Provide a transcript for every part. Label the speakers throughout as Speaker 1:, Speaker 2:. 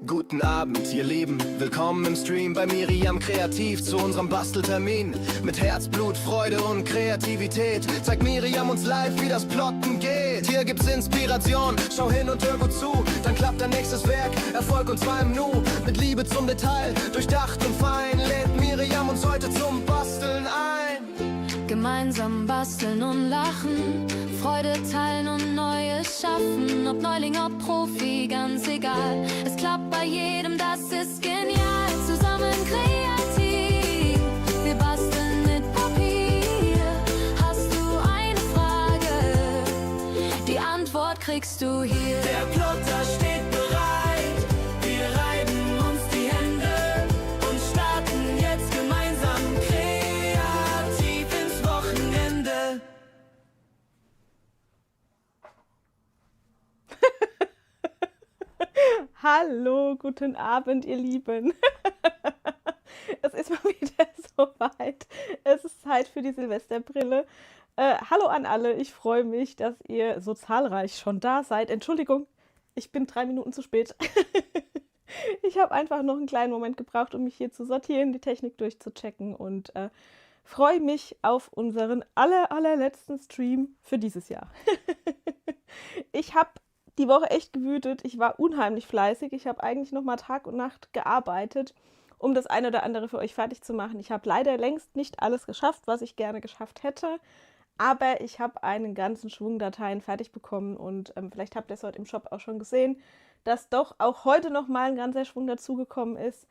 Speaker 1: Guten Abend, ihr Lieben, willkommen im Stream bei Miriam Kreativ zu unserem Basteltermin. Mit Herzblut, Freude und Kreativität zeigt Miriam uns live, wie das Plotten geht. Hier gibt's Inspiration, schau hin und hör gut zu, dann klappt dein nächstes Werk, Erfolg und zwar im Nu. Mit Liebe zum Detail, durchdacht und fein, lädt Miriam uns heute zum Basteln ein.
Speaker 2: Gemeinsam basteln und lachen, Freude teilen und Neues schaffen. Ob Neuling, ob Profi, ganz egal. Es klappt bei jedem, das ist genial. Zusammen kreativ, wir basteln mit Papier. Hast du eine Frage? Die Antwort kriegst du hier.
Speaker 3: Der Plotter steht bereit, wir reiben uns die Hände und starten jetzt gemeinsam kreativ ins Wochenende.
Speaker 4: Hallo, guten Abend, ihr Lieben. Es ist mal wieder soweit. Es ist Zeit für die Silvesterbrille. Hallo an alle, ich freue mich, dass ihr so zahlreich schon da seid. Entschuldigung, ich bin 3 Minuten zu spät. Ich habe einfach noch einen kleinen Moment gebraucht, um mich hier zu sortieren, die Technik durchzuchecken und freue mich auf unseren allerletzten Stream für dieses Jahr. Ich habe die Woche echt gewütet. Ich war unheimlich fleißig. Ich habe eigentlich noch mal Tag und Nacht gearbeitet, um das eine oder andere für euch fertig zu machen. Ich habe leider längst nicht alles geschafft, was ich gerne geschafft hätte. Aber ich habe einen ganzen Schwung Dateien fertig bekommen und vielleicht habt ihr es heute im Shop auch schon gesehen, dass doch auch heute noch mal ein ganzer Schwung dazugekommen ist.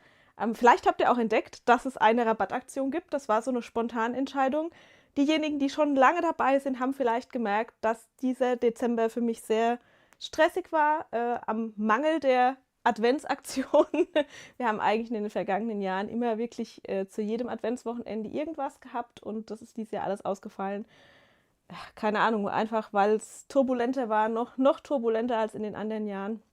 Speaker 4: Vielleicht habt ihr auch entdeckt, dass es eine Rabattaktion gibt. Das war so eine Spontanentscheidung. Diejenigen, die schon lange dabei sind, haben vielleicht gemerkt, dass dieser Dezember für mich sehr stressig war, am Mangel der Adventsaktion. Wir haben eigentlich in den vergangenen Jahren immer wirklich zu jedem Adventswochenende irgendwas gehabt und das ist dieses Jahr alles ausgefallen. Keine Ahnung, einfach weil es turbulenter war, noch turbulenter als in den anderen Jahren.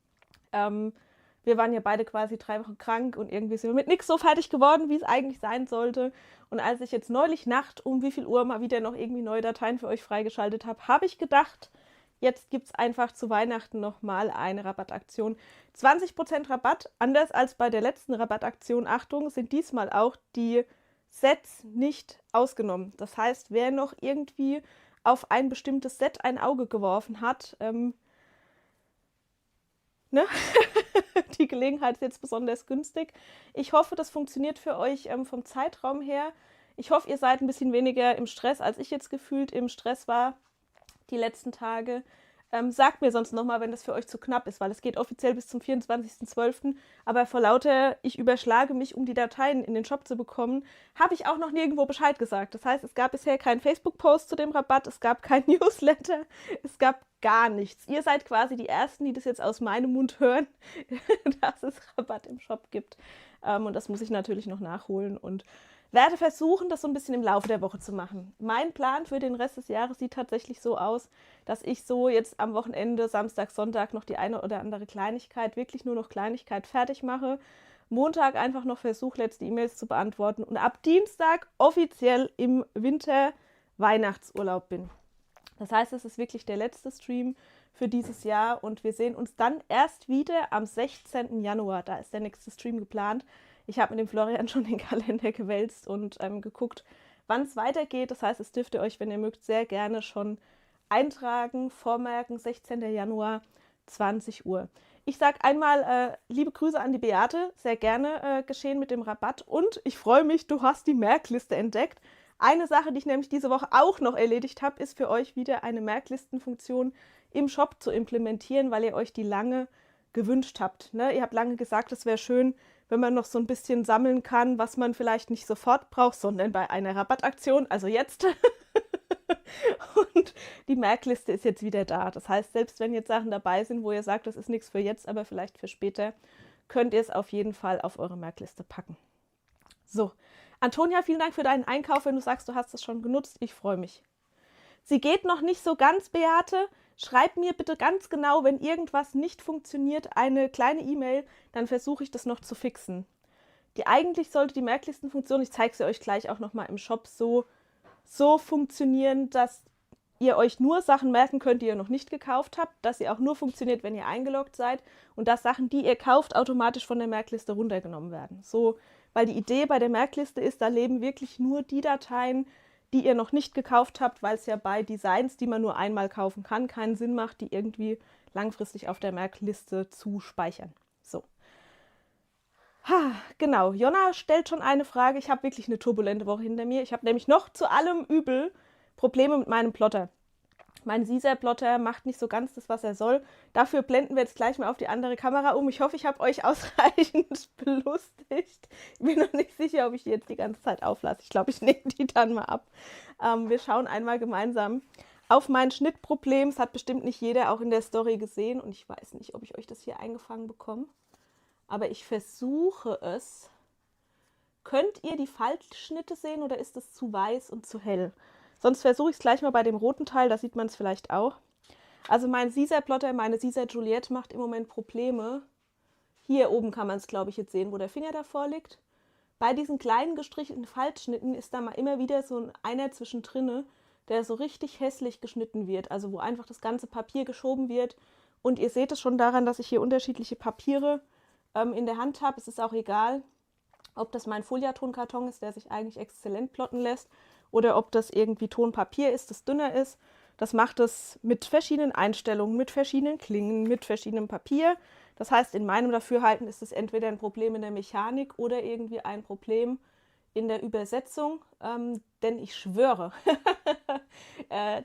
Speaker 4: Wir waren ja beide quasi 3 Wochen krank und irgendwie sind wir mit nichts so fertig geworden, wie es eigentlich sein sollte. Und als ich jetzt neulich Nacht um wie viel Uhr mal wieder noch irgendwie neue Dateien für euch freigeschaltet habe, habe ich gedacht, jetzt gibt es einfach zu Weihnachten nochmal eine Rabattaktion. 20% Rabatt, anders als bei der letzten Rabattaktion. Achtung, sind diesmal auch die Sets nicht ausgenommen. Das heißt, wer noch irgendwie auf ein bestimmtes Set ein Auge geworfen hat, die Gelegenheit ist jetzt besonders günstig. Ich hoffe, das funktioniert für euch vom Zeitraum her. Ich hoffe, ihr seid ein bisschen weniger im Stress, als ich jetzt gefühlt im Stress war die letzten Tage. Sagt mir sonst nochmal, wenn das für euch zu knapp ist, weil es geht offiziell bis zum 24.12. Aber vor lauter, ich überschlage mich, um die Dateien in den Shop zu bekommen, habe ich auch noch nirgendwo Bescheid gesagt. Das heißt, es gab bisher keinen Facebook-Post zu dem Rabatt, es gab kein Newsletter, es gab gar nichts. Ihr seid quasi die Ersten, die das jetzt aus meinem Mund hören, dass es Rabatt im Shop gibt. Und das muss ich natürlich noch nachholen und werde versuchen, das so ein bisschen im Laufe der Woche zu machen. Mein Plan für den Rest des Jahres sieht tatsächlich so aus, dass ich so jetzt am Wochenende, Samstag, Sonntag noch die eine oder andere Kleinigkeit, wirklich nur noch Kleinigkeit fertig mache. Montag einfach noch versuche, letzte E-Mails zu beantworten und ab Dienstag offiziell im Winter-Weihnachtsurlaub bin. Das heißt, es ist wirklich der letzte Stream für dieses Jahr und wir sehen uns dann erst wieder am 16. Januar. Da ist der nächste Stream geplant. Ich habe mit dem Florian schon den Kalender gewälzt und geguckt, wann es weitergeht. Das heißt, es dürft ihr euch, wenn ihr mögt, sehr gerne schon eintragen, vormerken, 16. Januar, 20 Uhr. Ich sage einmal liebe Grüße an die Beate, sehr gerne geschehen mit dem Rabatt. Und ich freue mich, du hast die Merkliste entdeckt. Eine Sache, die ich nämlich diese Woche auch noch erledigt habe, ist für euch wieder eine Merklistenfunktion im Shop zu implementieren, weil ihr euch die lange gewünscht habt. Ne? Ihr habt lange gesagt, es wäre schön, wenn man noch so ein bisschen sammeln kann, was man vielleicht nicht sofort braucht, sondern bei einer Rabattaktion, also jetzt. Und die Merkliste ist jetzt wieder da. Das heißt, selbst wenn jetzt Sachen dabei sind, wo ihr sagt, das ist nichts für jetzt, aber vielleicht für später, könnt ihr es auf jeden Fall auf eure Merkliste packen. So, Antonia, vielen Dank für deinen Einkauf. Wenn du sagst, du hast es schon genutzt, ich freue mich. Sie geht noch nicht so ganz, Beate. Schreib mir bitte ganz genau, wenn irgendwas nicht funktioniert, eine kleine E-Mail, dann versuche ich das noch zu fixen. Eigentlich sollte die Merklistenfunktion, ich zeige sie euch gleich auch nochmal im Shop, so funktionieren, dass ihr euch nur Sachen merken könnt, die ihr noch nicht gekauft habt, dass sie auch nur funktioniert, wenn ihr eingeloggt seid und dass Sachen, die ihr kauft, automatisch von der Merkliste runtergenommen werden. So, weil die Idee bei der Merkliste ist, da leben wirklich nur die Dateien, die ihr noch nicht gekauft habt, weil es ja bei Designs, die man nur einmal kaufen kann, keinen Sinn macht, die irgendwie langfristig auf der Merkliste zu speichern. So. Genau, Jonna stellt schon eine Frage. Ich habe wirklich eine turbulente Woche hinter mir. Ich habe nämlich noch zu allem übel Probleme mit meinem Plotter. Mein Caesar-Plotter macht nicht so ganz das, was er soll. Dafür blenden wir jetzt gleich mal auf die andere Kamera um. Ich hoffe, ich habe euch ausreichend belustigt. Ich bin noch nicht sicher, ob ich die jetzt die ganze Zeit auflasse. Ich glaube, ich nehme die dann mal ab. Wir schauen einmal gemeinsam auf mein Schnittproblem. Das hat bestimmt nicht jeder auch in der Story gesehen. Und ich weiß nicht, ob ich euch das hier eingefangen bekomme. Aber ich versuche es. Könnt ihr die Faltschnitte sehen oder ist es zu weiß und zu hell? Sonst versuche ich es gleich mal bei dem roten Teil, da sieht man es vielleicht auch. Also mein Caesar-Plotter, meine Caesar Juliette macht im Moment Probleme. Hier oben kann man es, glaube ich, jetzt sehen, wo der Finger davor liegt. Bei diesen kleinen gestrichelten Faltschnitten ist da mal immer wieder so einer zwischendrin, der so richtig hässlich geschnitten wird. Also wo einfach das ganze Papier geschoben wird. Und ihr seht es schon daran, dass ich hier unterschiedliche Papiere in der Hand habe. Es ist auch egal, ob das mein Foliatonkarton ist, der sich eigentlich exzellent plotten lässt, oder ob das irgendwie Tonpapier ist, das dünner ist. Das macht es mit verschiedenen Einstellungen, mit verschiedenen Klingen, mit verschiedenem Papier. Das heißt, in meinem Dafürhalten ist es entweder ein Problem in der Mechanik oder irgendwie ein Problem in der Übersetzung. Denn ich schwöre,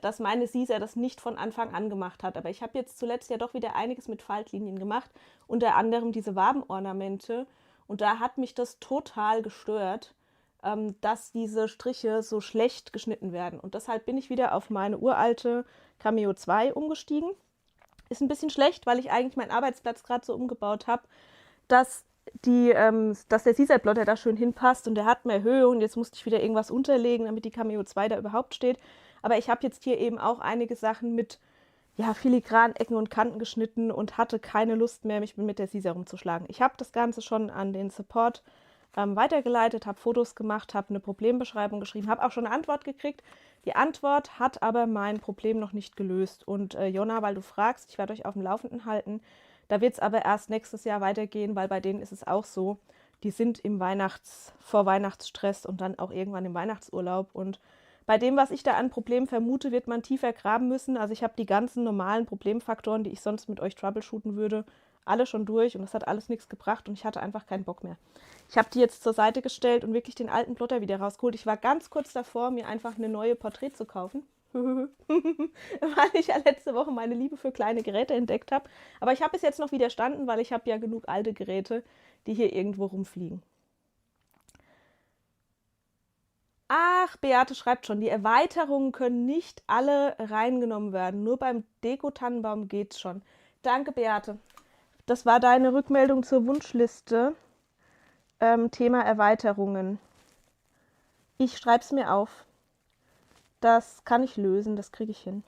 Speaker 4: dass meine Caesar das nicht von Anfang an gemacht hat. Aber ich habe jetzt zuletzt ja doch wieder einiges mit Faltlinien gemacht, unter anderem diese Wabenornamente. Und da hat mich das total gestört, dass diese Striche so schlecht geschnitten werden. Und deshalb bin ich wieder auf meine uralte Cameo 2 umgestiegen. Ist ein bisschen schlecht, weil ich eigentlich meinen Arbeitsplatz gerade so umgebaut habe, dass der Caesar-Plotter da schön hinpasst und der hat mehr Höhe und jetzt musste ich wieder irgendwas unterlegen, damit die Cameo 2 da überhaupt steht. Aber ich habe jetzt hier eben auch einige Sachen mit filigran Ecken und Kanten geschnitten und hatte keine Lust mehr, mich mit der Caesar rumzuschlagen. Ich habe das Ganze schon an den Support weitergeleitet, habe Fotos gemacht, habe eine Problembeschreibung geschrieben, habe auch schon eine Antwort gekriegt. Die Antwort hat aber mein Problem noch nicht gelöst. Und Jonna, weil du fragst, ich werde euch auf dem Laufenden halten, da wird es aber erst nächstes Jahr weitergehen, weil bei denen ist es auch so, die sind im Vorweihnachtsstress und dann auch irgendwann im Weihnachtsurlaub. Und bei dem, was ich da an Problemen vermute, wird man tiefer graben müssen. Also ich habe die ganzen normalen Problemfaktoren, die ich sonst mit euch troubleshooten würde, alle schon durch und das hat alles nichts gebracht und ich hatte einfach keinen Bock mehr. Ich habe die jetzt zur Seite gestellt und wirklich den alten Plotter wieder rausgeholt. Ich war ganz kurz davor, mir einfach eine neue Porträt zu kaufen, weil ich ja letzte Woche meine Liebe für kleine Geräte entdeckt habe. Aber ich habe es jetzt noch widerstanden, weil ich habe ja genug alte Geräte, die hier irgendwo rumfliegen. Ach, Beate schreibt schon, die Erweiterungen können nicht alle reingenommen werden. Nur beim Deko-Tannenbaum geht's schon. Danke, Beate. Das war deine Rückmeldung zur Wunschliste. Thema Erweiterungen. Ich schreibe es mir auf. Das kann ich lösen, das kriege ich hin.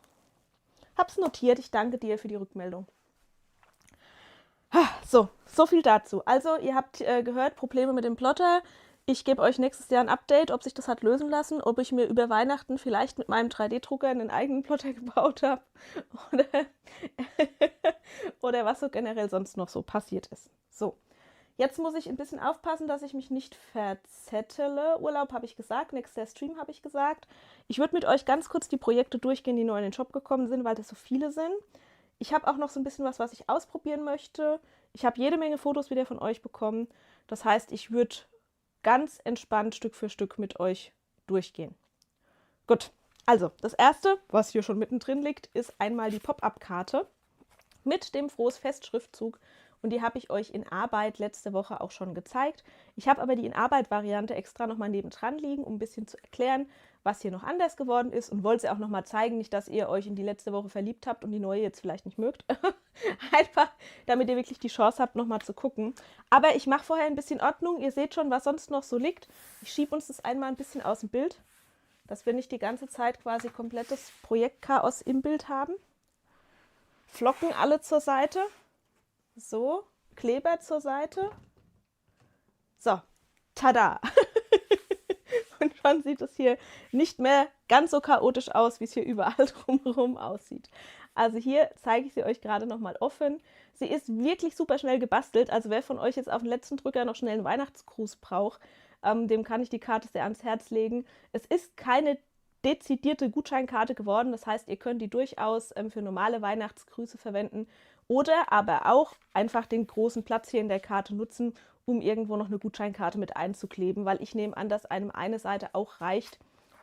Speaker 4: Hab's notiert, ich danke dir für die Rückmeldung. So viel dazu. Also, ihr habt gehört, Probleme mit dem Plotter. Ich gebe euch nächstes Jahr ein Update, ob sich das hat lösen lassen, ob ich mir über Weihnachten vielleicht mit meinem 3D-Drucker einen eigenen Plotter gebaut habe oder was so generell sonst noch so passiert ist. So, jetzt muss ich ein bisschen aufpassen, dass ich mich nicht verzettele. Urlaub habe ich gesagt, nächster Stream habe ich gesagt. Ich würde mit euch ganz kurz die Projekte durchgehen, die neu in den Shop gekommen sind, weil das so viele sind. Ich habe auch noch so ein bisschen was ich ausprobieren möchte. Ich habe jede Menge Fotos wieder von euch bekommen. Das heißt, ich würde ganz entspannt Stück für Stück mit euch durchgehen. Gut, also das erste, was hier schon mittendrin liegt, ist einmal die Pop-up-Karte mit dem Frohes Fest-Schriftzug und die habe ich euch in Arbeit letzte Woche auch schon gezeigt. Ich habe aber die in Arbeit-Variante extra nochmal nebendran liegen, um ein bisschen zu erklären, was hier noch anders geworden ist und wollte sie auch nochmal zeigen, nicht, dass ihr euch in die letzte Woche verliebt habt und die neue jetzt vielleicht nicht mögt. Einfach, damit ihr wirklich die Chance habt, nochmal zu gucken. Aber ich mache vorher ein bisschen Ordnung. Ihr seht schon, was sonst noch so liegt. Ich schiebe uns das einmal ein bisschen aus dem Bild, dass wir nicht die ganze Zeit quasi komplettes Projektchaos im Bild haben. Flocken alle zur Seite. So, Kleber zur Seite. So, tada! Und Schon sieht es hier nicht mehr ganz so chaotisch aus, wie es hier überall drumherum aussieht. Also hier zeige ich sie euch gerade nochmal offen. Sie ist wirklich super schnell gebastelt. Also wer von euch jetzt auf den letzten Drücker noch schnell einen Weihnachtsgruß braucht, dem kann ich die Karte sehr ans Herz legen. Es ist keine dezidierte Gutscheinkarte geworden. Das heißt, ihr könnt die durchaus für normale Weihnachtsgrüße verwenden oder aber auch einfach den großen Platz hier in der Karte nutzen, um irgendwo noch eine Gutscheinkarte mit einzukleben, weil ich nehme an, dass einem eine Seite auch reicht,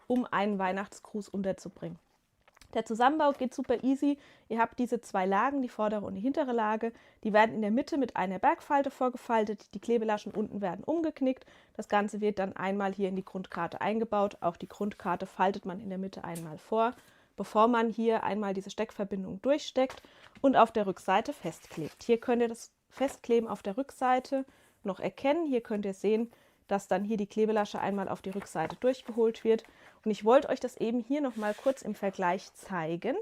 Speaker 4: um einen Weihnachtsgruß unterzubringen. Der Zusammenbau geht super easy. Ihr habt diese 2 Lagen, die vordere und die hintere Lage. Die werden in der Mitte mit einer Bergfalte vorgefaltet. Die Klebelaschen unten werden umgeknickt. Das Ganze wird dann einmal hier in die Grundkarte eingebaut. Auch die Grundkarte faltet man in der Mitte einmal vor, bevor man hier einmal diese Steckverbindung durchsteckt und auf der Rückseite festklebt. Hier könnt ihr das Festkleben auf der Rückseite noch erkennen. Hier könnt ihr sehen, dass dann hier die Klebelasche einmal auf die Rückseite durchgeholt wird. Und ich wollte euch das eben hier noch mal kurz im Vergleich zeigen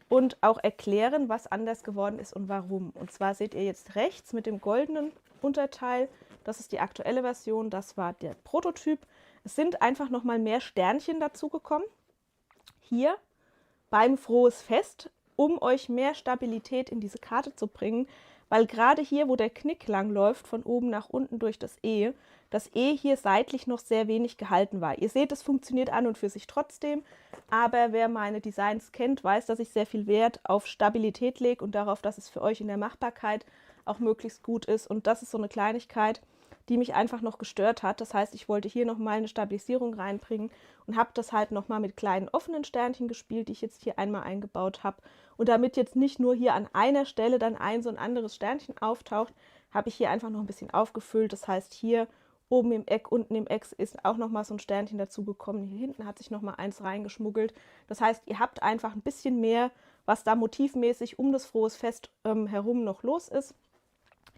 Speaker 4: und auch erklären, was anders geworden ist und warum. Und zwar seht ihr jetzt rechts mit dem goldenen Unterteil, das ist die aktuelle Version, das war der Prototyp. Es sind einfach noch mal mehr Sternchen dazu gekommen, hier beim Frohes Fest, um euch mehr Stabilität in diese Karte zu bringen, weil gerade hier, wo der Knick lang läuft, von oben nach unten durch das E hier seitlich noch sehr wenig gehalten war. Ihr seht, es funktioniert an und für sich trotzdem, aber wer meine Designs kennt, weiß, dass ich sehr viel Wert auf Stabilität lege und darauf, dass es für euch in der Machbarkeit auch möglichst gut ist. Und das ist so eine Kleinigkeit, die mich einfach noch gestört hat. Das heißt, ich wollte hier nochmal eine Stabilisierung reinbringen und habe das halt nochmal mit kleinen offenen Sternchen gespielt, die ich jetzt hier einmal eingebaut habe. Und damit jetzt nicht nur hier an einer Stelle dann so ein anderes Sternchen auftaucht, habe ich hier einfach noch ein bisschen aufgefüllt. Das heißt, hier oben im Eck, unten im Eck ist auch nochmal so ein Sternchen dazu gekommen. Hier hinten hat sich nochmal eins reingeschmuggelt. Das heißt, ihr habt einfach ein bisschen mehr, was da motivmäßig um das Frohes Fest herum noch los ist.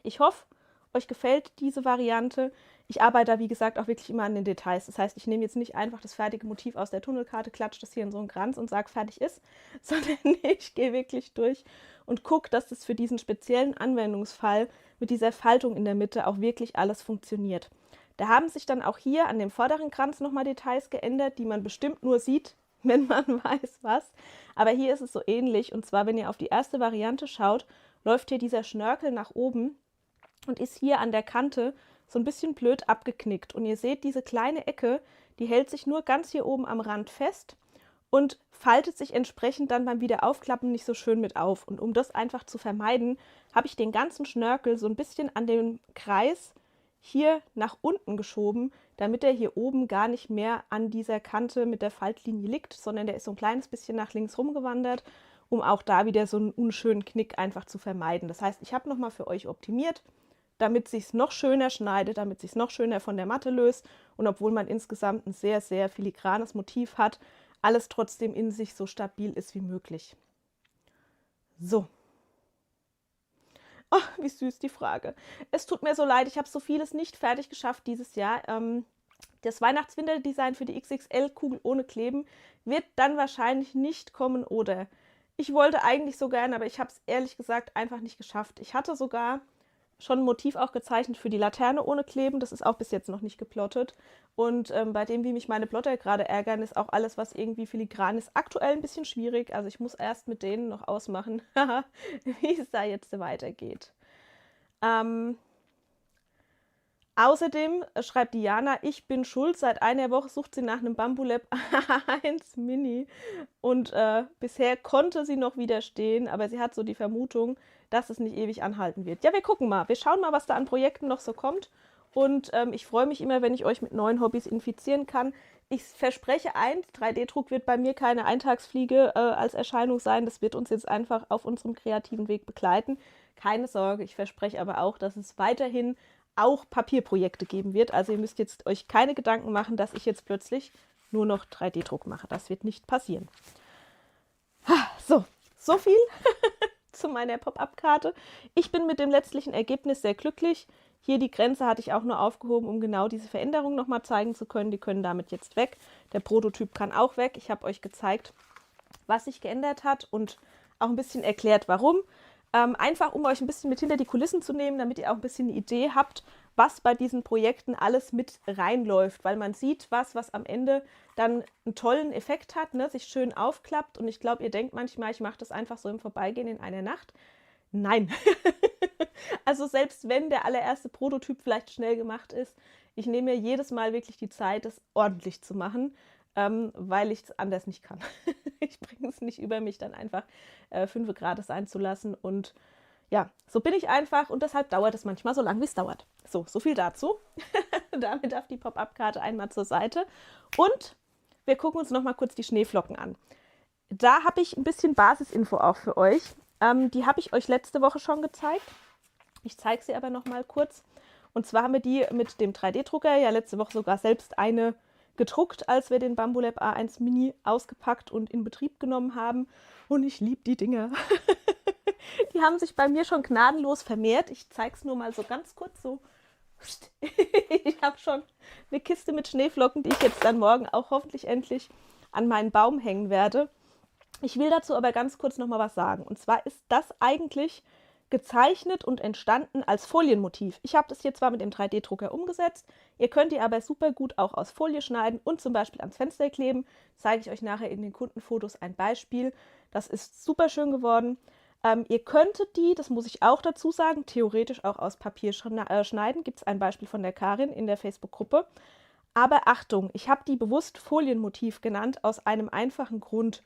Speaker 4: Ich hoffe, euch gefällt diese Variante. Ich arbeite da, wie gesagt, auch wirklich immer an den Details. Das heißt, ich nehme jetzt nicht einfach das fertige Motiv aus der Tunnelkarte, klatsche das hier in so einen Kranz und sage, fertig ist, sondern ich gehe wirklich durch und gucke, dass das für diesen speziellen Anwendungsfall mit dieser Faltung in der Mitte auch wirklich alles funktioniert. Da haben sich dann auch hier an dem vorderen Kranz nochmal Details geändert, die man bestimmt nur sieht, wenn man weiß was. Aber hier ist es so ähnlich. Und zwar, wenn ihr auf die erste Variante schaut, läuft hier dieser Schnörkel nach oben und ist hier an der Kante so ein bisschen blöd abgeknickt. Und ihr seht, diese kleine Ecke, die hält sich nur ganz hier oben am Rand fest und faltet sich entsprechend dann beim Wiederaufklappen nicht so schön mit auf. Und um das einfach zu vermeiden, habe ich den ganzen Schnörkel so ein bisschen an dem Kreis hier nach unten geschoben, damit er hier oben gar nicht mehr an dieser Kante mit der Faltlinie liegt, sondern der ist so ein kleines bisschen nach links rumgewandert, um auch da wieder so einen unschönen Knick einfach zu vermeiden. Das heißt, ich habe nochmal für euch optimiert, damit es sich noch schöner schneidet, damit es sich noch schöner von der Matte löst und obwohl man insgesamt ein sehr, sehr filigranes Motiv hat, alles trotzdem in sich so stabil ist wie möglich. So. Oh, wie süß die Frage. Es tut mir so leid, ich habe so vieles nicht fertig geschafft dieses Jahr. Das Weihnachtswinterdesign für die XXL-Kugel ohne Kleben wird dann wahrscheinlich nicht kommen oder ich wollte eigentlich so gern, aber ich habe es ehrlich gesagt einfach nicht geschafft. Ich hatte sogar schon ein Motiv auch gezeichnet für die Laterne ohne Kleben. Das ist auch bis jetzt noch nicht geplottet. Und bei dem, wie mich meine Plotter gerade ärgern, ist auch alles, was irgendwie filigran ist, aktuell ein bisschen schwierig. Also ich muss erst mit denen noch ausmachen, wie es da jetzt weitergeht. Außerdem schreibt Diana, ich bin schuld, seit einer Woche sucht sie nach einem Bambulab 1 Mini und bisher konnte sie noch widerstehen, aber sie hat so die Vermutung, dass es nicht ewig anhalten wird. Ja, wir gucken mal, wir schauen mal, was da an Projekten noch so kommt und ich freue mich immer, wenn ich euch mit neuen Hobbys infizieren kann. Ich verspreche eins, 3D-Druck wird bei mir keine Eintagsfliege als Erscheinung sein, das wird uns jetzt einfach auf unserem kreativen Weg begleiten. Keine Sorge, ich verspreche aber auch, dass es weiterhin auch Papierprojekte geben wird. Also ihr müsst jetzt euch keine Gedanken machen, dass ich jetzt plötzlich nur noch 3D-Druck mache. Das wird nicht passieren. So viel zu meiner Pop-Up-Karte. Ich bin mit dem letztlichen Ergebnis sehr glücklich. Hier die Grenze hatte ich auch nur aufgehoben, um genau diese Veränderung nochmal zeigen zu können. Die können damit jetzt weg. Der Prototyp kann auch weg. Ich habe euch gezeigt, was sich geändert hat und auch ein bisschen erklärt, warum. Einfach, um euch ein bisschen mit hinter die Kulissen zu nehmen, damit ihr auch ein bisschen eine Idee habt, was bei diesen Projekten alles mit reinläuft, weil man sieht was am Ende dann einen tollen Effekt hat, ne, sich schön aufklappt. Und ich glaube, ihr denkt manchmal, ich mache das einfach so im Vorbeigehen in einer Nacht. Nein. Also selbst wenn der allererste Prototyp vielleicht schnell gemacht ist, ich nehme mir jedes Mal wirklich die Zeit, das ordentlich zu machen, weil ich es anders nicht kann. Ich bringe es nicht über mich, dann einfach 5 Grad sein zu lassen. Und ja, so bin ich einfach und deshalb dauert es manchmal so lang, wie es dauert. So viel dazu. Damit darf die Pop-up-Karte einmal zur Seite. Und wir gucken uns noch mal kurz die Schneeflocken an. Da habe ich ein bisschen Basisinfo auch für euch. Die habe ich euch letzte Woche schon gezeigt. Ich zeige sie aber noch mal kurz. Und zwar haben wir die mit dem 3D-Drucker ja letzte Woche sogar selbst eine gedruckt, als wir den Bambulab A1 Mini ausgepackt und in Betrieb genommen haben. Und ich liebe die Dinger. Die haben sich bei mir schon gnadenlos vermehrt. Ich zeige es nur mal so ganz kurz so. Ich habe schon eine Kiste mit Schneeflocken, die ich jetzt dann morgen auch hoffentlich endlich an meinen Baum hängen werde. Ich will dazu aber ganz kurz noch mal was sagen. Und zwar ist das eigentlich gezeichnet und entstanden als Folienmotiv. Ich habe das hier zwar mit dem 3D-Drucker umgesetzt, ihr könnt die aber super gut auch aus Folie schneiden und zum Beispiel ans Fenster kleben. Zeige ich euch nachher in den Kundenfotos ein Beispiel. Das ist super schön geworden. Ihr könntet die, das muss ich auch dazu sagen, theoretisch auch aus Papier schneiden. Gibt es ein Beispiel von der Karin in der Facebook-Gruppe. Aber Achtung, ich habe die bewusst Folienmotiv genannt, aus einem einfachen Grund.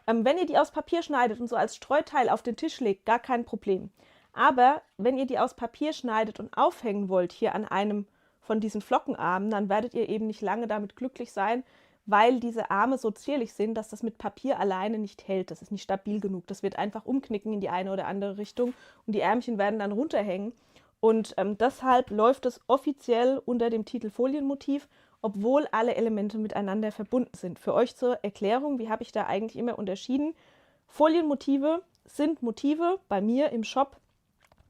Speaker 4: Wenn ihr die aus Papier schneidet und so als Streuteil auf den Tisch legt, gar kein Problem. Aber wenn ihr die aus Papier schneidet und aufhängen wollt, hier an einem von diesen Flockenarmen, dann werdet ihr eben nicht lange damit glücklich sein, weil diese Arme so zierlich sind, dass das mit Papier alleine nicht hält. Das ist nicht stabil genug. Das wird einfach umknicken in die eine oder andere Richtung und die Ärmchen werden dann runterhängen. Und deshalb läuft es offiziell unter dem Titel Folienmotiv, obwohl alle Elemente miteinander verbunden sind. Für euch zur Erklärung, wie habe ich da eigentlich immer unterschieden? Folienmotive sind Motive bei mir im Shop,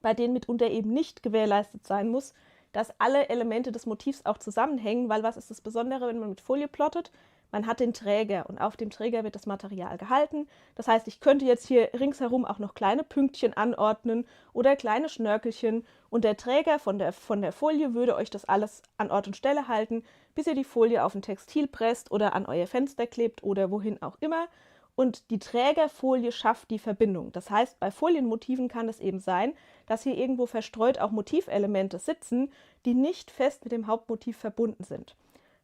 Speaker 4: bei denen mitunter eben nicht gewährleistet sein muss, dass alle Elemente des Motivs auch zusammenhängen, weil was ist das Besondere, wenn man mit Folie plottet? Man hat den Träger und auf dem Träger wird das Material gehalten. Das heißt, ich könnte jetzt hier ringsherum auch noch kleine Pünktchen anordnen oder kleine Schnörkelchen und der Träger von der Folie würde euch das alles an Ort und Stelle halten, bis ihr die Folie auf ein Textil presst oder an euer Fenster klebt oder wohin auch immer. Und die Trägerfolie schafft die Verbindung. Das heißt, bei Folienmotiven kann es eben sein, dass hier irgendwo verstreut auch Motivelemente sitzen, die nicht fest mit dem Hauptmotiv verbunden sind.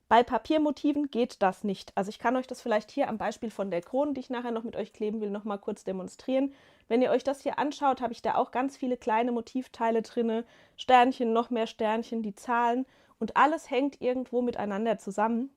Speaker 4: Bei Papiermotiven geht das nicht. Also ich kann euch das vielleicht hier am Beispiel von der Krone, die ich nachher noch mit euch kleben will, noch mal kurz demonstrieren. Wenn ihr euch das hier anschaut, habe ich da auch ganz viele kleine Motivteile drin, Sternchen, noch mehr Sternchen, die Zahlen und alles hängt irgendwo miteinander zusammen.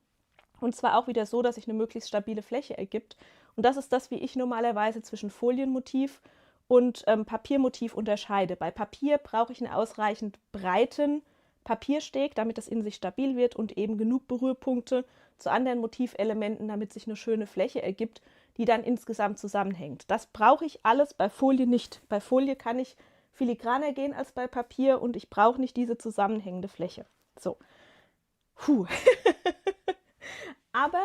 Speaker 4: Und zwar auch wieder so, dass sich eine möglichst stabile Fläche ergibt. Und das ist das, wie ich normalerweise zwischen Folienmotiv und Papiermotiv unterscheide. Bei Papier brauche ich einen ausreichend breiten Papiersteg, damit das in sich stabil wird und eben genug Berührpunkte zu anderen Motivelementen, damit sich eine schöne Fläche ergibt, die dann insgesamt zusammenhängt. Das brauche ich alles bei Folie nicht. Bei Folie kann ich filigraner gehen als bei Papier und ich brauche nicht diese zusammenhängende Fläche. So. Aber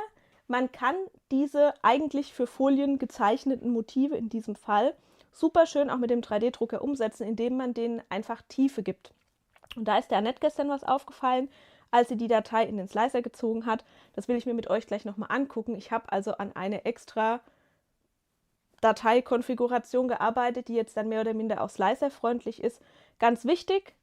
Speaker 4: man kann diese eigentlich für Folien gezeichneten Motive in diesem Fall super schön auch mit dem 3D-Drucker umsetzen, indem man denen einfach Tiefe gibt. Und da ist der Annette gestern was aufgefallen, als sie die Datei in den Slicer gezogen hat. Das will ich mir mit euch gleich nochmal angucken. Ich habe also an eine extra Dateikonfiguration gearbeitet, die jetzt dann mehr oder minder auch Slicer-freundlich ist. Ganz wichtig,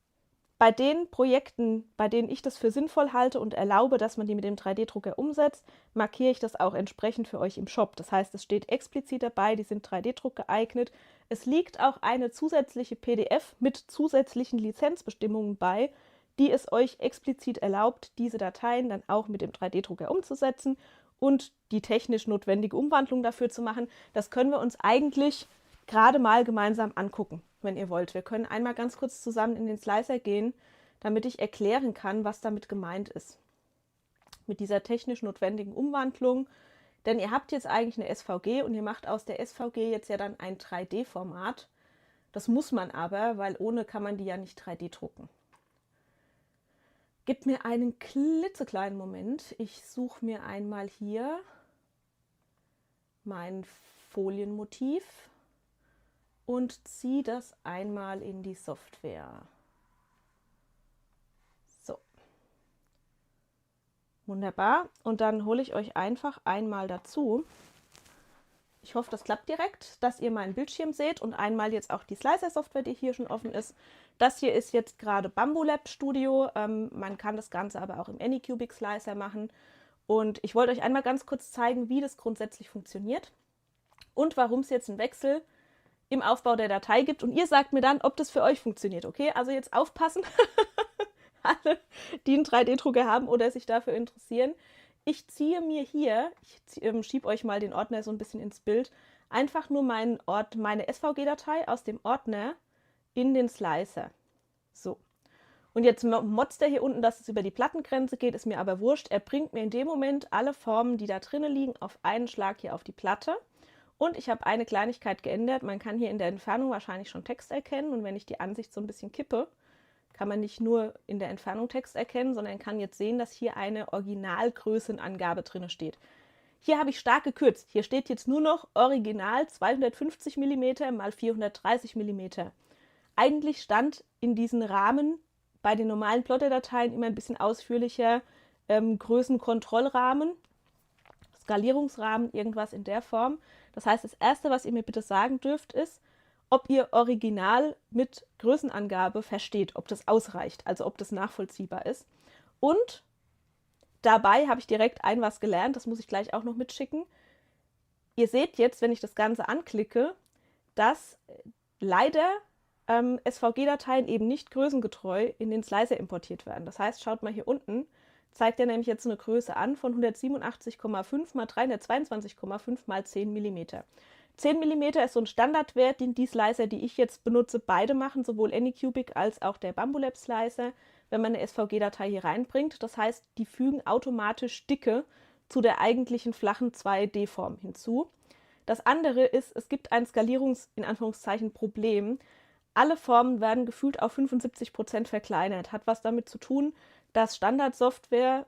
Speaker 4: bei den Projekten, bei denen ich das für sinnvoll halte und erlaube, dass man die mit dem 3D-Drucker umsetzt, markiere ich das auch entsprechend für euch im Shop. Das heißt, es steht explizit dabei, die sind 3D-Druck geeignet. Es liegt auch eine zusätzliche PDF mit zusätzlichen Lizenzbestimmungen bei, die es euch explizit erlaubt, diese Dateien dann auch mit dem 3D-Drucker umzusetzen und die technisch notwendige Umwandlung dafür zu machen. Das können wir uns eigentlich gerade mal gemeinsam angucken, wenn ihr wollt. Wir können einmal ganz kurz zusammen in den Slicer gehen, damit ich erklären kann, was damit gemeint ist. Mit dieser technisch notwendigen Umwandlung. Denn ihr habt jetzt eigentlich eine SVG und ihr macht aus der SVG jetzt ja dann ein 3D-Format. Das muss man aber, weil ohne kann man die ja nicht 3D drucken. Gebt mir einen klitzekleinen Moment. Ich suche mir einmal hier mein Folienmotiv und ziehe das einmal in die Software. Wunderbar. Und dann hole ich euch einfach einmal dazu. Ich hoffe, das klappt direkt, dass ihr meinen Bildschirm seht und einmal jetzt auch die Slicer-Software, die hier schon offen ist. Das hier ist jetzt gerade Bambulab Studio. Man kann das Ganze aber auch im Anycubic Slicer machen. Und ich wollte euch einmal ganz kurz zeigen, wie das grundsätzlich funktioniert und warum es jetzt einen Wechsel im Aufbau der Datei gibt. Und ihr sagt mir dann, ob das für euch funktioniert, okay? Also jetzt aufpassen, alle, die einen 3D-Drucker haben oder sich dafür interessieren. Ich ziehe mir hier, ich schiebe euch mal den Ordner so ein bisschen ins Bild, einfach nur meine SVG-Datei aus dem Ordner in den Slicer. So. Und jetzt motzt er hier unten, dass es über die Plattengrenze geht, ist mir aber wurscht. Er bringt mir in dem Moment alle Formen, die da drinnen liegen, auf einen Schlag hier auf die Platte. Und ich habe eine Kleinigkeit geändert. Man kann hier in der Entfernung wahrscheinlich schon Text erkennen. Und wenn ich die Ansicht so ein bisschen kippe, kann man nicht nur in der Entfernung Text erkennen, sondern kann jetzt sehen, dass hier eine Originalgrößenangabe drin steht. Hier habe ich stark gekürzt. Hier steht jetzt nur noch Original 250 mm x 430 mm. Eigentlich stand in diesen Rahmen bei den normalen Plotter-Dateien immer ein bisschen ausführlicher Größenkontrollrahmen, Skalierungsrahmen, irgendwas in der Form. Das heißt, das Erste, was ihr mir bitte sagen dürft, ist, ob ihr Original mit Größenangabe versteht, ob das ausreicht, also ob das nachvollziehbar ist. Und dabei habe ich direkt was gelernt, das muss ich gleich auch noch mitschicken. Ihr seht jetzt, wenn ich das Ganze anklicke, dass leider SVG-Dateien eben nicht größengetreu in den Slicer importiert werden. Das heißt, schaut mal hier unten, zeigt er nämlich jetzt eine Größe an von 187,5 x 322,5 x 10 mm. 10 mm ist so ein Standardwert, den die Slicer, die ich jetzt benutze, beide machen, sowohl Anycubic als auch der Bambulab Slicer, wenn man eine SVG-Datei hier reinbringt. Das heißt, die fügen automatisch Dicke zu der eigentlichen flachen 2D-Form hinzu. Das andere ist, es gibt ein in Anführungszeichen Problem. Alle Formen werden gefühlt auf 75% verkleinert. Hat was damit zu tun, dass Standardsoftware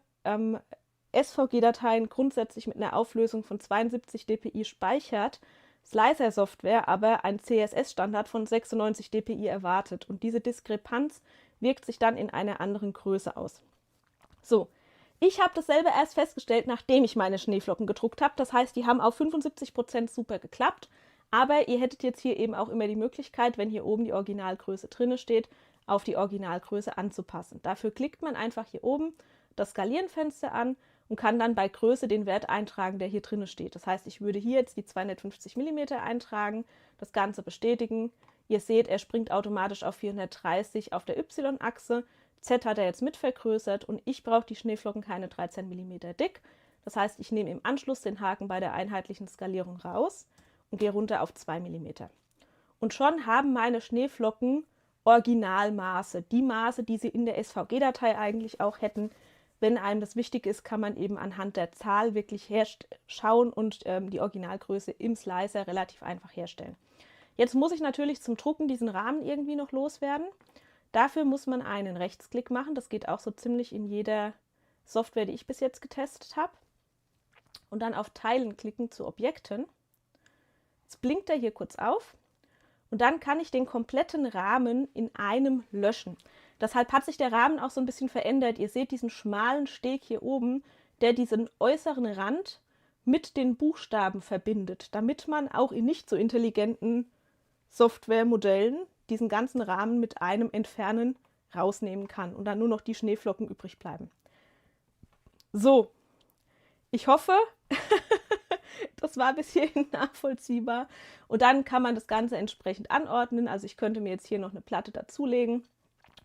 Speaker 4: SVG-Dateien grundsätzlich mit einer Auflösung von 72 dpi speichert, Slicer-Software aber ein CSS-Standard von 96 dpi erwartet. Und diese Diskrepanz wirkt sich dann in einer anderen Größe aus. So, ich habe dasselbe erst festgestellt, nachdem ich meine Schneeflocken gedruckt habe. Das heißt, die haben auf 75% super geklappt. Aber ihr hättet jetzt hier eben auch immer die Möglichkeit, wenn hier oben die Originalgröße drin steht, auf die Originalgröße anzupassen. Dafür klickt man einfach hier oben das Skalieren-Fenster an und kann dann bei Größe den Wert eintragen, der hier drin steht. Das heißt, ich würde hier jetzt die 250 mm eintragen, das Ganze bestätigen. Ihr seht, er springt automatisch auf 430 auf der Y-Achse. Z hat er jetzt mit vergrößert und ich brauche die Schneeflocken keine 13 mm dick. Das heißt, ich nehme im Anschluss den Haken bei der einheitlichen Skalierung raus und gehe runter auf 2 mm. Und schon haben meine Schneeflocken Originalmaße, die Maße, die sie in der SVG-Datei eigentlich auch hätten. Wenn einem das wichtig ist, kann man eben anhand der Zahl wirklich schauen und die Originalgröße im Slicer relativ einfach herstellen. Jetzt muss ich natürlich zum Drucken diesen Rahmen irgendwie noch loswerden. Dafür muss man einen Rechtsklick machen. Das geht auch so ziemlich in jeder Software, die ich bis jetzt getestet habe. Und dann auf Teilen klicken zu Objekten. Jetzt blinkt er hier kurz auf und dann kann ich den kompletten Rahmen in einem löschen. Deshalb hat sich der Rahmen auch so ein bisschen verändert. Ihr seht diesen schmalen Steg hier oben, der diesen äußeren Rand mit den Buchstaben verbindet, damit man auch in nicht so intelligenten Softwaremodellen diesen ganzen Rahmen mit einem Entfernen rausnehmen kann und dann nur noch die Schneeflocken übrig bleiben. So, ich hoffe, das war bis hierhin nachvollziehbar. Und dann kann man das Ganze entsprechend anordnen. Also ich könnte mir jetzt hier noch eine Platte dazulegen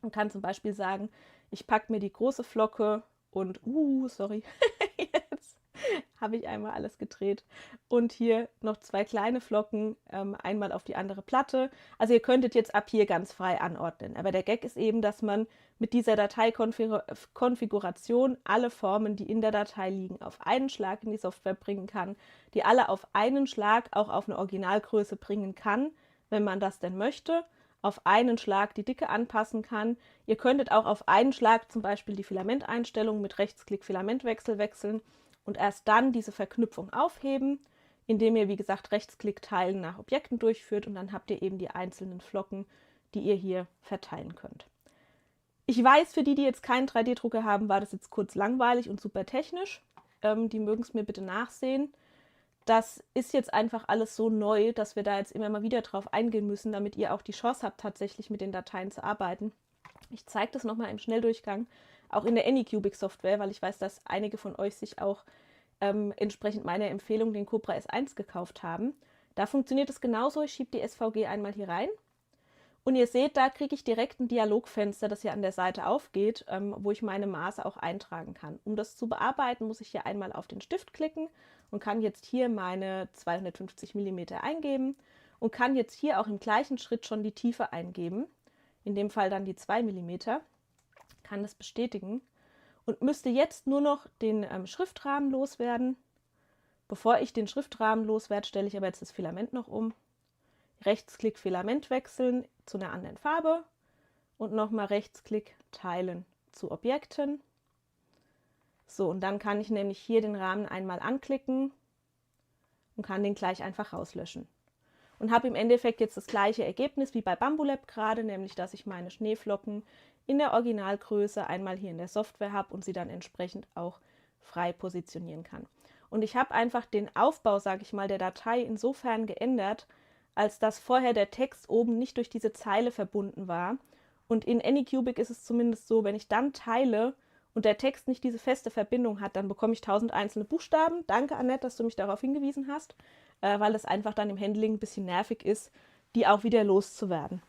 Speaker 4: und kann zum Beispiel sagen, ich packe mir die große Flocke und, sorry, jetzt habe ich einmal alles gedreht. Und hier noch zwei kleine Flocken, einmal auf die andere Platte. Also ihr könntet jetzt ab hier ganz frei anordnen. Aber der Gag ist eben, dass man mit dieser Dateikonfiguration alle Formen, die in der Datei liegen, auf einen Schlag in die Software bringen kann, die alle auf einen Schlag auch auf eine Originalgröße bringen kann, wenn man das denn möchte, auf einen Schlag die Dicke anpassen kann. Ihr könntet auch auf einen Schlag zum Beispiel die Filamenteinstellung mit Rechtsklick Filamentwechsel wechseln und erst dann diese Verknüpfung aufheben, indem ihr, wie gesagt, Rechtsklick Teilen nach Objekten durchführt und dann habt ihr eben die einzelnen Flocken, die ihr hier verteilen könnt. Ich weiß, für die, die jetzt keinen 3D-Drucker haben, war das jetzt kurz langweilig und super technisch. Die mögen es mir bitte nachsehen. Das ist jetzt einfach alles so neu, dass wir da jetzt immer mal wieder drauf eingehen müssen, damit ihr auch die Chance habt, tatsächlich mit den Dateien zu arbeiten. Ich zeige das nochmal im Schnelldurchgang, auch in der Anycubic-Software, weil ich weiß, dass einige von euch sich auch entsprechend meiner Empfehlung den Cobra S1 gekauft haben. Da funktioniert es genauso. Ich schiebe die SVG einmal hier rein. Und ihr seht, da kriege ich direkt ein Dialogfenster, das hier an der Seite aufgeht, wo ich meine Maße auch eintragen kann. Um das zu bearbeiten, muss ich hier einmal auf den Stift klicken und kann jetzt hier meine 250 mm eingeben und kann jetzt hier auch im gleichen Schritt schon die Tiefe eingeben. In dem Fall dann die 2 mm. Kann das bestätigen und müsste jetzt nur noch den Schriftrahmen loswerden. Bevor ich den Schriftrahmen loswerde, stelle ich aber jetzt das Filament noch um. Rechtsklick Filament wechseln zu einer anderen Farbe und nochmal Rechtsklick teilen zu Objekten. So, und dann kann ich nämlich hier den Rahmen einmal anklicken und kann den gleich einfach rauslöschen. Und habe im Endeffekt jetzt das gleiche Ergebnis wie bei Bambulab gerade, nämlich dass ich meine Schneeflocken in der Originalgröße einmal hier in der Software habe und sie dann entsprechend auch frei positionieren kann. Und ich habe einfach den Aufbau, sage ich mal, der Datei insofern geändert, als dass vorher der Text oben nicht durch diese Zeile verbunden war. Und in Anycubic ist es zumindest so, wenn ich dann teile und der Text nicht diese feste Verbindung hat, dann bekomme ich 1000 einzelne Buchstaben. Danke, Annette, dass du mich darauf hingewiesen hast, weil es einfach dann im Handling ein bisschen nervig ist, die auch wieder loszuwerden.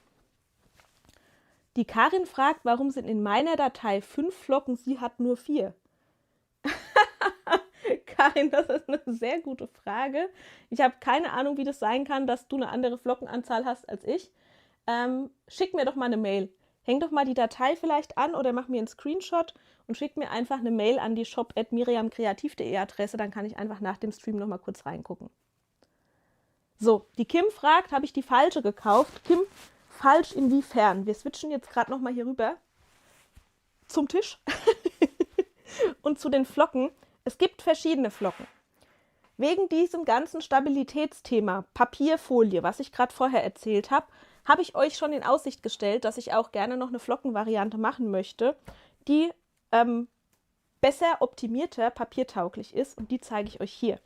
Speaker 4: Die Karin fragt, warum sind in meiner Datei 5 Flocken, sie hat nur 4. Karin, das ist eine sehr gute Frage. Ich habe keine Ahnung, wie das sein kann, dass du eine andere Flockenanzahl hast als ich. Schick mir doch mal eine Mail. Häng doch mal die Datei vielleicht an oder mach mir einen Screenshot und schick mir einfach eine Mail an die shop@miriamkreativ.de Adresse, dann kann ich einfach nach dem Stream noch mal kurz reingucken. So, die Kim fragt, habe ich die falsche gekauft? Kim, falsch inwiefern? Wir switchen jetzt gerade noch mal hier rüber zum Tisch und zu den Flocken. Es gibt verschiedene Flocken. Wegen diesem ganzen Stabilitätsthema, Papierfolie, was ich gerade vorher erzählt habe, habe ich euch schon in Aussicht gestellt, dass ich auch gerne noch eine Flockenvariante machen möchte, die besser optimierter papiertauglich ist und die zeige ich euch hier.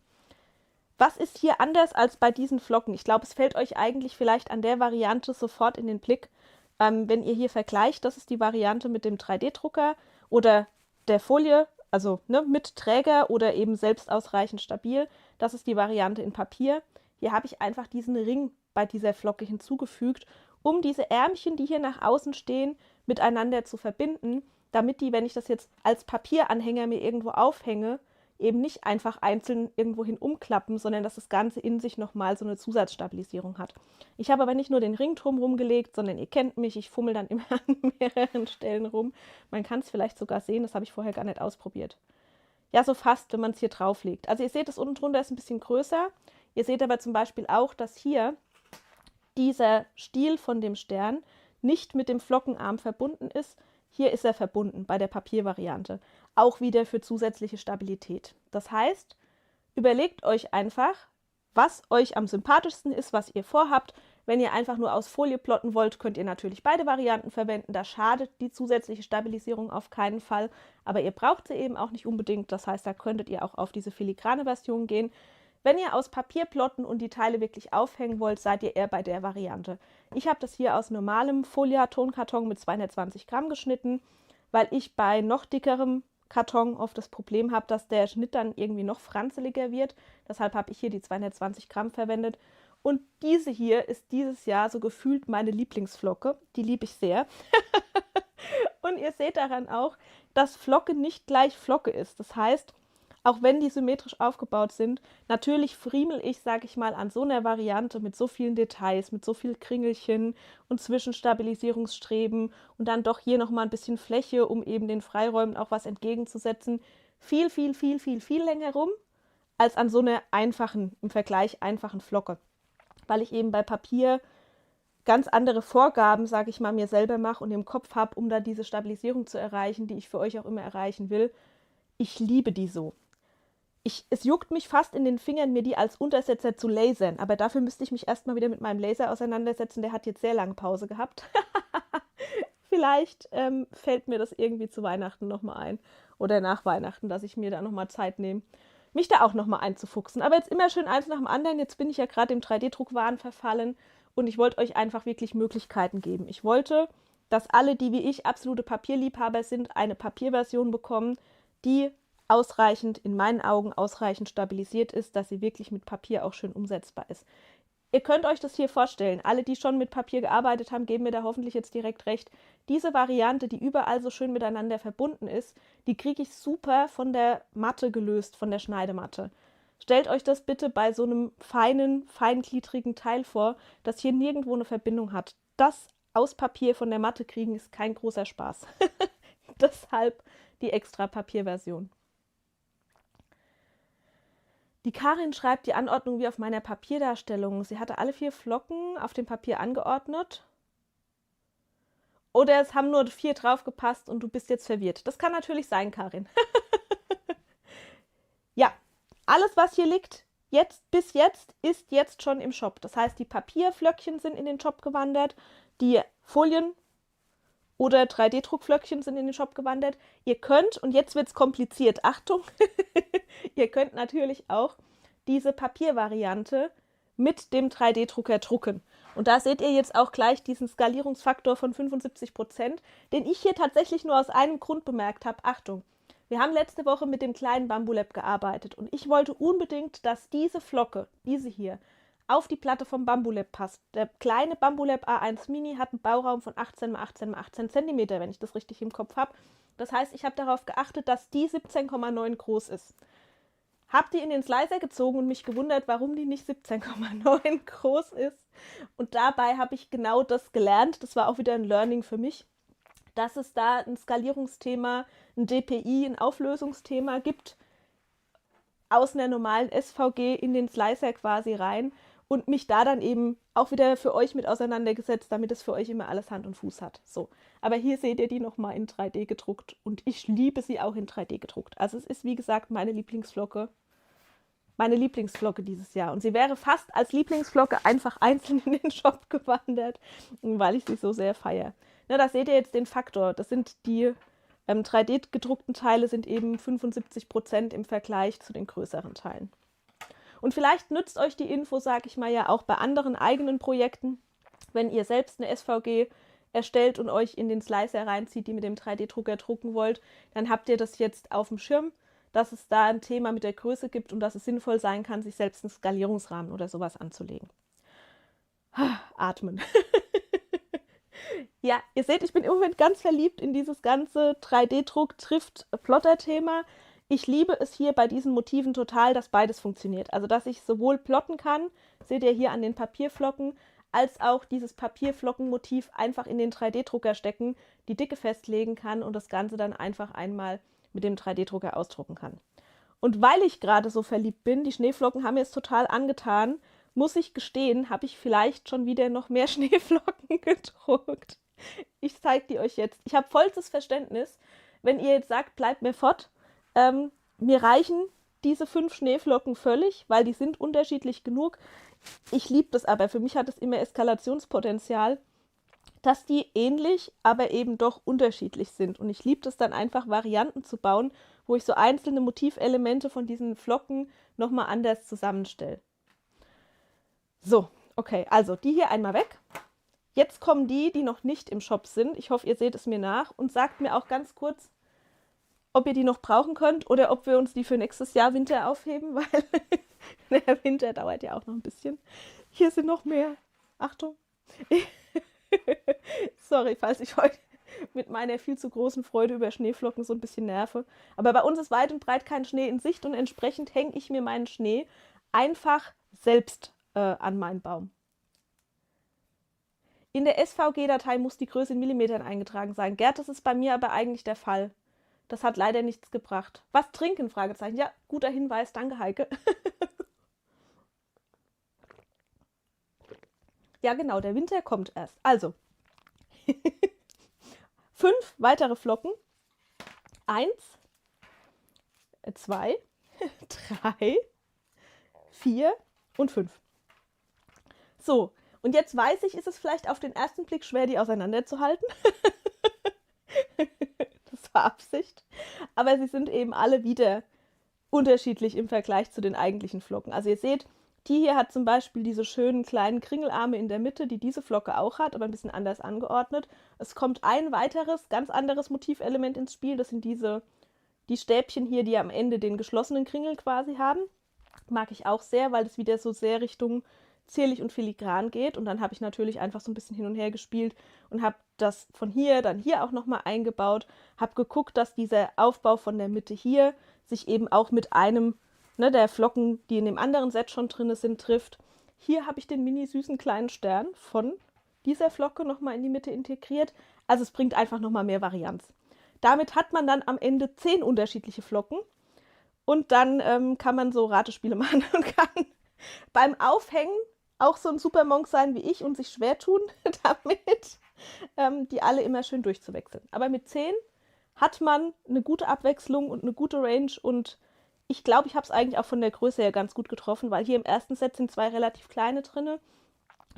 Speaker 4: Was ist hier anders als bei diesen Flocken? Ich glaube, es fällt euch eigentlich vielleicht an der Variante sofort in den Blick, wenn ihr hier vergleicht, das ist die Variante mit dem 3D-Drucker oder der Folie, also mit Träger oder eben selbst ausreichend stabil. Das ist die Variante in Papier. Hier habe ich einfach diesen Ring bei dieser Flocke hinzugefügt, um diese Ärmchen, die hier nach außen stehen, miteinander zu verbinden, damit die, wenn ich das jetzt als Papieranhänger mir irgendwo aufhänge, eben nicht einfach einzeln irgendwohin umklappen, sondern dass das Ganze in sich nochmal so eine Zusatzstabilisierung hat. Ich habe aber nicht nur den Ring drumherum gelegt, sondern ihr kennt mich, ich fummel dann immer an mehreren Stellen rum. Man kann es vielleicht sogar sehen, das habe ich vorher gar nicht ausprobiert. Ja, so fast, wenn man es hier drauf legt. Also ihr seht, das unten drunter ist ein bisschen größer. Ihr seht aber zum Beispiel auch, dass hier dieser Stiel von dem Stern nicht mit dem Flockenarm verbunden ist. Hier ist er verbunden bei der Papiervariante. Auch wieder für zusätzliche Stabilität. Das heißt, überlegt euch einfach, was euch am sympathischsten ist, was ihr vorhabt. Wenn ihr einfach nur aus Folie plotten wollt, könnt ihr natürlich beide Varianten verwenden. Da schadet die zusätzliche Stabilisierung auf keinen Fall. Aber ihr braucht sie eben auch nicht unbedingt. Das heißt, da könntet ihr auch auf diese filigrane Version gehen. Wenn ihr aus Papier plotten und die Teile wirklich aufhängen wollt, seid ihr eher bei der Variante. Ich habe das hier aus normalem Folia-Tonkarton mit 220 Gramm geschnitten, weil ich bei noch dickerem Karton oft das Problem habe, dass der Schnitt dann irgendwie noch franzeliger wird. Deshalb habe ich hier die 220 Gramm verwendet. Und diese hier ist dieses Jahr so gefühlt meine Lieblingsflocke. Die liebe ich sehr. Und ihr seht daran auch, dass Flocke nicht gleich Flocke ist. Das heißt, auch wenn die symmetrisch aufgebaut sind, natürlich friemel ich, sage ich mal, an so einer Variante mit so vielen Details, mit so viel Kringelchen und Zwischenstabilisierungsstreben und dann doch hier nochmal ein bisschen Fläche, um eben den Freiräumen auch was entgegenzusetzen, viel länger rum, als an so einer einfachen, im Vergleich einfachen Flocke. Weil ich eben bei Papier ganz andere Vorgaben, sage ich mal, mir selber mache und im Kopf habe, um da diese Stabilisierung zu erreichen, die ich für euch auch immer erreichen will. Ich liebe die so. Es juckt mich fast in den Fingern, mir die als Untersetzer zu lasern, aber dafür müsste ich mich erstmal wieder mit meinem Laser auseinandersetzen. Der hat jetzt sehr lange Pause gehabt. vielleicht fällt mir das irgendwie zu Weihnachten nochmal ein oder nach Weihnachten, dass ich mir da nochmal Zeit nehme, mich da auch nochmal einzufuchsen. Aber jetzt immer schön eins nach dem anderen. Jetzt bin ich ja gerade im 3D-Druckwahn verfallen und ich wollte euch einfach wirklich Möglichkeiten geben. Ich wollte, dass alle, die wie ich absolute Papierliebhaber sind, eine Papierversion bekommen, die ausreichend, in meinen Augen ausreichend stabilisiert ist, dass sie wirklich mit Papier auch schön umsetzbar ist. Ihr könnt euch das hier vorstellen. Alle, die schon mit Papier gearbeitet haben, geben mir da hoffentlich jetzt direkt recht. Diese Variante, die überall so schön miteinander verbunden ist, die kriege ich super von der Matte gelöst, von der Schneidematte. Stellt euch das bitte bei so einem feinen, feingliedrigen Teil vor, das hier nirgendwo eine Verbindung hat. Das aus Papier von der Matte kriegen ist kein großer Spaß. Deshalb die extra Papierversion. Die Karin schreibt die Anordnung wie auf meiner Papierdarstellung. Sie hatte alle 4 Flocken auf dem Papier angeordnet. Oder es haben nur 4 draufgepasst und du bist jetzt verwirrt. Das kann natürlich sein, Karin. Ja, alles, was hier liegt, bis jetzt, ist jetzt schon im Shop. Das heißt, die Papierflöckchen sind in den Shop gewandert, die Folien oder 3D-Druckflöckchen sind in den Shop gewandert. Ihr könnt, und jetzt wird es kompliziert, Achtung, ihr könnt natürlich auch diese Papiervariante mit dem 3D-Drucker drucken. Und da seht ihr jetzt auch gleich diesen Skalierungsfaktor von 75%, den ich hier tatsächlich nur aus einem Grund bemerkt habe. Achtung, wir haben letzte Woche mit dem kleinen Bambulab gearbeitet und ich wollte unbedingt, dass diese Flocke, diese hier, auf die Platte vom Bambulab passt. Der kleine Bambulab A1 Mini hat einen Bauraum von 18 x 18 x 18 cm, wenn ich das richtig im Kopf habe. Das heißt, ich habe darauf geachtet, dass die 17,9 groß ist. Habe die in den Slicer gezogen und mich gewundert, warum die nicht 17,9 groß ist. Und dabei habe ich genau das gelernt. Das war auch wieder ein Learning für mich, dass es da ein Skalierungsthema, ein DPI, ein Auflösungsthema gibt, aus einer normalen SVG in den Slicer quasi rein und mich da dann eben auch wieder für euch mit auseinandergesetzt, damit es für euch immer alles Hand und Fuß hat. So, aber hier seht ihr die nochmal in 3D gedruckt und ich liebe sie auch in 3D gedruckt. Also es ist, wie gesagt, meine Lieblingsflocke dieses Jahr. Und sie wäre fast als Lieblingsflocke einfach einzeln in den Shop gewandert, weil ich sie so sehr feiere. Na, da seht ihr jetzt den Faktor. Das sind die 3D-gedruckten Teile sind eben 75% im Vergleich zu den größeren Teilen. Und vielleicht nützt euch die Info, sage ich mal, ja auch bei anderen eigenen Projekten, wenn ihr selbst eine SVG erstellt und euch in den Slicer reinzieht, die mit dem 3D-Drucker drucken wollt, dann habt ihr das jetzt auf dem Schirm, dass es da ein Thema mit der Größe gibt und dass es sinnvoll sein kann, sich selbst einen Skalierungsrahmen oder sowas anzulegen. Atmen. Ja, ihr seht, ich bin im Moment ganz verliebt in dieses ganze 3D-Druck trifft Plotter-Thema. Ich liebe es hier bei diesen Motiven total, dass beides funktioniert. Also, dass ich sowohl plotten kann, seht ihr hier an den Papierflocken, als auch dieses Papierflockenmotiv einfach in den 3D-Drucker stecken, die Dicke festlegen kann und das Ganze dann einfach einmal mit dem 3D-Drucker ausdrucken kann. Und weil ich gerade so verliebt bin, die Schneeflocken haben mir jetzt total angetan, muss ich gestehen, habe ich vielleicht schon wieder noch mehr Schneeflocken gedruckt. Ich zeige die euch jetzt. Ich habe vollstes Verständnis, wenn ihr jetzt sagt, bleibt mir fort. Mir reichen diese 5 Schneeflocken völlig, weil die sind unterschiedlich genug. Ich liebe das aber. Für mich hat es immer Eskalationspotenzial, dass die ähnlich, aber eben doch unterschiedlich sind. Und ich liebe es dann einfach, Varianten zu bauen, wo ich so einzelne Motivelemente von diesen Flocken nochmal anders zusammenstelle. So, okay, also die hier einmal weg. Jetzt kommen die, die noch nicht im Shop sind. Ich hoffe, ihr seht es mir nach und sagt mir auch ganz kurz, ob ihr die noch brauchen könnt oder ob wir uns die für nächstes Jahr Winter aufheben, weil der Winter dauert ja auch noch ein bisschen. Hier sind noch mehr. Achtung. Sorry, falls ich heute mit meiner viel zu großen Freude über Schneeflocken so ein bisschen nerve. Aber bei uns ist weit und breit kein Schnee in Sicht und entsprechend hänge ich mir meinen Schnee einfach selbst an meinen Baum. In der SVG-Datei muss die Größe in Millimetern eingetragen sein. Gerd, das ist bei mir aber eigentlich der Fall. Das hat leider nichts gebracht. Was trinken? Fragezeichen. Ja, guter Hinweis. Danke, Heike. Ja, genau, der Winter kommt erst. Also, 5 weitere Flocken. 1, 2, 3, 4 und 5. So, und jetzt weiß ich, ist es vielleicht auf den ersten Blick schwer, die auseinanderzuhalten. Das war Absicht. Aber sie sind eben alle wieder unterschiedlich im Vergleich zu den eigentlichen Flocken. Also ihr seht, die hier hat zum Beispiel diese schönen kleinen Kringelarme in der Mitte, die diese Flocke auch hat, aber ein bisschen anders angeordnet. Es kommt ein weiteres, ganz anderes Motivelement ins Spiel. Das sind die Stäbchen hier, die am Ende den geschlossenen Kringel quasi haben. Mag ich auch sehr, weil das wieder so sehr Richtung zierlich und filigran geht. Und dann habe ich natürlich einfach so ein bisschen hin und her gespielt und habe das von hier dann hier auch nochmal eingebaut. Habe geguckt, dass dieser Aufbau von der Mitte hier sich eben auch mit einem der Flocken, die in dem anderen Set schon drin sind, trifft. Hier habe ich den mini süßen kleinen Stern von dieser Flocke nochmal in die Mitte integriert. Also es bringt einfach nochmal mehr Varianz. Damit hat man dann am Ende 10 unterschiedliche Flocken und dann kann man so Ratespiele machen und kann beim Aufhängen auch so ein Supermonk sein wie ich und sich schwer tun damit, die alle immer schön durchzuwechseln. Aber mit 10 hat man eine gute Abwechslung und eine gute Range und ich glaube, ich habe es eigentlich auch von der Größe her ganz gut getroffen, weil hier im ersten Set sind 2 relativ kleine drin.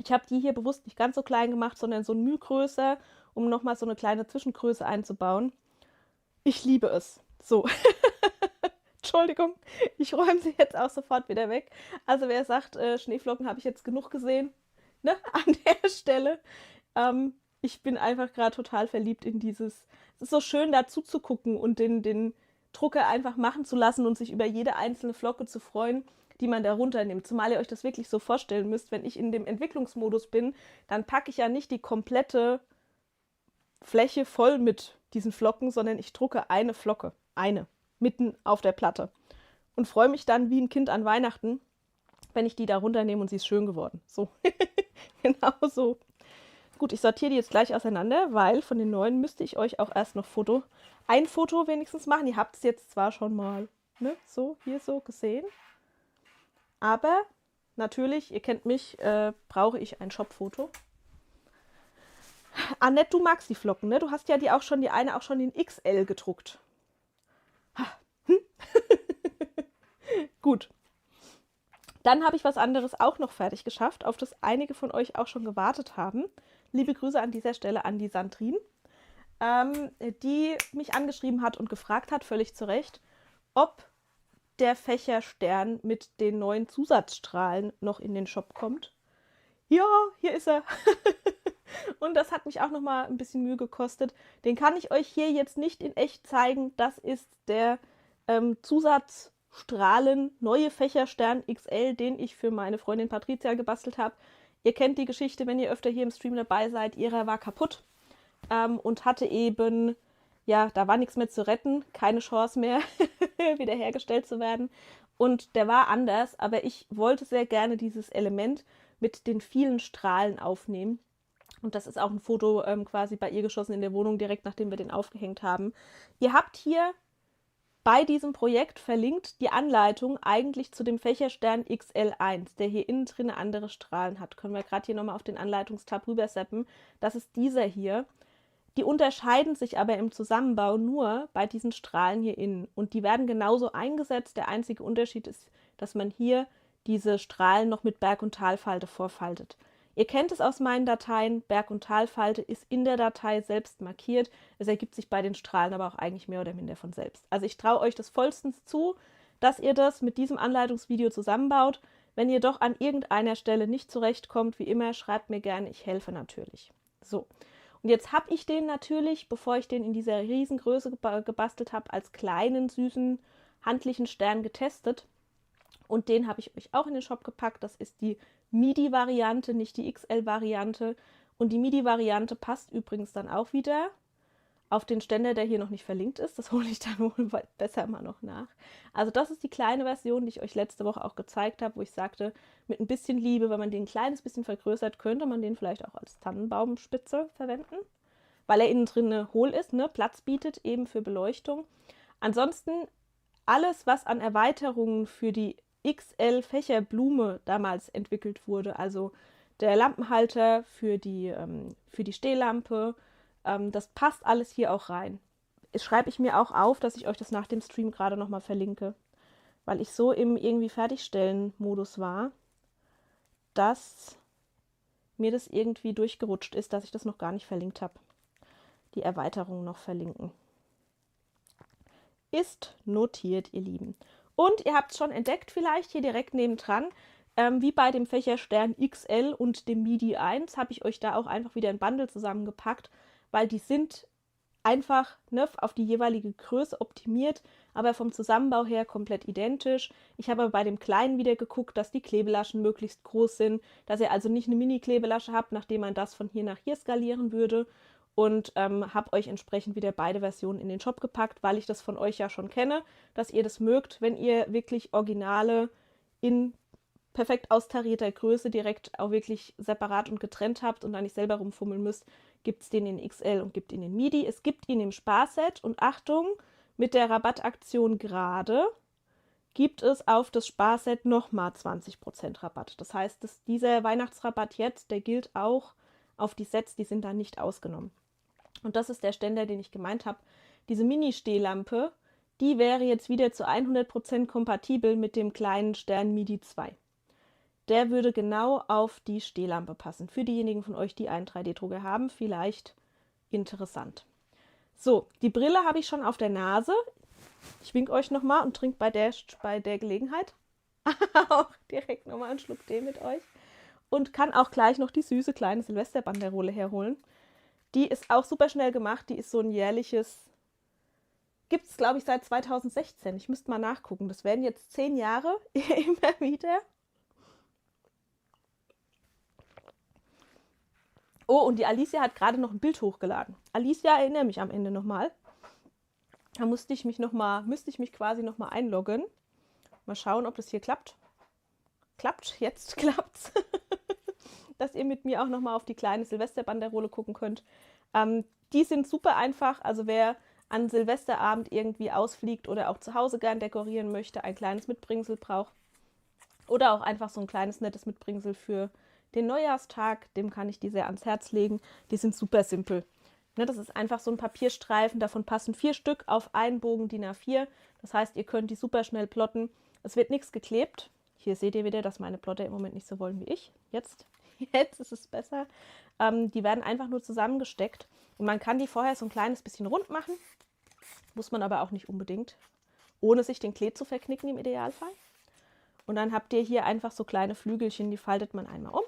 Speaker 4: Ich habe die hier bewusst nicht ganz so klein gemacht, sondern so ein Mühe größer, um nochmal so eine kleine Zwischengröße einzubauen. Ich liebe es. So. Entschuldigung, ich räume sie jetzt auch sofort wieder weg. Also wer sagt, Schneeflocken habe ich jetzt genug gesehen, ne, an der Stelle. Ich bin einfach gerade total verliebt in dieses. Es ist so schön, dazu zu gucken und den Drucker einfach machen zu lassen und sich über jede einzelne Flocke zu freuen, die man da runternimmt. Zumal ihr euch das wirklich so vorstellen müsst, wenn ich in dem Entwicklungsmodus bin, dann packe ich ja nicht die komplette Fläche voll mit diesen Flocken, sondern ich drucke eine Flocke, mitten auf der Platte und freue mich dann wie ein Kind an Weihnachten, wenn ich die da runternehme und sie ist schön geworden. So, genau so. Gut, ich sortiere die jetzt gleich auseinander, weil von den neuen müsste ich euch auch erst noch ein Foto wenigstens machen. Ihr habt es jetzt zwar schon mal, ne, so, hier so gesehen, aber natürlich, ihr kennt mich, brauche ich ein Shop-Foto. Annette, du magst die Flocken, ne? Du hast ja die eine auch schon in XL gedruckt. Gut. Dann habe ich was anderes auch noch fertig geschafft, auf das einige von euch auch schon gewartet haben. Liebe Grüße an dieser Stelle an die Sandrine, die mich angeschrieben hat und gefragt hat, völlig zu Recht, ob der Fächerstern mit den neuen Zusatzstrahlen noch in den Shop kommt. Ja, hier ist er. Und das hat mich auch noch mal ein bisschen Mühe gekostet. Den kann ich euch hier jetzt nicht in echt zeigen. Das ist der Zusatzstrahlen neue Fächerstern XL, den ich für meine Freundin Patricia gebastelt habe. Ihr kennt die Geschichte, wenn ihr öfter hier im Stream dabei seid. Ihrer war kaputt und hatte eben, ja, da war nichts mehr zu retten, keine Chance mehr, wiederhergestellt zu werden. Und der war anders, aber ich wollte sehr gerne dieses Element mit den vielen Strahlen aufnehmen. Und das ist auch ein Foto quasi bei ihr geschossen in der Wohnung, direkt nachdem wir den aufgehängt haben. Ihr habt hier bei diesem Projekt verlinkt die Anleitung eigentlich zu dem Fächerstern XL1, der hier innen drin andere Strahlen hat. Können wir gerade hier nochmal auf den Anleitungstab rüberseppen. Das ist dieser hier. Die unterscheiden sich aber im Zusammenbau nur bei diesen Strahlen hier innen. Und die werden genauso eingesetzt. Der einzige Unterschied ist, dass man hier diese Strahlen noch mit Berg- und Talfalte vorfaltet. Ihr kennt es aus meinen Dateien, Berg- und Talfalte ist in der Datei selbst markiert. Es ergibt sich bei den Strahlen aber auch eigentlich mehr oder minder von selbst. Also ich traue euch das vollstens zu, dass ihr das mit diesem Anleitungsvideo zusammenbaut. Wenn ihr doch an irgendeiner Stelle nicht zurechtkommt, wie immer, schreibt mir gerne, ich helfe natürlich. So, und jetzt habe ich den natürlich, bevor ich den in dieser Riesengröße gebastelt habe, als kleinen, süßen, handlichen Stern getestet. Und den habe ich euch auch in den Shop gepackt. Das ist die MIDI-Variante, nicht die XL-Variante. Und die MIDI-Variante passt übrigens dann auch wieder auf den Ständer, der hier noch nicht verlinkt ist. Das hole ich dann wohl besser immer noch nach. Also das ist die kleine Version, die ich euch letzte Woche auch gezeigt habe, wo ich sagte, mit ein bisschen Liebe, wenn man den ein kleines bisschen vergrößert, könnte man den vielleicht auch als Tannenbaumspitze verwenden, weil er innen drin hohl ist, ne, Platz bietet eben für Beleuchtung. Ansonsten alles, was an Erweiterungen für die XL-Fächerblume damals entwickelt wurde, also der Lampenhalter für die Stehlampe, das passt alles hier auch rein. Das schreibe ich mir auch auf, dass ich euch das nach dem Stream gerade nochmal verlinke, weil ich so im irgendwie Fertigstellen-Modus war, dass mir das irgendwie durchgerutscht ist, dass ich das noch gar nicht verlinkt habe. die Erweiterung noch verlinken. Ist notiert, ihr Lieben. Und ihr habt es schon entdeckt, vielleicht hier direkt nebendran, wie bei dem Fächerstern XL und dem MIDI 1, habe ich euch da auch einfach wieder ein Bundle zusammengepackt, weil die sind einfach auf die jeweilige Größe optimiert, aber vom Zusammenbau her komplett identisch. Ich habe aber bei dem kleinen wieder geguckt, dass die Klebelaschen möglichst groß sind, dass ihr also nicht eine Mini-Klebelasche habt, nachdem man das von hier nach hier skalieren würde. Und habe euch entsprechend wieder beide Versionen in den Shop gepackt, weil ich das von euch ja schon kenne, dass ihr das mögt, wenn ihr wirklich Originale in perfekt austarierter Größe direkt auch wirklich separat und getrennt habt und da nicht selber rumfummeln müsst, gibt es den in XL und gibt ihn in MIDI. Es gibt ihn im Sparset und Achtung, mit der Rabattaktion gerade gibt es auf das Sparset nochmal 20% Rabatt. Das heißt, dieser Weihnachtsrabatt jetzt, der gilt auch auf die Sets, die sind da nicht ausgenommen. Und das ist der Ständer, den ich gemeint habe. Diese Mini-Stehlampe, die wäre jetzt wieder zu 100% kompatibel mit dem kleinen Stern MIDI 2. Der würde genau auf die Stehlampe passen. Für diejenigen von euch, die einen 3D-Drucker haben, vielleicht interessant. So, die Brille habe ich schon auf der Nase. Ich winke euch nochmal und trinke bei der Gelegenheit auch direkt nochmal einen Schluck Tee mit euch. Und kann auch gleich noch die süße kleine Silvesterbanderole herholen. Die ist auch super schnell gemacht. Die ist so ein jährliches, gibt es glaube ich seit 2016. Ich müsste mal nachgucken. Das werden jetzt 10 Jahre immer wieder. Oh, und die Alicia hat gerade noch ein Bild hochgeladen. Alicia, erinnere mich am Ende nochmal. Da müsste ich mich quasi nochmal einloggen. Mal schauen, ob das hier klappt. Klappt, jetzt klappt's. Dass ihr mit mir auch nochmal auf die kleine Silvesterbanderole gucken könnt. Die sind super einfach, also wer an Silvesterabend irgendwie ausfliegt oder auch zu Hause gern dekorieren möchte, ein kleines Mitbringsel braucht oder auch einfach so ein kleines nettes Mitbringsel für den Neujahrstag, dem kann ich die sehr ans Herz legen. Die sind super simpel. Ne, das ist einfach so ein Papierstreifen, davon passen 4 Stück auf einen Bogen DIN A4. Das heißt, ihr könnt die super schnell plotten. Es wird nichts geklebt. Hier seht ihr wieder, dass meine Plotter im Moment nicht so wollen wie ich. Jetzt ist es besser. Die werden einfach nur zusammengesteckt und man kann die vorher so ein kleines bisschen rund machen. Muss man aber auch nicht unbedingt, ohne sich den Klee zu verknicken im Idealfall. Und dann habt ihr hier einfach so kleine Flügelchen, die faltet man einmal um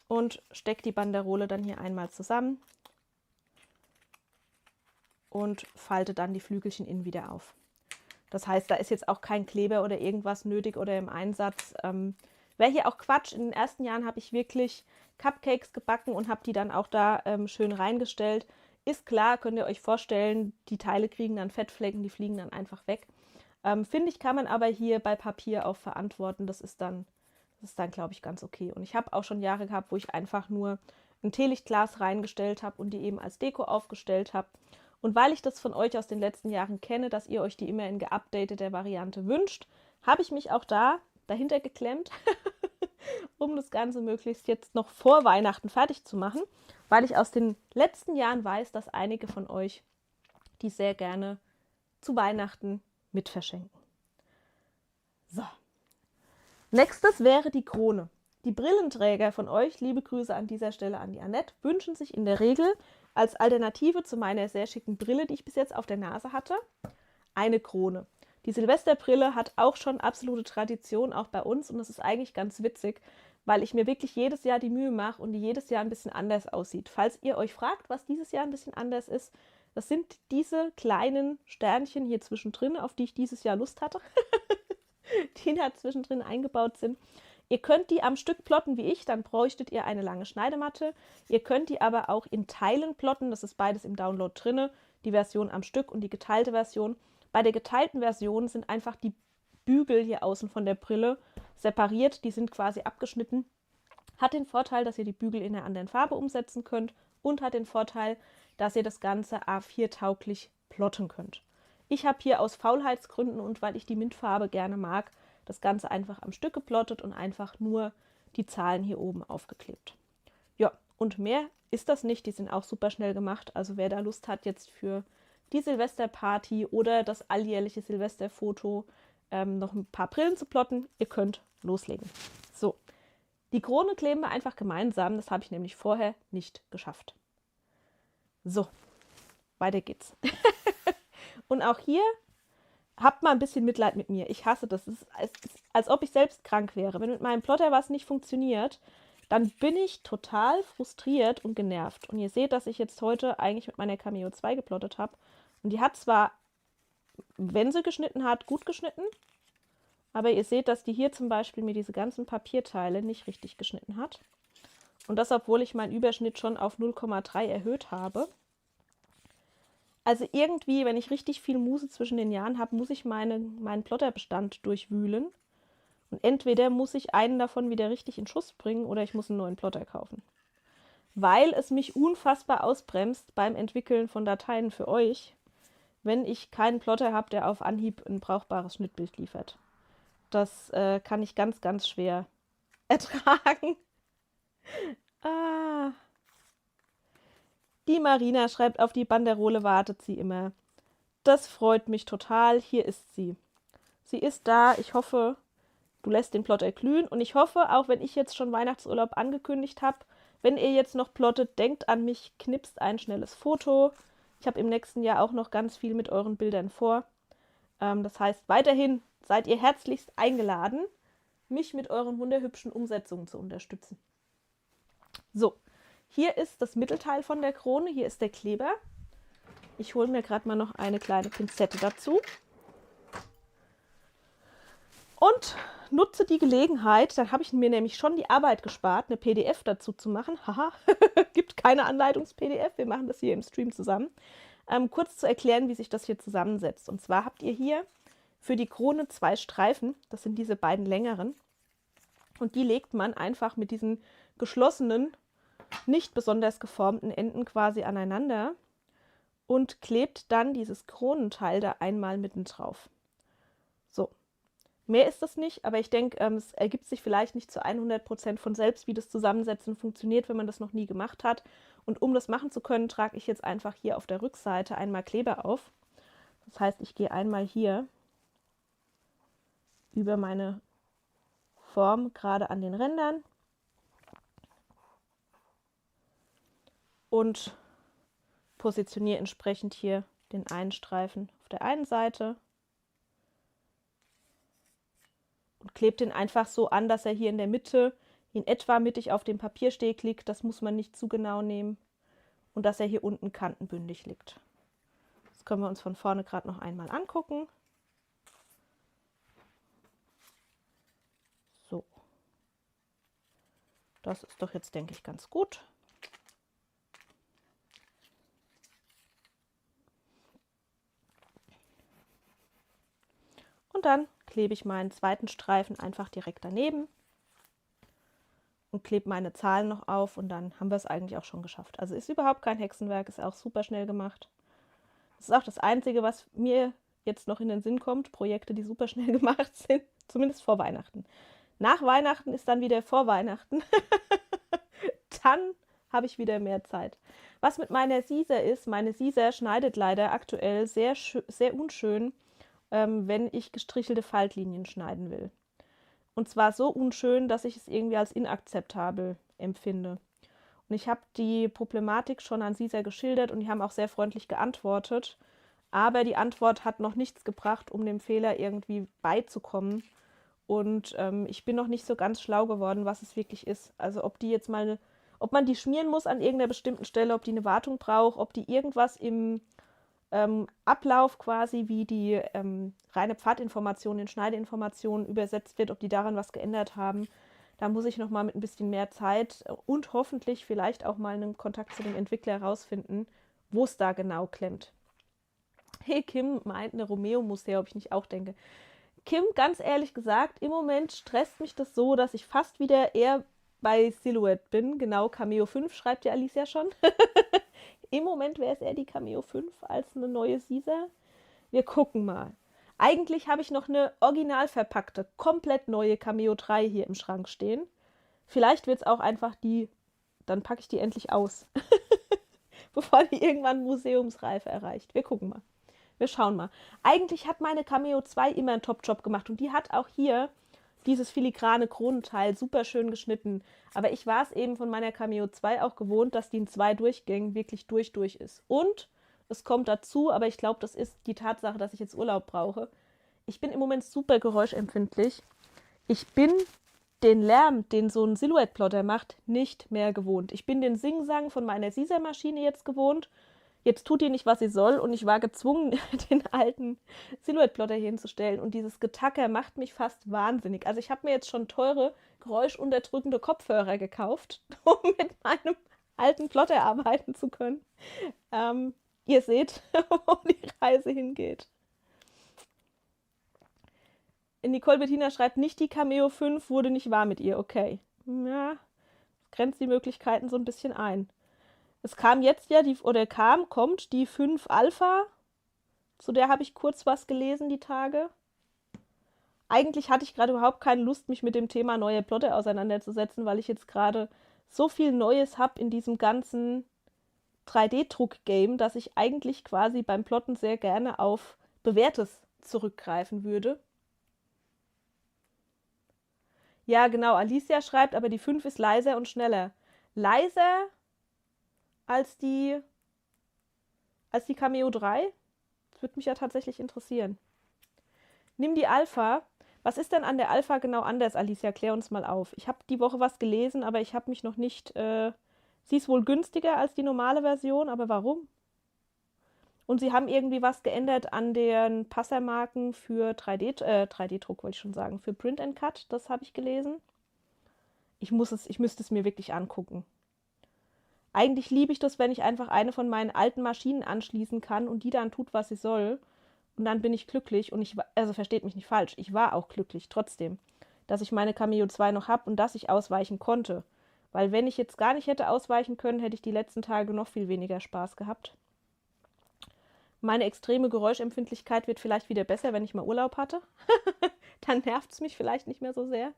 Speaker 4: und steckt die Banderole dann hier einmal zusammen und faltet dann die Flügelchen innen wieder auf. Das heißt, da ist jetzt auch kein Kleber oder irgendwas nötig oder im Einsatz. Wäre hier auch Quatsch. In den ersten Jahren habe ich wirklich Cupcakes gebacken und habe die dann auch da schön reingestellt. Ist klar, könnt ihr euch vorstellen, die Teile kriegen dann Fettflecken, die fliegen dann einfach weg. Finde ich, kann man aber hier bei Papier auch verantworten. Das ist dann glaube ich, ganz okay. Und ich habe auch schon Jahre gehabt, wo ich einfach nur ein Teelichtglas reingestellt habe und die eben als Deko aufgestellt habe. Und weil ich das von euch aus den letzten Jahren kenne, dass ihr euch die immer in geupdateter Variante wünscht, habe ich mich auch dahinter geklemmt, um das Ganze möglichst jetzt noch vor Weihnachten fertig zu machen, weil ich aus den letzten Jahren weiß, dass einige von euch die sehr gerne zu Weihnachten mit verschenken. So. Nächstes wäre die Krone. Die Brillenträger von euch, liebe Grüße an dieser Stelle an die Annette, wünschen sich in der Regel als Alternative zu meiner sehr schicken Brille, die ich bis jetzt auf der Nase hatte, eine Krone. Die Silvesterbrille hat auch schon absolute Tradition, auch bei uns, und das ist eigentlich ganz witzig, weil ich mir wirklich jedes Jahr die Mühe mache und die jedes Jahr ein bisschen anders aussieht. Falls ihr euch fragt, was dieses Jahr ein bisschen anders ist, das sind diese kleinen Sternchen hier zwischendrin, auf die ich dieses Jahr Lust hatte, die da zwischendrin eingebaut sind. Ihr könnt die am Stück plotten wie ich, dann bräuchtet ihr eine lange Schneidematte. Ihr könnt die aber auch in Teilen plotten, das ist beides im Download drin, die Version am Stück und die geteilte Version. Bei der geteilten Version sind einfach die Bügel hier außen von der Brille separiert, die sind quasi abgeschnitten. Hat den Vorteil, dass ihr die Bügel in einer anderen Farbe umsetzen könnt und hat den Vorteil, dass ihr das Ganze A4-tauglich plotten könnt. Ich habe hier aus Faulheitsgründen und weil ich die Mintfarbe gerne mag, das Ganze einfach am Stück geplottet und einfach nur die Zahlen hier oben aufgeklebt. Ja, und mehr ist das nicht. Die sind auch super schnell gemacht. Also wer da Lust hat jetzt für die Silvesterparty oder das alljährliche Silvesterfoto noch ein paar Brillen zu plotten, ihr könnt loslegen. So, die Krone kleben wir einfach gemeinsam. Das habe ich nämlich vorher nicht geschafft. So, weiter geht's. Und auch hier habt mal ein bisschen Mitleid mit mir. Ich hasse das. Es ist, als ob ich selbst krank wäre. Wenn mit meinem Plotter was nicht funktioniert, dann bin ich total frustriert und genervt. Und ihr seht, dass ich jetzt heute eigentlich mit meiner Cameo 2 geplottet habe. Und die hat zwar, wenn sie geschnitten hat, gut geschnitten, aber ihr seht, dass die hier zum Beispiel mir diese ganzen Papierteile nicht richtig geschnitten hat. Und das, obwohl ich meinen Überschnitt schon auf 0,3 erhöht habe. Also irgendwie, wenn ich richtig viel Muse zwischen den Jahren habe, muss ich meinen Plotterbestand durchwühlen. Und entweder muss ich einen davon wieder richtig in Schuss bringen oder ich muss einen neuen Plotter kaufen. Weil es mich unfassbar ausbremst beim Entwickeln von Dateien für euch, wenn ich keinen Plotter habe, der auf Anhieb ein brauchbares Schnittbild liefert. Das kann ich ganz, ganz schwer ertragen. Die Marina schreibt, auf die Banderole wartet sie immer. Das freut mich total. Hier ist sie. Sie ist da. Ich hoffe, du lässt den Plotter glühen. Und ich hoffe, auch wenn ich jetzt schon Weihnachtsurlaub angekündigt habe, wenn ihr jetzt noch plottet, denkt an mich, knipst ein schnelles Foto. Ich habe im nächsten Jahr auch noch ganz viel mit euren Bildern vor. Das heißt, weiterhin seid ihr herzlichst eingeladen, mich mit euren wunderhübschen Umsetzungen zu unterstützen. So, hier ist das Mittelteil von der Krone, hier ist der Kleber. Ich hole mir gerade mal noch eine kleine Pinzette dazu. Und nutze die Gelegenheit, dann habe ich mir nämlich schon die Arbeit gespart, eine PDF dazu zu machen. Haha, gibt keine Anleitungs-PDF, wir machen das hier im Stream zusammen. Kurz zu erklären, wie sich das hier zusammensetzt. Und zwar habt ihr hier für die Krone 2 Streifen, das sind diese beiden längeren. Und die legt man einfach mit diesen geschlossenen, nicht besonders geformten Enden quasi aneinander und klebt dann dieses Kronenteil da einmal mitten drauf. So, mehr ist das nicht, aber ich denke, es ergibt sich vielleicht nicht zu 100% von selbst, wie das Zusammensetzen funktioniert, wenn man das noch nie gemacht hat. Und um das machen zu können, trage ich jetzt einfach hier auf der Rückseite einmal Kleber auf. Das heißt, ich gehe einmal hier über meine Form gerade an den Rändern und positioniere entsprechend hier den einen Streifen auf der einen Seite und klebe den einfach so an, dass er hier in der Mitte in etwa mittig auf dem Papiersteg liegt. Das muss man nicht zu genau nehmen. Und dass er hier unten kantenbündig liegt. Das können wir uns von vorne gerade noch einmal angucken. So. Das ist doch jetzt, denke ich, ganz gut. Und dann klebe ich meinen zweiten Streifen einfach direkt daneben und klebe meine Zahlen noch auf und dann haben wir es eigentlich auch schon geschafft. Also ist überhaupt kein Hexenwerk, ist auch super schnell gemacht. Das ist auch das Einzige, was mir jetzt noch in den Sinn kommt, Projekte, die super schnell gemacht sind, zumindest vor Weihnachten. Nach Weihnachten ist dann wieder vor Weihnachten. Dann habe ich wieder mehr Zeit. Was mit meiner Caesar ist, meine Caesar schneidet leider aktuell sehr unschön, wenn ich gestrichelte Faltlinien schneiden will. Und zwar so unschön, dass ich es irgendwie als inakzeptabel empfinde. Und ich habe die Problematik schon an Caesar geschildert und die haben auch sehr freundlich geantwortet. Aber die Antwort hat noch nichts gebracht, um dem Fehler irgendwie beizukommen. Und ich bin noch nicht so ganz schlau geworden, was es wirklich ist. Also ob die jetzt mal, ob man die schmieren muss an irgendeiner bestimmten Stelle, ob die eine Wartung braucht, ob die irgendwas im Ablauf quasi, wie die reine Pfadinformation in Schneideinformationen übersetzt wird, ob die daran was geändert haben. Da muss ich noch mal mit ein bisschen mehr Zeit und hoffentlich vielleicht auch mal einen Kontakt zu dem Entwickler herausfinden, wo es da genau klemmt. Hey, Kim meint, eine Romeo muss her, ob ich nicht auch denke. Kim, ganz ehrlich gesagt, im Moment stresst mich das so, dass ich fast wieder eher bei Silhouette bin. Genau, Cameo 5 schreibt ja Alicia schon. Im Moment wäre es eher die Cameo 5 als eine neue Caesar. Wir gucken mal. Eigentlich habe ich noch eine original verpackte, komplett neue Cameo 3 hier im Schrank stehen. Vielleicht wird es auch einfach die, dann packe ich die endlich aus. Bevor die irgendwann Museumsreife erreicht. Wir gucken mal. Wir schauen mal. Eigentlich hat meine Cameo 2 immer einen Top-Job gemacht und die hat auch hier dieses filigrane Kronenteil, super schön geschnitten. Aber ich war es eben von meiner Cameo 2 auch gewohnt, dass die in 2 Durchgängen wirklich durch ist. Und es kommt dazu, aber ich glaube, das ist die Tatsache, dass ich jetzt Urlaub brauche. Ich bin im Moment super geräuschempfindlich. Ich bin den Lärm, den so ein Silhouette-Plotter macht, nicht mehr gewohnt. Ich bin den Singsang von meiner Caesar-Maschine jetzt gewohnt. Jetzt tut die nicht, was sie soll, und ich war gezwungen, den alten Silhouette-Plotter hier hinzustellen. Und dieses Getacker macht mich fast wahnsinnig. Also ich habe mir jetzt schon teure, geräuschunterdrückende Kopfhörer gekauft, um mit meinem alten Plotter arbeiten zu können. Ihr seht, wo die Reise hingeht. Nicole Bettina schreibt, nicht die Cameo 5 wurde nicht wahr mit ihr. Okay. Ja, grenzt die Möglichkeiten so ein bisschen ein. Es kam jetzt ja, kommt die 5 Alpha. Zu der habe ich kurz was gelesen, die Tage. Eigentlich hatte ich gerade überhaupt keine Lust, mich mit dem Thema neue Plotter auseinanderzusetzen, weil ich jetzt gerade so viel Neues habe in diesem ganzen 3D-Druck-Game, dass ich eigentlich quasi beim Plotten sehr gerne auf Bewährtes zurückgreifen würde. Ja, genau, Alicia schreibt, aber die 5 ist leiser und schneller. Leiser als die Cameo 3? Das würde mich ja tatsächlich interessieren. Nimm die Alpha. Was ist denn an der Alpha genau anders, Alicia? Klär uns mal auf. Ich habe die Woche was gelesen, aber ich habe mich noch nicht... sie ist wohl günstiger als die normale Version, aber warum? Und sie haben irgendwie was geändert an den Passermarken für 3D-Druck, wollte ich schon sagen, für Print and Cut. Das habe ich gelesen. Ich müsste es mir wirklich angucken. Eigentlich liebe ich das, wenn ich einfach eine von meinen alten Maschinen anschließen kann und die dann tut, was sie soll. Und dann bin ich glücklich. Und also versteht mich nicht falsch, ich war auch glücklich trotzdem, dass ich meine Cameo 2 noch habe und dass ich ausweichen konnte. Weil wenn ich jetzt gar nicht hätte ausweichen können, hätte ich die letzten Tage noch viel weniger Spaß gehabt. Meine extreme Geräuschempfindlichkeit wird vielleicht wieder besser, wenn ich mal Urlaub hatte. Dann nervt es mich vielleicht nicht mehr so sehr.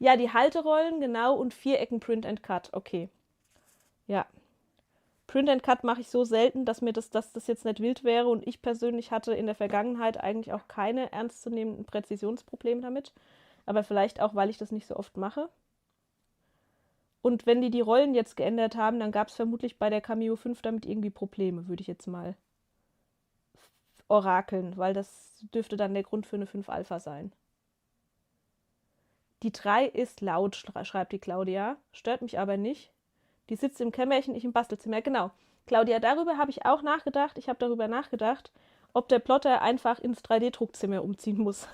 Speaker 4: Ja, die Halterollen, genau, und 4 Ecken Print and Cut, okay. Ja. Print and Cut mache ich so selten, dass das jetzt nicht wild wäre, und ich persönlich hatte in der Vergangenheit eigentlich auch keine ernstzunehmenden Präzisionsprobleme damit. Aber vielleicht auch, weil ich das nicht so oft mache. Und wenn die Rollen jetzt geändert haben, dann gab es vermutlich bei der Cameo 5 damit irgendwie Probleme, würde ich jetzt mal orakeln, weil das dürfte dann der Grund für eine 5 Alpha sein. Die 3 ist laut, schreibt die Claudia, stört mich aber nicht. Die sitzt im Kämmerchen, ich im Bastelzimmer. Genau, Claudia, darüber habe ich auch nachgedacht. Ich habe darüber nachgedacht, ob der Plotter einfach ins 3D-Druckzimmer umziehen muss.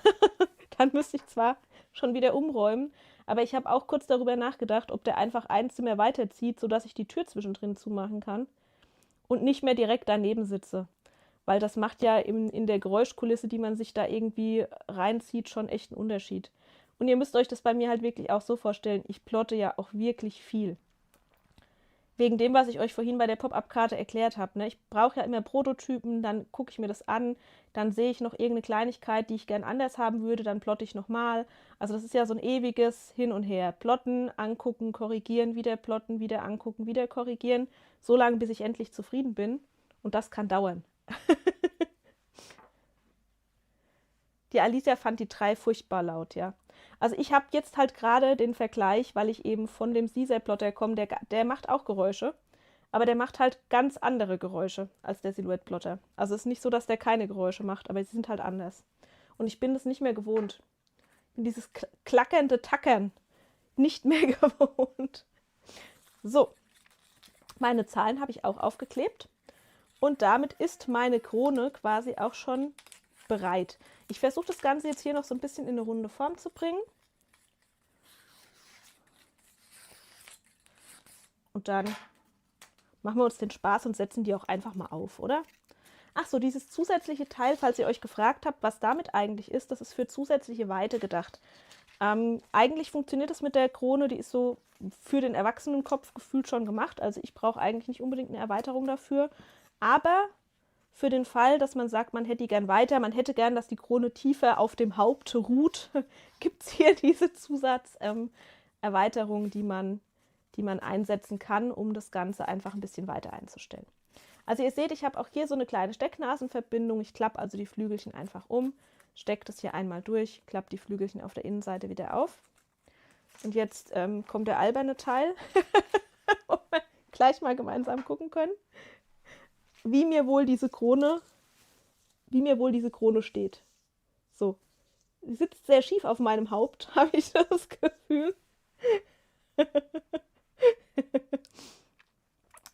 Speaker 4: Dann müsste ich zwar schon wieder umräumen, aber ich habe auch kurz darüber nachgedacht, ob der einfach ein Zimmer weiterzieht, sodass ich die Tür zwischendrin zumachen kann und nicht mehr direkt daneben sitze. Weil das macht ja in der Geräuschkulisse, die man sich da irgendwie reinzieht, schon echt einen Unterschied. Und ihr müsst euch das bei mir halt wirklich auch so vorstellen, ich plotte ja auch wirklich viel. Wegen dem, was ich euch vorhin bei der Pop-Up-Karte erklärt habe. Ne? Ich brauche ja immer Prototypen, dann gucke ich mir das an, dann sehe ich noch irgendeine Kleinigkeit, die ich gern anders haben würde, dann plotte ich nochmal. Also das ist ja so ein ewiges Hin und Her. Plotten, angucken, korrigieren, wieder plotten, wieder angucken, wieder korrigieren. So lange, bis ich endlich zufrieden bin. Und das kann dauern. Die Alicia fand die 3 furchtbar laut, ja. Also ich habe jetzt halt gerade den Vergleich, weil ich eben von dem Caesar-Plotter komme, der macht auch Geräusche, aber der macht halt ganz andere Geräusche als der Silhouette-Plotter. Also es ist nicht so, dass der keine Geräusche macht, aber sie sind halt anders. Und ich bin das nicht mehr gewohnt. Ich bin dieses klackernde Tackern nicht mehr gewohnt. So, meine Zahlen habe ich auch aufgeklebt und damit ist meine Krone quasi auch schon bereit. Ich versuche das Ganze jetzt hier noch so ein bisschen in eine runde Form zu bringen. Und dann machen wir uns den Spaß und setzen die auch einfach mal auf, oder? Ach so, dieses zusätzliche Teil, falls ihr euch gefragt habt, was damit eigentlich ist, das ist für zusätzliche Weite gedacht. Eigentlich funktioniert das mit der Krone, die ist so für den Erwachsenenkopf gefühlt schon gemacht. Also ich brauche eigentlich nicht unbedingt eine Erweiterung dafür. Aber für den Fall, dass man sagt, man hätte die gern weiter, man hätte gern, dass die Krone tiefer auf dem Haupt ruht, gibt es hier diese Zusatzerweiterung, die man einsetzen kann, um das Ganze einfach ein bisschen weiter einzustellen. Also ihr seht, ich habe auch hier so eine kleine Stecknasenverbindung. Ich klappe also die Flügelchen einfach um, steckt es hier einmal durch, klappt die Flügelchen auf der Innenseite wieder auf. Und jetzt kommt der alberne Teil, wo wir gleich mal gemeinsam gucken können, wie mir wohl diese Krone steht. So, sie sitzt sehr schief auf meinem Haupt, habe ich das Gefühl.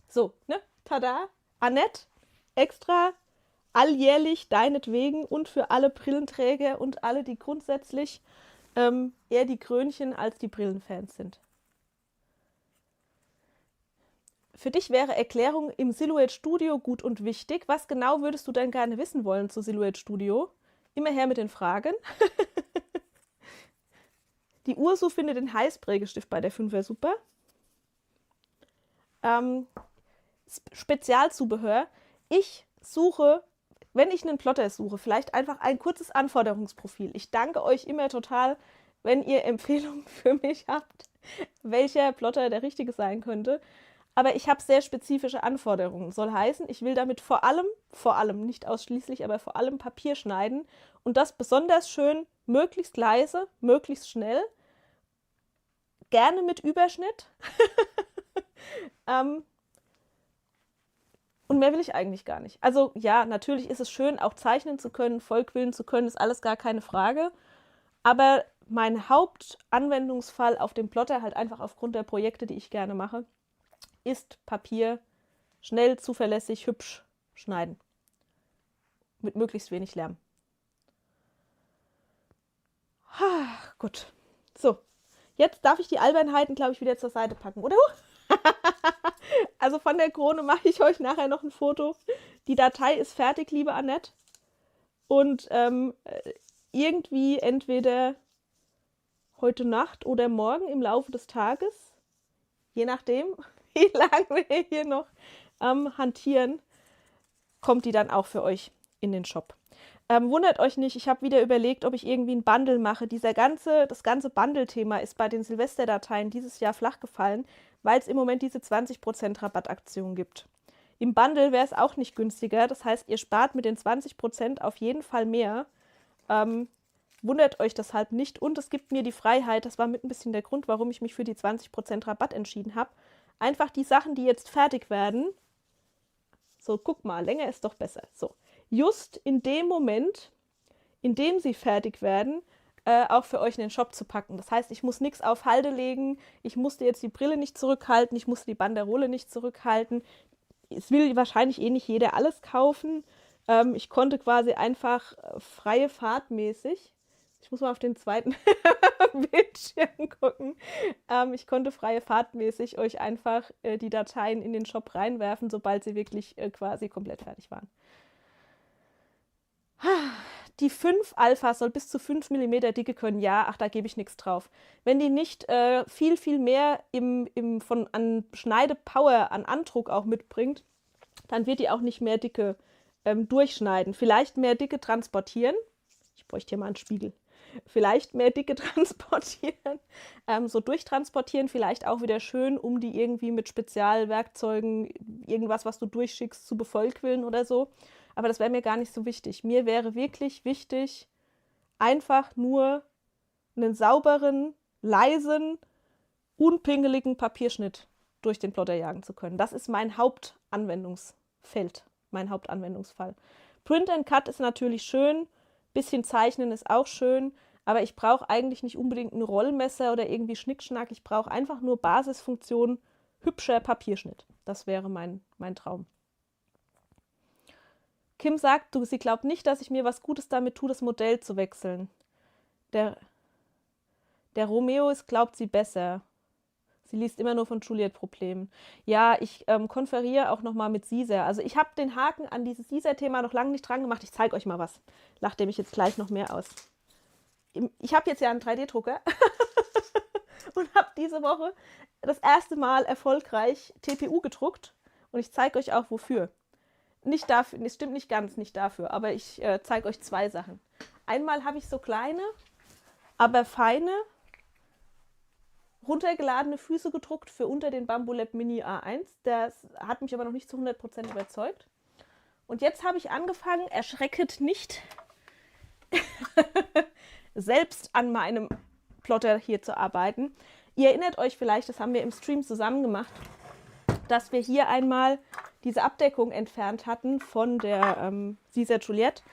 Speaker 4: So, ne? Tada! Annette, extra alljährlich deinetwegen und für alle Brillenträger und alle, die grundsätzlich eher die Krönchen als die Brillenfans sind. Für dich wäre Erklärung im Silhouette Studio gut und wichtig. Was genau würdest du denn gerne wissen wollen zu Silhouette Studio? Immer her mit den Fragen. Die Ursu findet den Heißprägestift bei der 5er super. Spezialzubehör. Ich suche, wenn ich einen Plotter suche, vielleicht einfach ein kurzes Anforderungsprofil. Ich danke euch immer total, wenn ihr Empfehlungen für mich habt, welcher Plotter der richtige sein könnte. Aber ich habe sehr spezifische Anforderungen. Soll heißen, ich will damit vor allem, nicht ausschließlich, aber vor allem Papier schneiden. Und das besonders schön, möglichst leise, möglichst schnell. Gerne mit Überschnitt. Und mehr will ich eigentlich gar nicht. Also ja, natürlich ist es schön, auch zeichnen zu können, vollquillen zu können, ist alles gar keine Frage. Aber mein Hauptanwendungsfall auf dem Plotter, halt einfach aufgrund der Projekte, die ich gerne mache, ist Papier schnell, zuverlässig, hübsch schneiden. Mit möglichst wenig Lärm. Gut. So, jetzt darf ich die Albernheiten, glaube ich, wieder zur Seite packen, oder? Also von der Krone mache ich euch nachher noch ein Foto. Die Datei ist fertig, liebe Annette. Und irgendwie entweder heute Nacht oder morgen im Laufe des Tages, je nachdem, wie lange wir hier noch hantieren, kommt die dann auch für euch in den Shop. Wundert euch nicht, ich habe wieder überlegt, ob ich irgendwie ein Bundle mache. Das ganze Bundle-Thema ist bei den Silvesterdateien dieses Jahr flach gefallen, weil es im Moment diese 20% Rabattaktion gibt. Im Bundle wäre es auch nicht günstiger, das heißt, ihr spart mit den 20% auf jeden Fall mehr. Wundert euch deshalb nicht und es gibt mir die Freiheit, das war mit ein bisschen der Grund, warum ich mich für die 20% Rabatt entschieden habe, einfach die Sachen, die jetzt fertig werden, so guck mal, länger ist doch besser, so, just in dem Moment, in dem sie fertig werden, auch für euch in den Shop zu packen. Das heißt, ich muss nichts auf Halde legen, ich musste jetzt die Brille nicht zurückhalten, ich musste die Banderole nicht zurückhalten. Es will wahrscheinlich eh nicht jeder alles kaufen. Ich konnte quasi einfach freie Fahrt mäßig, ich muss mal auf den zweiten Bildschirm gucken, ich konnte freie Fahrt mäßig euch einfach die Dateien in den Shop reinwerfen, sobald sie wirklich quasi komplett fertig waren. Die 5 Alpha soll bis zu 5 mm Dicke können, ja, ach, da gebe ich nichts drauf. Wenn die nicht viel, viel mehr an Schneidepower, an Andruck auch mitbringt, dann wird die auch nicht mehr Dicke durchschneiden. Vielleicht mehr Dicke transportieren. Ich bräuchte hier mal einen Spiegel. Vielleicht mehr Dicke transportieren, so durchtransportieren, vielleicht auch wieder schön, um die irgendwie mit Spezialwerkzeugen, irgendwas, was du durchschickst, zu bevollquillen oder so. Aber das wäre mir gar nicht so wichtig. Mir wäre wirklich wichtig, einfach nur einen sauberen, leisen, unpingeligen Papierschnitt durch den Plotter jagen zu können. Das ist mein Hauptanwendungsfeld, mein Hauptanwendungsfall. Print and Cut ist natürlich schön, bisschen zeichnen ist auch schön, aber ich brauche eigentlich nicht unbedingt ein Rollmesser oder irgendwie Schnickschnack. Ich brauche einfach nur Basisfunktion, hübscher Papierschnitt. Das wäre mein Traum. Kim sagt, sie glaubt nicht, dass ich mir was Gutes damit tue, das Modell zu wechseln. Der Romeo ist, glaubt sie, besser. Sie liest immer nur von Juliet-Problemen. Ja, ich konferiere auch nochmal mit Caesar. Also ich habe den Haken an dieses Caesar-Thema noch lange nicht dran gemacht. Ich zeige euch mal was. Lacht ihr mich jetzt gleich noch mehr aus. Ich habe jetzt ja einen 3D-Drucker und habe diese Woche das erste Mal erfolgreich TPU gedruckt. Und ich zeige euch auch, wofür. Nicht dafür, es stimmt nicht ganz, nicht dafür, aber ich zeige euch 2 Sachen. Einmal habe ich so kleine, aber feine, runtergeladene Füße gedruckt für unter den Bambulab Mini A1. Das hat mich aber noch nicht zu 100% überzeugt. Und jetzt habe ich angefangen, erschrecket nicht, selbst an meinem Plotter hier zu arbeiten. Ihr erinnert euch vielleicht, das haben wir im Stream zusammen gemacht, dass wir hier einmal diese Abdeckung entfernt hatten von der Caesar Juliette.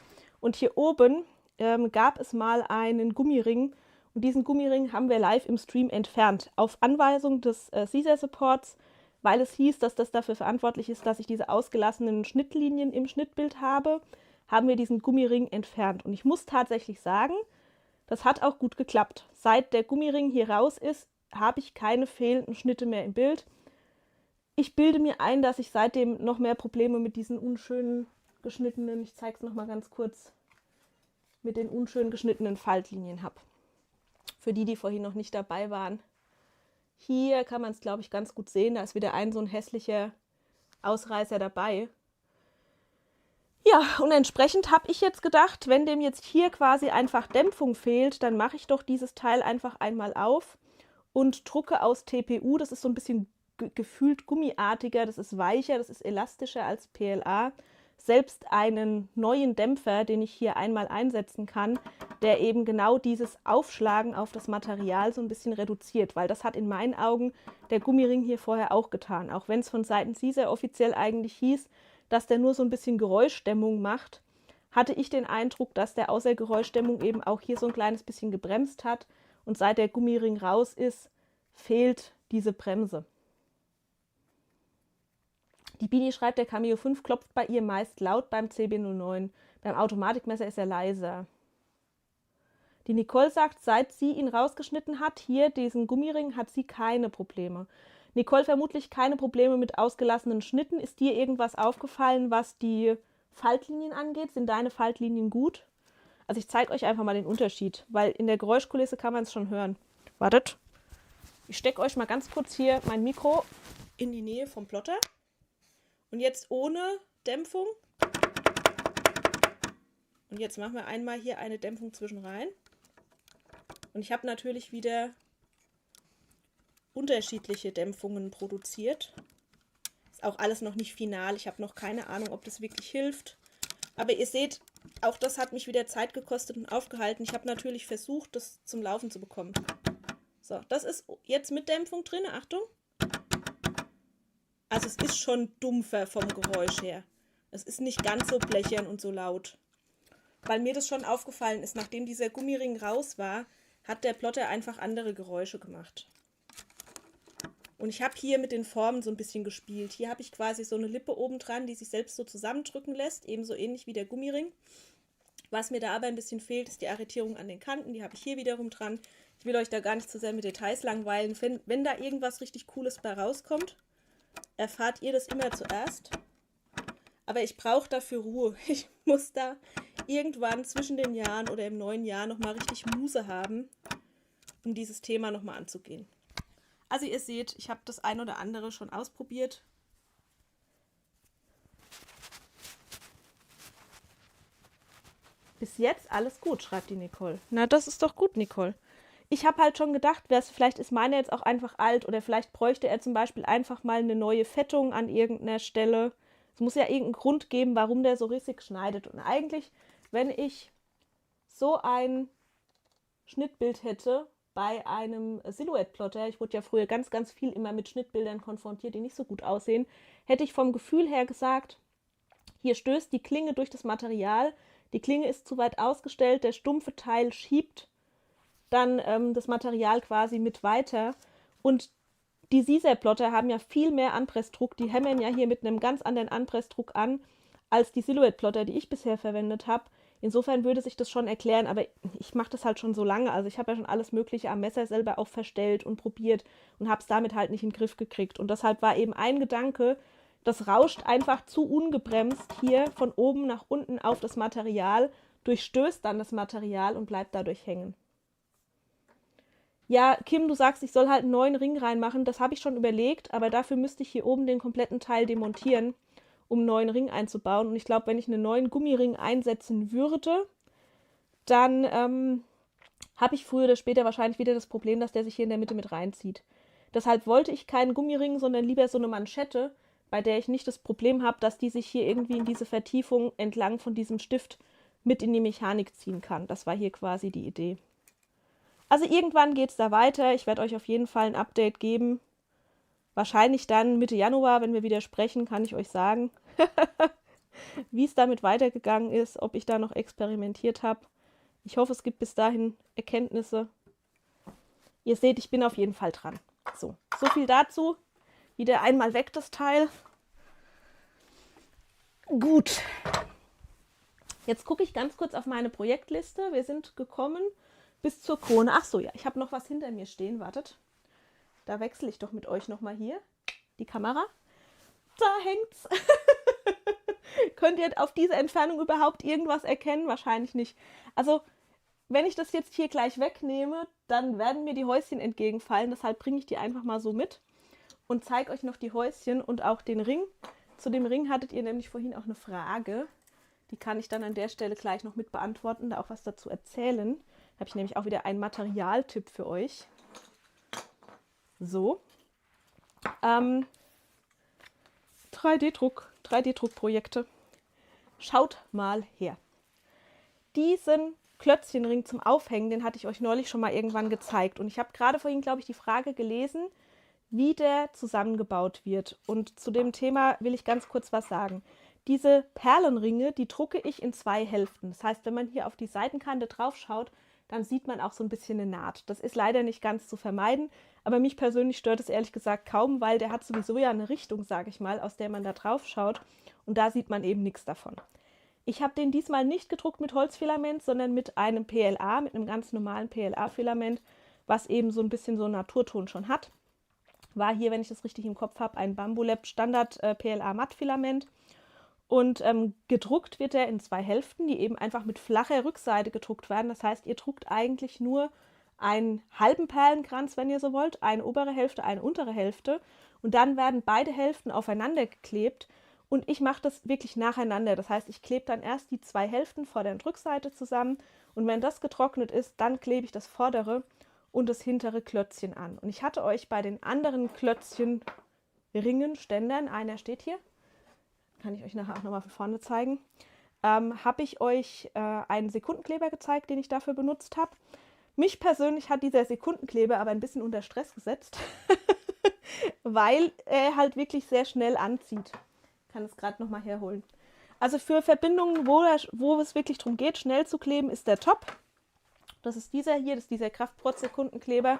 Speaker 4: Und hier oben gab es mal einen Gummiring. Und diesen Gummiring haben wir live im Stream entfernt. Auf Anweisung des Caesar Supports, weil es hieß, dass das dafür verantwortlich ist, dass ich diese ausgelassenen Schnittlinien im Schnittbild habe, haben wir diesen Gummiring entfernt. Und ich muss tatsächlich sagen, das hat auch gut geklappt. Seit der Gummiring hier raus ist, habe ich keine fehlenden Schnitte mehr im Bild. Ich bilde mir ein, dass ich seitdem noch mehr Probleme mit diesen unschönen geschnittenen, ich zeige es nochmal ganz kurz, mit den unschön geschnittenen Faltlinien habe. Für die, die vorhin noch nicht dabei waren. Hier kann man es, glaube ich, ganz gut sehen. Da ist wieder ein so ein hässlicher Ausreißer dabei. Ja, und entsprechend habe ich jetzt gedacht, wenn dem jetzt hier quasi einfach Dämpfung fehlt, dann mache ich doch dieses Teil einfach einmal auf und drucke aus TPU. Das ist so ein bisschen gefühlt gummiartiger, das ist weicher, das ist elastischer als PLA. Selbst einen neuen Dämpfer, den ich hier einmal einsetzen kann, der eben genau dieses Aufschlagen auf das Material so ein bisschen reduziert, weil das hat in meinen Augen der Gummiring hier vorher auch getan. Auch wenn es von Seiten Caesar offiziell eigentlich hieß, dass der nur so ein bisschen Geräuschdämmung macht, hatte ich den Eindruck, dass der außer Geräuschdämmung eben auch hier so ein kleines bisschen gebremst hat. Und seit der Gummiring raus ist, fehlt diese Bremse. Die Bini schreibt, der Cameo 5 klopft bei ihr meist laut beim CB09. Beim Automatikmesser ist er leiser. Die Nicole sagt, seit sie ihn rausgeschnitten hat, hier diesen Gummiring, hat sie keine Probleme. Nicole, vermutlich keine Probleme mit ausgelassenen Schnitten. Ist dir irgendwas aufgefallen, was die Faltlinien angeht? Sind deine Faltlinien gut? Also ich zeige euch einfach mal den Unterschied, weil in der Geräuschkulisse kann man es schon hören. Wartet. Ich stecke euch mal ganz kurz hier mein Mikro in die Nähe vom Plotter. Und jetzt ohne Dämpfung. Und jetzt machen wir einmal hier eine Dämpfung zwischen rein. Und ich habe natürlich wieder unterschiedliche Dämpfungen produziert. Ist auch alles noch nicht final. Ich habe noch keine Ahnung, ob das wirklich hilft. Aber ihr seht, auch das hat mich wieder Zeit gekostet und aufgehalten. Ich habe natürlich versucht, das zum Laufen zu bekommen. So, das ist jetzt mit Dämpfung drin. Achtung. Also es ist schon dumpfer vom Geräusch her. Es ist nicht ganz so blechern und so laut. Weil mir das schon aufgefallen ist, nachdem dieser Gummiring raus war, hat der Plotter einfach andere Geräusche gemacht. Und ich habe hier mit den Formen so ein bisschen gespielt. Hier habe ich quasi so eine Lippe oben dran, die sich selbst so zusammendrücken lässt, ebenso ähnlich wie der Gummiring. Was mir da aber ein bisschen fehlt, ist die Arretierung an den Kanten. Die habe ich hier wiederum dran. Ich will euch da gar nicht zu sehr mit Details langweilen. Wenn da irgendwas richtig Cooles bei rauskommt, erfahrt ihr das immer zuerst. Aber ich brauche dafür Ruhe. Ich muss da irgendwann zwischen den Jahren oder im neuen Jahr nochmal richtig Muße haben, um dieses Thema nochmal anzugehen. Also ihr seht, ich habe das ein oder andere schon ausprobiert. Bis jetzt alles gut, schreibt die Nicole. Na, das ist doch gut, Nicole. Ich habe halt schon gedacht, vielleicht ist meiner jetzt auch einfach alt oder vielleicht bräuchte er zum Beispiel einfach mal eine neue Fettung an irgendeiner Stelle. Es muss ja irgendeinen Grund geben, warum der so rissig schneidet. Und eigentlich, wenn ich so ein Schnittbild hätte bei einem Silhouette-Plotter, ich wurde ja früher ganz, ganz viel immer mit Schnittbildern konfrontiert, die nicht so gut aussehen, hätte ich vom Gefühl her gesagt, hier stößt die Klinge durch das Material, die Klinge ist zu weit ausgestellt, der stumpfe Teil schiebt dann das Material quasi mit weiter. Und die Caesar-Plotter haben ja viel mehr Anpressdruck. Die hämmern ja hier mit einem ganz anderen Anpressdruck an, als die Silhouette-Plotter, die ich bisher verwendet habe. Insofern würde sich das schon erklären, aber ich mache das halt schon so lange. Also ich habe ja schon alles Mögliche am Messer selber auch verstellt und probiert und habe es damit halt nicht in den Griff gekriegt. Und deshalb war eben ein Gedanke, das rauscht einfach zu ungebremst hier von oben nach unten auf das Material, durchstößt dann das Material und bleibt dadurch hängen. Ja, Kim, du sagst, ich soll halt einen neuen Ring reinmachen. Das habe ich schon überlegt, aber dafür müsste ich hier oben den kompletten Teil demontieren, um einen neuen Ring einzubauen. Und ich glaube, wenn ich einen neuen Gummiring einsetzen würde, dann habe ich früher oder später wahrscheinlich wieder das Problem, dass der sich hier in der Mitte mit reinzieht. Deshalb wollte ich keinen Gummiring, sondern lieber so eine Manschette, bei der ich nicht das Problem habe, dass die sich hier irgendwie in diese Vertiefung entlang von diesem Stift mit in die Mechanik ziehen kann. Das war hier quasi die Idee. Also irgendwann geht es da weiter. Ich werde euch auf jeden Fall ein Update geben. Wahrscheinlich dann Mitte Januar, wenn wir wieder sprechen, kann ich euch sagen, wie es damit weitergegangen ist, ob ich da noch experimentiert habe. Ich hoffe, es gibt bis dahin Erkenntnisse. Ihr seht, ich bin auf jeden Fall dran. So viel dazu. Wieder einmal weg das Teil. Gut. Jetzt gucke ich ganz kurz auf meine Projektliste. Wir sind gekommen bis zur Krone. Ach so, ja, ich habe noch was hinter mir stehen. Wartet. Da wechsle ich doch mit euch nochmal hier die Kamera. Da hängt's. Könnt ihr auf diese Entfernung überhaupt irgendwas erkennen? Wahrscheinlich nicht. Also, wenn ich das jetzt hier gleich wegnehme, dann werden mir die Häuschen entgegenfallen. Deshalb bringe ich die einfach mal so mit und zeige euch noch die Häuschen und auch den Ring. Zu dem Ring hattet ihr nämlich vorhin auch eine Frage. Die kann ich dann an der Stelle gleich noch mit beantworten, da auch was dazu erzählen. Da habe ich nämlich auch wieder einen Materialtipp für euch. So. 3D-Druckprojekte. Schaut mal her. Diesen Klötzchenring zum Aufhängen, den hatte ich euch neulich schon mal irgendwann gezeigt. Und ich habe gerade vorhin, glaube ich, die Frage gelesen, wie der zusammengebaut wird. Und zu dem Thema will ich ganz kurz was sagen. Diese Perlenringe, die drucke ich in 2 Hälften. Das heißt, wenn man hier auf die Seitenkante drauf schaut, dann sieht man auch so ein bisschen eine Naht. Das ist leider nicht ganz zu vermeiden, aber mich persönlich stört es ehrlich gesagt kaum, weil der hat sowieso ja eine Richtung, sage ich mal, aus der man da drauf schaut und da sieht man eben nichts davon. Ich habe den diesmal nicht gedruckt mit Holzfilament, sondern mit einem PLA, mit einem ganz normalen PLA-Filament, was eben so ein bisschen so einen Naturton schon hat. War hier, wenn ich das richtig im Kopf habe, ein Bambulab Standard PLA Mattfilament. Und gedruckt wird er in 2 Hälften, die eben einfach mit flacher Rückseite gedruckt werden. Das heißt, ihr druckt eigentlich nur einen halben Perlenkranz, wenn ihr so wollt, eine obere Hälfte, eine untere Hälfte. Und dann werden beide Hälften aufeinander geklebt. Und ich mache das wirklich nacheinander. Das heißt, ich klebe dann erst die 2 Hälften Vorder- und Rückseite zusammen. Und wenn das getrocknet ist, dann klebe ich das vordere und das hintere Klötzchen an. Und ich hatte euch bei den anderen Klötzchenringen, Ständern, einer steht hier, kann ich euch nachher auch nochmal von vorne zeigen, habe ich euch einen Sekundenkleber gezeigt, den ich dafür benutzt habe. Mich persönlich hat dieser Sekundenkleber aber ein bisschen unter Stress gesetzt, weil er halt wirklich sehr schnell anzieht. Ich kann es gerade nochmal herholen. Also für Verbindungen, wo es wirklich darum geht, schnell zu kleben, ist der top. Das ist dieser hier, das ist dieser Kraftprotz-Sekundenkleber.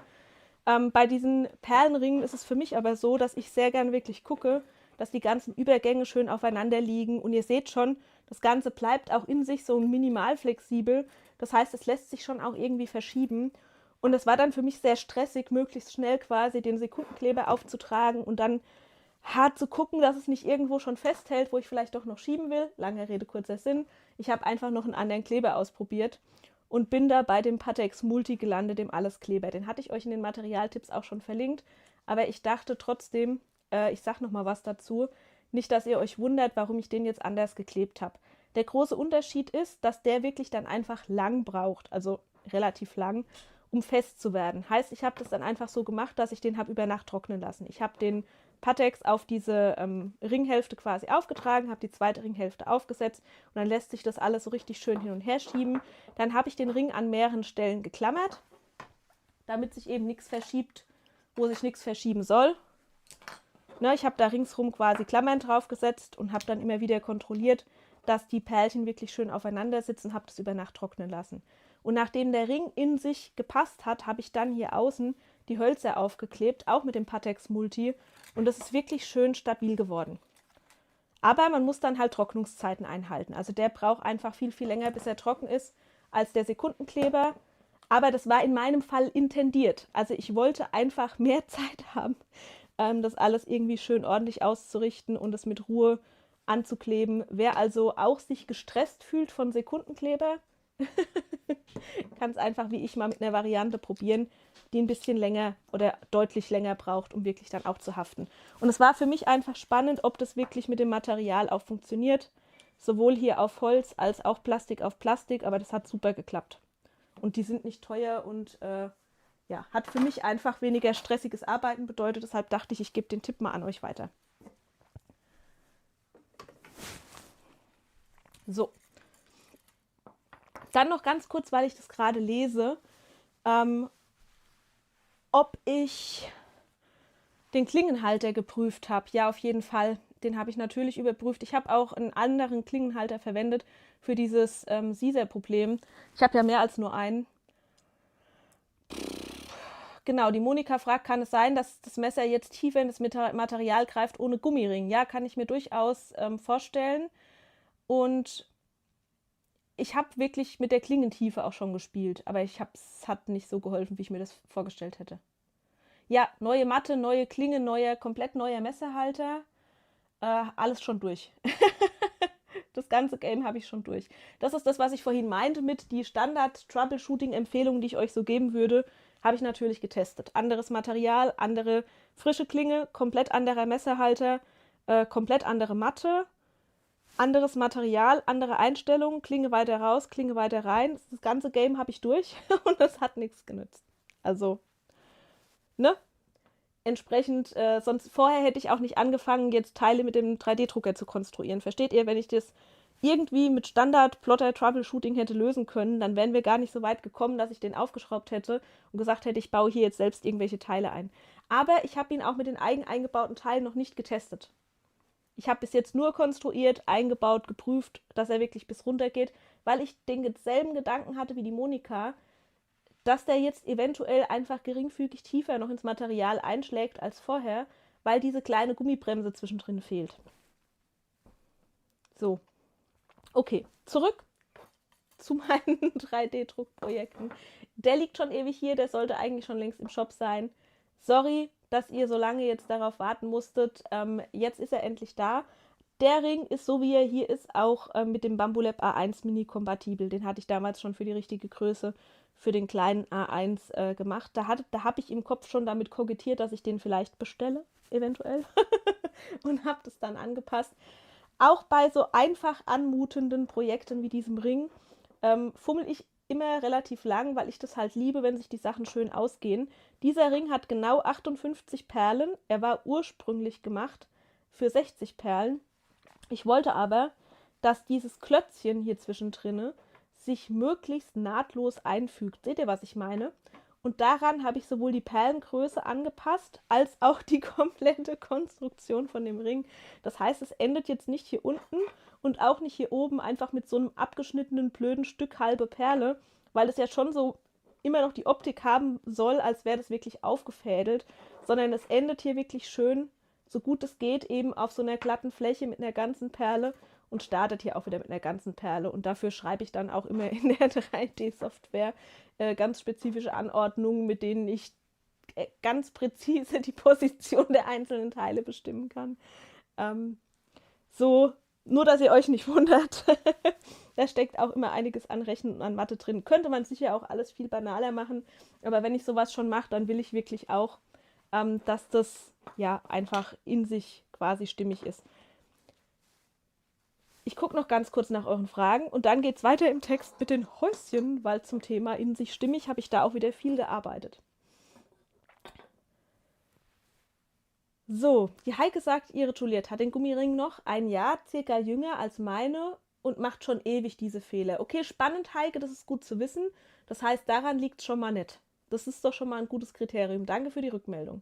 Speaker 4: Bei diesen Perlenringen ist es für mich aber so, dass ich sehr gern wirklich gucke, dass die ganzen Übergänge schön aufeinander liegen. Und ihr seht schon, das Ganze bleibt auch in sich so minimal flexibel. Das heißt, es lässt sich schon auch irgendwie verschieben. Und es war dann für mich sehr stressig, möglichst schnell quasi den Sekundenkleber aufzutragen und dann hart zu gucken, dass es nicht irgendwo schon festhält, wo ich vielleicht doch noch schieben will. Lange Rede, kurzer Sinn. Ich habe einfach noch einen anderen Kleber ausprobiert und bin da bei dem Pattex Multi gelandet, dem Alleskleber. Den hatte ich euch in den Materialtipps auch schon verlinkt. Aber ich dachte trotzdem, ich sage noch mal was dazu, nicht, dass ihr euch wundert, warum ich den jetzt anders geklebt habe. Der große Unterschied ist, dass der wirklich dann einfach lang braucht, also relativ lang, um fest zu werden. Heißt, ich habe das dann einfach so gemacht, dass ich den habe über Nacht trocknen lassen. Ich habe den Pattex auf diese Ringhälfte quasi aufgetragen, habe die zweite Ringhälfte aufgesetzt und dann lässt sich das alles so richtig schön hin und her schieben. Dann habe ich den Ring an mehreren Stellen geklammert, damit sich eben nichts verschiebt, wo sich nichts verschieben soll. Ne, ich habe da ringsrum quasi Klammern drauf gesetzt und habe dann immer wieder kontrolliert, dass die Perlchen wirklich schön aufeinander sitzen, habe das über Nacht trocknen lassen. Und nachdem der Ring in sich gepasst hat, habe ich dann hier außen die Hölzer aufgeklebt, auch mit dem Pattex Multi. Und das ist wirklich schön stabil geworden. Aber man muss dann halt Trocknungszeiten einhalten. Also der braucht einfach viel, viel länger, bis er trocken ist, als der Sekundenkleber. Aber das war in meinem Fall intendiert. Also ich wollte einfach mehr Zeit haben, das alles irgendwie schön ordentlich auszurichten und es mit Ruhe anzukleben. Wer also auch sich gestresst fühlt von Sekundenkleber, kann es einfach wie ich mal mit einer Variante probieren, die ein bisschen länger oder deutlich länger braucht, um wirklich dann auch zu haften. Und es war für mich einfach spannend, ob das wirklich mit dem Material auch funktioniert. Sowohl hier auf Holz als auch Plastik auf Plastik, aber das hat super geklappt. Und die sind nicht teuer und ja, hat für mich einfach weniger stressiges Arbeiten bedeutet. Deshalb dachte ich gebe den Tipp mal an euch weiter. So. Dann noch ganz kurz, weil ich das gerade lese, ob ich den Klingenhalter geprüft habe. Ja, auf jeden Fall. Den habe ich natürlich überprüft. Ich habe auch einen anderen Klingenhalter verwendet für dieses Caesar-Problem. Ich habe ja mehr als nur einen. Genau, die Monika fragt, kann es sein, dass das Messer jetzt tiefer in das Material greift ohne Gummiring? Ja, kann ich mir durchaus vorstellen. Und ich habe wirklich mit der Klingentiefe auch schon gespielt, aber es hat nicht so geholfen, wie ich mir das vorgestellt hätte. Ja, neue Matte, neue Klinge, komplett neuer Messerhalter. Alles schon durch. Das ganze Game habe ich schon durch. Das ist das, was ich vorhin meinte mit die Standard-Troubleshooting-Empfehlungen, die ich euch so geben würde, habe ich natürlich getestet. Anderes Material, andere frische Klinge, komplett anderer Messerhalter, komplett andere Matte, anderes Material, andere Einstellungen, Klinge weiter raus, Klinge weiter rein. Das ganze Game habe ich durch und das hat nichts genützt. Also, ne? Entsprechend, sonst vorher hätte ich auch nicht angefangen, jetzt Teile mit dem 3D-Drucker zu konstruieren. Versteht ihr? Wenn ich das irgendwie mit Standard-Plotter-Troubleshooting hätte lösen können, dann wären wir gar nicht so weit gekommen, dass ich den aufgeschraubt hätte und gesagt hätte, ich baue hier jetzt selbst irgendwelche Teile ein. Aber ich habe ihn auch mit den eigen eingebauten Teilen noch nicht getestet. Ich habe bis jetzt nur konstruiert, eingebaut, geprüft, dass er wirklich bis runter geht, weil ich denselben Gedanken hatte wie die Monika, dass der jetzt eventuell einfach geringfügig tiefer noch ins Material einschlägt als vorher, weil diese kleine Gummibremse zwischendrin fehlt. So, okay, zurück zu meinen 3D-Druckprojekten. Der liegt schon ewig hier, der sollte eigentlich schon längst im Shop sein. Sorry, dass ihr so lange jetzt darauf warten musstet. Jetzt ist er endlich da. Der Ring ist, so wie er hier ist, auch mit dem Bambulab A1 Mini kompatibel. Den hatte ich damals schon für die richtige Größe für den kleinen A1 gemacht. Da habe ich im Kopf schon damit kokettiert, dass ich den vielleicht bestelle, eventuell. Und habe das dann angepasst. Auch bei so einfach anmutenden Projekten wie diesem Ring fummel ich immer relativ lang, weil ich das halt liebe, wenn sich die Sachen schön ausgehen. Dieser Ring hat genau 58 Perlen. Er war ursprünglich gemacht für 60 Perlen. Ich wollte aber, dass dieses Klötzchen hier zwischendrin sich möglichst nahtlos einfügt. Seht ihr, was ich meine? Und daran habe ich sowohl die Perlengröße angepasst, als auch die komplette Konstruktion von dem Ring. Das heißt, es endet jetzt nicht hier unten und auch nicht hier oben einfach mit so einem abgeschnittenen, blöden Stück halbe Perle, weil es ja schon so immer noch die Optik haben soll, als wäre das wirklich aufgefädelt, sondern es endet hier wirklich schön, so gut es geht, eben auf so einer glatten Fläche mit einer ganzen Perle und startet hier auch wieder mit einer ganzen Perle. Und dafür schreibe ich dann auch immer in der 3D-Software ganz spezifische Anordnungen, mit denen ich ganz präzise die Position der einzelnen Teile bestimmen kann. So, nur dass ihr euch nicht wundert, da steckt auch immer einiges an Rechnen und an Mathe drin. Könnte man sicher auch alles viel banaler machen, aber wenn ich sowas schon mache, dann will ich wirklich auch, dass das ja einfach in sich quasi stimmig ist. Ich gucke noch ganz kurz nach euren Fragen und dann geht es weiter im Text mit den Häuschen, weil zum Thema in sich stimmig habe ich da auch wieder viel gearbeitet. So, die Heike sagt, ihre Juliette hat den Gummiring noch ein Jahr, circa jünger als meine und macht schon ewig diese Fehler. Okay, spannend, Heike, das ist gut zu wissen. Das heißt, daran liegt es schon mal nicht. Das ist doch schon mal ein gutes Kriterium. Danke für die Rückmeldung.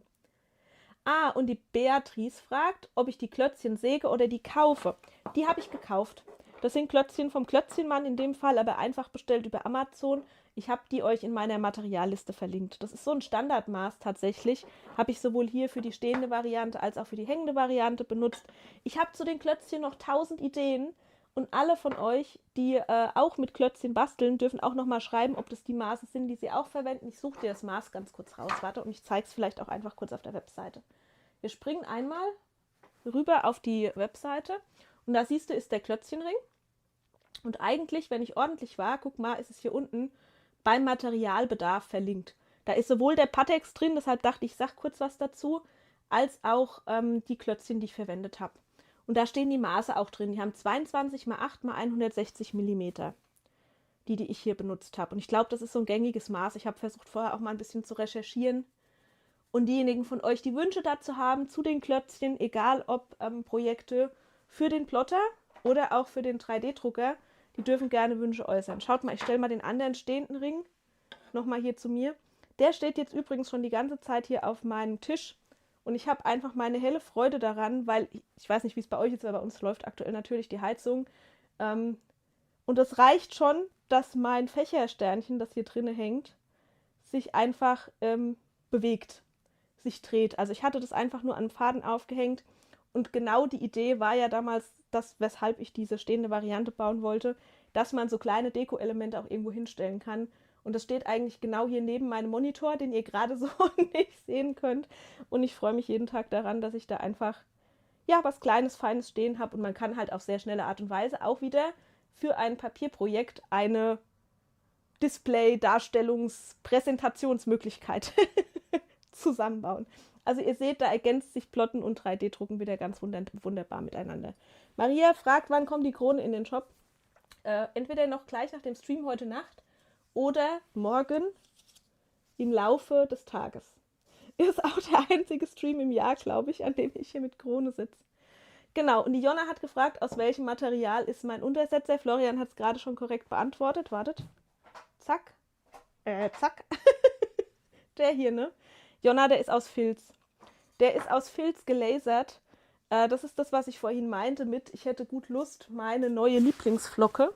Speaker 4: Ah, und die Beatrice fragt, ob ich die Klötzchen säge oder die kaufe. Die habe ich gekauft. Das sind Klötzchen vom Klötzchenmann in dem Fall, aber einfach bestellt über Amazon. Ich habe die euch in meiner Materialliste verlinkt. Das ist so ein Standardmaß tatsächlich. Habe ich sowohl hier für die stehende Variante als auch für die hängende Variante benutzt. Ich habe zu den Klötzchen noch 1000 Ideen. Und alle von euch, die auch mit Klötzchen basteln, dürfen auch nochmal schreiben, ob das die Maße sind, die sie auch verwenden. Ich suche dir das Maß ganz kurz raus. Warte, und ich zeige es vielleicht auch einfach kurz auf der Webseite. Wir springen einmal rüber auf die Webseite. Und da siehst du, ist der Klötzchenring. Und eigentlich, wenn ich ordentlich war, guck mal, ist es hier unten beim Materialbedarf verlinkt. Da ist sowohl der Pattex drin, deshalb dachte ich, sag kurz was dazu, als auch die Klötzchen, die ich verwendet habe. Und da stehen die Maße auch drin. Die haben 22 x 8 x 160 mm, die ich hier benutzt habe. Und ich glaube, das ist so ein gängiges Maß. Ich habe versucht, vorher auch mal ein bisschen zu recherchieren. Und diejenigen von euch, die Wünsche dazu haben, zu den Klötzchen, egal ob Projekte für den Plotter oder auch für den 3D-Drucker, Die dürfen gerne Wünsche äußern. Schaut mal, ich stelle mal den anderen stehenden Ring nochmal hier zu mir. Der steht jetzt übrigens schon die ganze Zeit hier auf meinem Tisch. Und ich habe einfach meine helle Freude daran, weil ich weiß nicht, wie es bei euch ist, aber bei uns läuft aktuell natürlich die Heizung. Und es reicht schon, dass mein Fächersternchen, das hier drinne hängt, sich einfach bewegt, sich dreht. Also ich hatte das einfach nur an den Faden aufgehängt. Und genau die Idee war ja damals, weshalb ich diese stehende Variante bauen wollte, dass man so kleine Deko-Elemente auch irgendwo hinstellen kann. Und das steht eigentlich genau hier neben meinem Monitor, den ihr gerade so nicht sehen könnt. Und ich freue mich jeden Tag daran, dass ich da einfach ja was Kleines, Feines stehen habe. Und man kann halt auf sehr schnelle Art und Weise auch wieder für ein Papierprojekt eine Display-Darstellungs-Präsentationsmöglichkeit zusammenbauen. Also ihr seht, da ergänzt sich Plotten und 3D-Drucken wieder ganz wunderbar miteinander. Maria fragt, wann kommt die Krone in den Shop? Entweder noch gleich nach dem Stream heute Nacht oder morgen im Laufe des Tages. Ist auch der einzige Stream im Jahr, glaube ich, an dem ich hier mit Krone sitze. Genau, und die Jonna hat gefragt, aus welchem Material ist mein Untersetzer. Florian hat es gerade schon korrekt beantwortet. Wartet. Zack. Zack. Der hier, ne? Jonna, der ist aus Filz. Der ist aus Filz gelasert. Das ist das, was ich vorhin meinte mit, ich hätte gut Lust, meine neue Lieblingsflocke.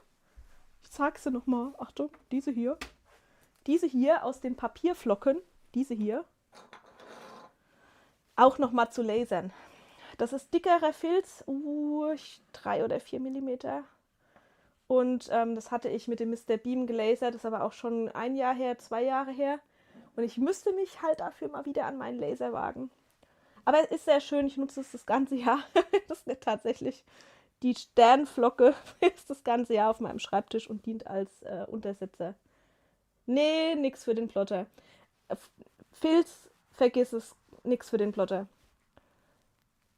Speaker 4: Ich zeige sie nochmal. Achtung, diese hier. Diese hier aus den Papierflocken, diese hier, auch nochmal zu lasern. Das ist dickerer Filz, 3 oder 4 Millimeter. Und das hatte ich mit dem Mr. Beam gelasert, das ist aber auch schon 1 Jahr her, 2 Jahre her. Und ich müsste mich halt dafür mal wieder an meinen Laser wagen. Aber es ist sehr schön, ich nutze es das ganze Jahr. Das ist nicht tatsächlich die Sternflocke, ist das ganze Jahr auf meinem Schreibtisch und dient als Untersetzer. Nee, nix für den Plotter. Filz, vergiss es, nix für den Plotter.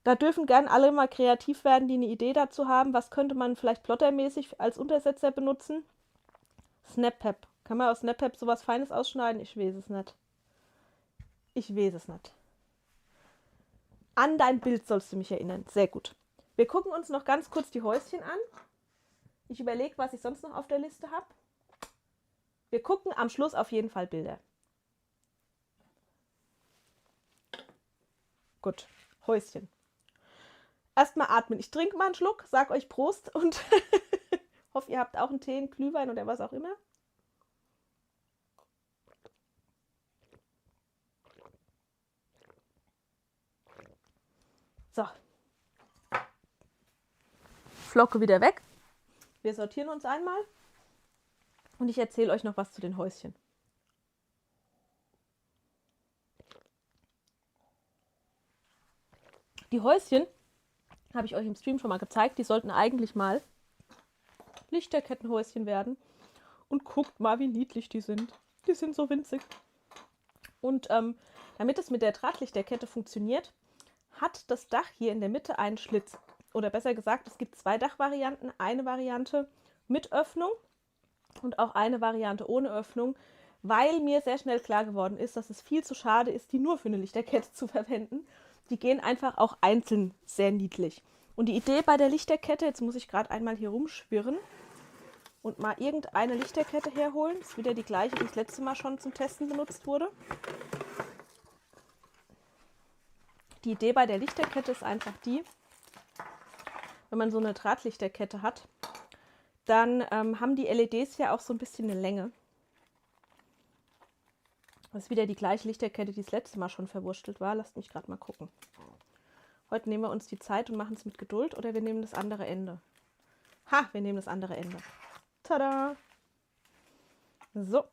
Speaker 4: Da dürfen gern alle mal kreativ werden, die eine Idee dazu haben. Was könnte man vielleicht plottermäßig als Untersetzer benutzen? SnapPap. Kann man aus SnapPap sowas Feines ausschneiden? Ich weiß es nicht. Ich weiß es nicht. An dein Bild sollst du mich erinnern. Sehr gut. Wir gucken uns noch ganz kurz die Häuschen an. Ich überlege, was ich sonst noch auf der Liste habe. Wir gucken am Schluss auf jeden Fall Bilder. Gut, Häuschen. Erstmal atmen. Ich trinke mal einen Schluck, sag euch Prost und hoffe, ihr habt auch einen Tee, einen Glühwein oder was auch immer. So. Flocke wieder weg. Wir sortieren uns einmal und ich erzähle euch noch was zu den Häuschen. Die Häuschen habe ich euch im Stream schon mal gezeigt. Die sollten eigentlich mal Lichterkettenhäuschen werden. Und guckt mal, wie niedlich die sind. Die sind so winzig. Und damit es mit der Drahtlichterkette funktioniert, hat das Dach hier in der Mitte einen Schlitz. Oder besser gesagt, es gibt 2 Dachvarianten. Eine Variante mit Öffnung und auch eine Variante ohne Öffnung, weil mir sehr schnell klar geworden ist, dass es viel zu schade ist, die nur für eine Lichterkette zu verwenden. Die gehen einfach auch einzeln sehr niedlich. Und die Idee bei der Lichterkette, jetzt muss ich gerade einmal hier rumschwirren und mal irgendeine Lichterkette herholen. Das ist wieder die gleiche, die das letzte Mal schon zum Testen benutzt wurde. Die Idee bei der Lichterkette ist einfach die, wenn man so eine Drahtlichterkette hat, dann haben die LEDs ja auch so ein bisschen eine Länge. Das ist wieder die gleiche Lichterkette, die das letzte Mal schon verwurstelt war. Lasst mich gerade mal gucken. Heute nehmen wir uns die Zeit und machen es mit Geduld oder wir nehmen das andere Ende. Ha, wir nehmen das andere Ende. Tada! So.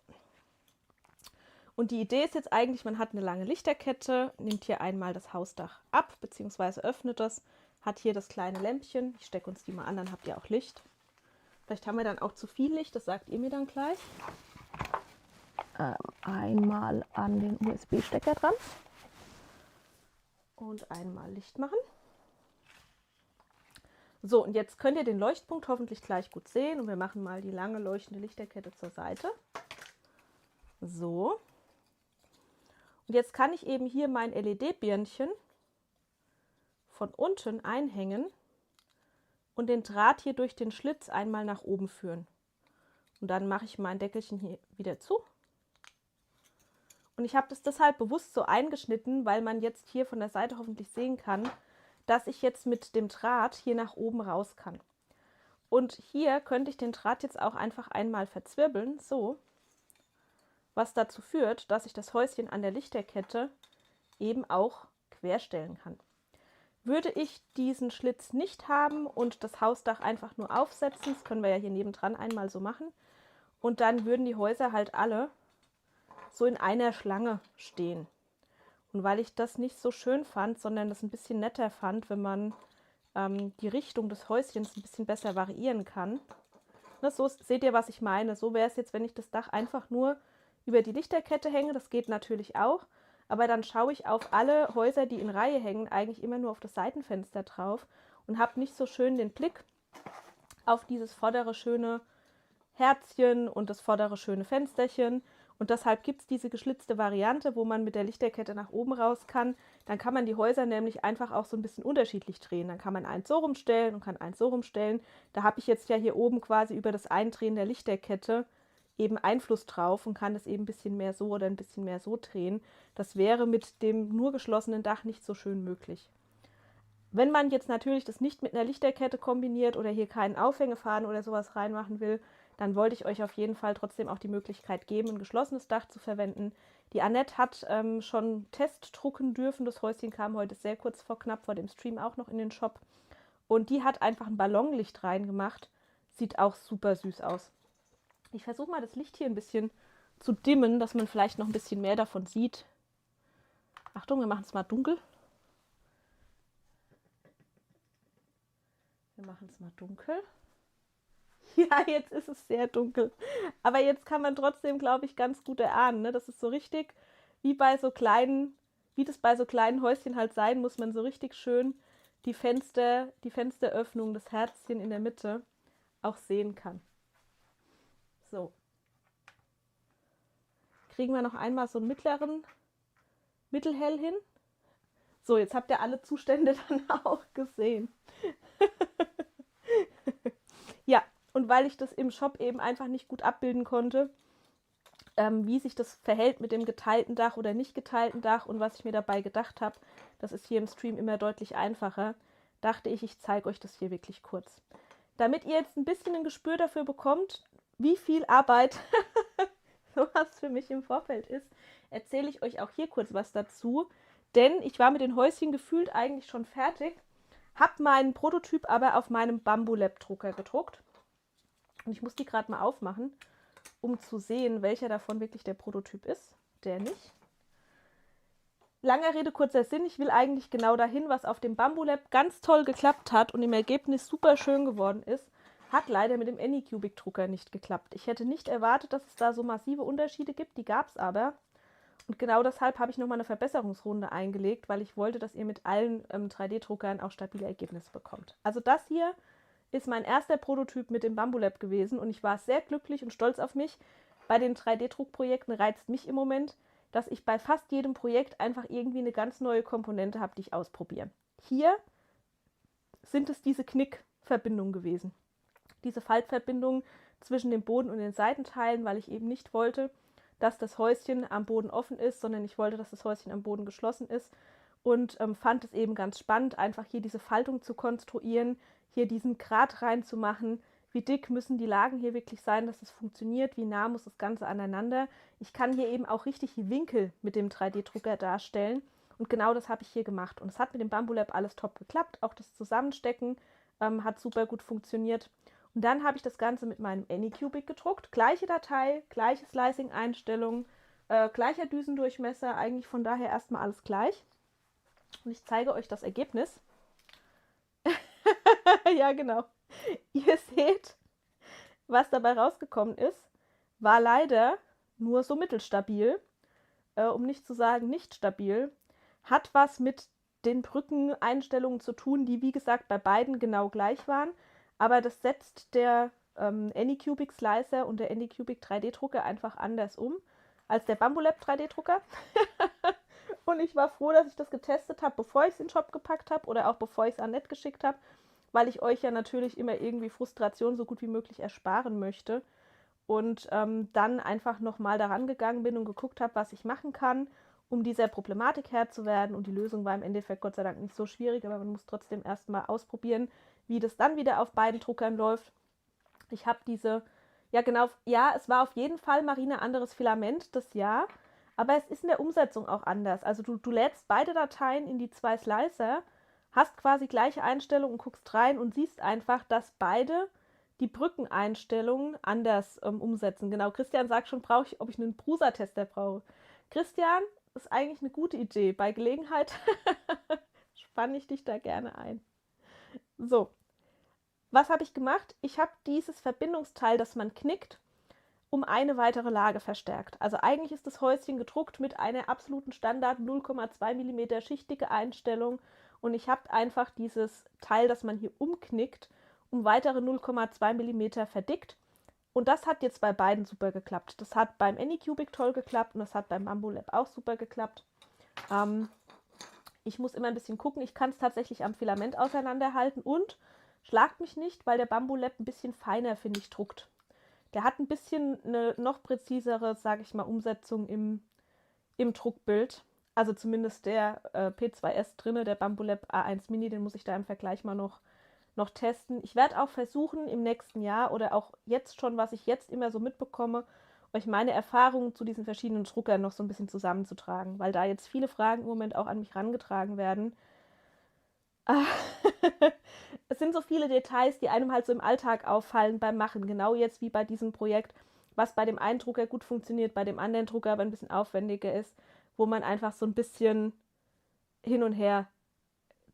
Speaker 4: Und die Idee ist jetzt eigentlich, man hat eine lange Lichterkette, nimmt hier einmal das Hausdach ab, beziehungsweise öffnet das, hat hier das kleine Lämpchen. Ich stecke uns die mal an, dann habt ihr auch Licht. Vielleicht haben wir dann auch zu viel Licht, das sagt ihr mir dann gleich. Einmal an den USB-Stecker dran und einmal Licht machen. So, und jetzt könnt ihr den Leuchtpunkt hoffentlich gleich gut sehen und wir machen mal die lange leuchtende Lichterkette zur Seite. So. Und jetzt kann ich eben hier mein LED-Birnchen von unten einhängen und den Draht hier durch den Schlitz einmal nach oben führen. Und dann mache ich mein Deckelchen hier wieder zu. Und ich habe das deshalb bewusst so eingeschnitten, weil man jetzt hier von der Seite hoffentlich sehen kann, dass ich jetzt mit dem Draht hier nach oben raus kann. Und hier könnte ich den Draht jetzt auch einfach einmal verzwirbeln, so, was dazu führt, dass ich das Häuschen an der Lichterkette eben auch querstellen kann. Würde ich diesen Schlitz nicht haben und das Hausdach einfach nur aufsetzen, das können wir ja hier nebendran einmal so machen, und dann würden die Häuser halt alle so in einer Schlange stehen. Und weil ich das nicht so schön fand, sondern das ein bisschen netter fand, wenn man die Richtung des Häuschens ein bisschen besser variieren kann. Ne, so seht ihr, was ich meine. So wäre es jetzt, wenn ich das Dach einfach nur über die Lichterkette hänge. Das geht natürlich auch. Aber dann schaue ich auf alle Häuser, die in Reihe hängen, eigentlich immer nur auf das Seitenfenster drauf und habe nicht so schön den Blick auf dieses vordere schöne Herzchen und das vordere schöne Fensterchen. Und deshalb gibt es diese geschlitzte Variante, wo man mit der Lichterkette nach oben raus kann. Dann kann man die Häuser nämlich einfach auch so ein bisschen unterschiedlich drehen. Dann kann man eins so rumstellen und kann eins so rumstellen. Da habe ich jetzt ja hier oben quasi über das Eindrehen der Lichterkette eben Einfluss drauf und kann das eben ein bisschen mehr so oder ein bisschen mehr so drehen. Das wäre mit dem nur geschlossenen Dach nicht so schön möglich. Wenn man jetzt natürlich das nicht mit einer Lichterkette kombiniert oder hier keinen Aufhängefaden oder sowas reinmachen will, dann wollte ich euch auf jeden Fall trotzdem auch die Möglichkeit geben, ein geschlossenes Dach zu verwenden. Die Annette hat schon Test drucken dürfen. Das Häuschen kam heute sehr kurz knapp vor dem Stream auch noch in den Shop. Und die hat einfach ein Ballonlicht reingemacht. Sieht auch super süß aus. Ich versuche mal das Licht hier ein bisschen zu dimmen, dass man vielleicht noch ein bisschen mehr davon sieht. Achtung, wir machen es mal dunkel. Wir machen es mal dunkel. Ja, jetzt ist es sehr dunkel. Aber jetzt kann man trotzdem, glaube ich, ganz gut erahnen, ne? Das ist so richtig, wie bei so kleinen, wie das bei so kleinen Häuschen halt sein muss, man so richtig schön die Fensteröffnung, das Herzchen in der Mitte auch sehen kann. So. Kriegen wir noch einmal so einen mittelhell hin. So, jetzt habt ihr alle Zustände dann auch gesehen. Ja. Und weil ich das im Shop eben einfach nicht gut abbilden konnte, wie sich das verhält mit dem geteilten Dach oder nicht geteilten Dach und was ich mir dabei gedacht habe, das ist hier im Stream immer deutlich einfacher, dachte ich, ich zeige euch das hier wirklich kurz. Damit ihr jetzt ein bisschen ein Gespür dafür bekommt, wie viel Arbeit sowas für mich im Vorfeld ist, erzähle ich euch auch hier kurz was dazu. Denn ich war mit den Häuschen gefühlt eigentlich schon fertig, habe meinen Prototyp aber auf meinem Bambulab-Drucker gedruckt. Und ich muss die gerade mal aufmachen, um zu sehen, welcher davon wirklich der Prototyp ist, der nicht. Langer Rede, kurzer Sinn, ich will eigentlich genau dahin, was auf dem Bambulab ganz toll geklappt hat und im Ergebnis super schön geworden ist, hat leider mit dem Anycubic-Drucker nicht geklappt. Ich hätte nicht erwartet, dass es da so massive Unterschiede gibt, die gab es aber. Und genau deshalb habe ich nochmal eine Verbesserungsrunde eingelegt, weil ich wollte, dass ihr mit allen 3D-Druckern auch stabile Ergebnisse bekommt. Also das hier ist mein erster Prototyp mit dem Bambulab gewesen und ich war sehr glücklich und stolz auf mich. Bei den 3D-Druckprojekten reizt mich im Moment, dass ich bei fast jedem Projekt einfach irgendwie eine ganz neue Komponente habe, die ich ausprobiere. Hier sind es diese Knickverbindungen gewesen. Diese Faltverbindungen zwischen dem Boden und den Seitenteilen, weil ich eben nicht wollte, dass das Häuschen am Boden offen ist, sondern ich wollte, dass das Häuschen am Boden geschlossen ist und fand es eben ganz spannend, einfach hier diese Faltung zu konstruieren, hier diesen Grat reinzumachen, wie dick müssen die Lagen hier wirklich sein, dass es funktioniert, wie nah muss das Ganze aneinander. Ich kann hier eben auch richtig die Winkel mit dem 3D-Drucker darstellen und genau das habe ich hier gemacht. Und es hat mit dem Bambulab alles top geklappt, auch das Zusammenstecken hat super gut funktioniert. Und dann habe ich das Ganze mit meinem Anycubic gedruckt, gleiche Datei, gleiche Slicing-Einstellung, gleicher Düsendurchmesser, eigentlich von daher erstmal alles gleich. Und ich zeige euch das Ergebnis. Ja, genau. Ihr seht, was dabei rausgekommen ist, war leider nur so mittelstabil, um nicht zu sagen nicht stabil, hat was mit den Brückeneinstellungen zu tun, die wie gesagt bei beiden genau gleich waren, aber das setzt der Anycubic Slicer und der Anycubic 3D-Drucker einfach anders um als der Bambulab 3D-Drucker. Und ich war froh, dass ich das getestet habe, bevor ich es in den Shop gepackt habe oder auch bevor ich es an Annette geschickt habe, weil ich euch ja natürlich immer irgendwie Frustration so gut wie möglich ersparen möchte. Und dann einfach nochmal daran gegangen bin und geguckt habe, was ich machen kann, um dieser Problematik Herr zu werden. Und die Lösung war im Endeffekt Gott sei Dank nicht so schwierig, aber man muss trotzdem erstmal ausprobieren, wie das dann wieder auf beiden Druckern läuft. Ich habe diese, ja genau, ja, es war auf jeden Fall Marine anderes Filament, das ja, aber es ist in der Umsetzung auch anders. Also du lädst beide Dateien in die 2 Slicer, hast quasi gleiche Einstellungen und guckst rein und siehst einfach, dass beide die Brückeneinstellungen anders umsetzen. Genau, Christian sagt schon, ob ich einen Prusa-Tester brauche. Christian, ist eigentlich eine gute Idee. Bei Gelegenheit spanne ich dich da gerne ein. So, was habe ich gemacht? Ich habe dieses Verbindungsteil, das man knickt, um eine weitere Lage verstärkt. Also eigentlich ist das Häuschen gedruckt mit einer absoluten Standard 0,2 mm schichtige Einstellung und ich habe einfach dieses Teil, das man hier umknickt, um weitere 0,2 mm verdickt. Und das hat jetzt bei beiden super geklappt. Das hat beim Anycubic toll geklappt und das hat beim Bambulab auch super geklappt. Ich muss immer ein bisschen gucken. Ich kann es tatsächlich am Filament auseinanderhalten und schlagt mich nicht, weil der Bambulab ein bisschen feiner, finde ich, druckt. Der hat ein bisschen eine noch präzisere, sage ich mal, Umsetzung im Druckbild. Also zumindest der P2S drinne, der Bambulab A1 Mini, den muss ich da im Vergleich mal noch testen. Ich werde auch versuchen, im nächsten Jahr oder auch jetzt schon, was ich jetzt immer so mitbekomme, euch meine Erfahrungen zu diesen verschiedenen Druckern noch so ein bisschen zusammenzutragen, weil da jetzt viele Fragen im Moment auch an mich herangetragen werden. Es sind so viele Details, die einem halt so im Alltag auffallen beim Machen, genau jetzt wie bei diesem Projekt, was bei dem einen Drucker gut funktioniert, bei dem anderen Drucker aber ein bisschen aufwendiger ist, wo man einfach so ein bisschen hin und her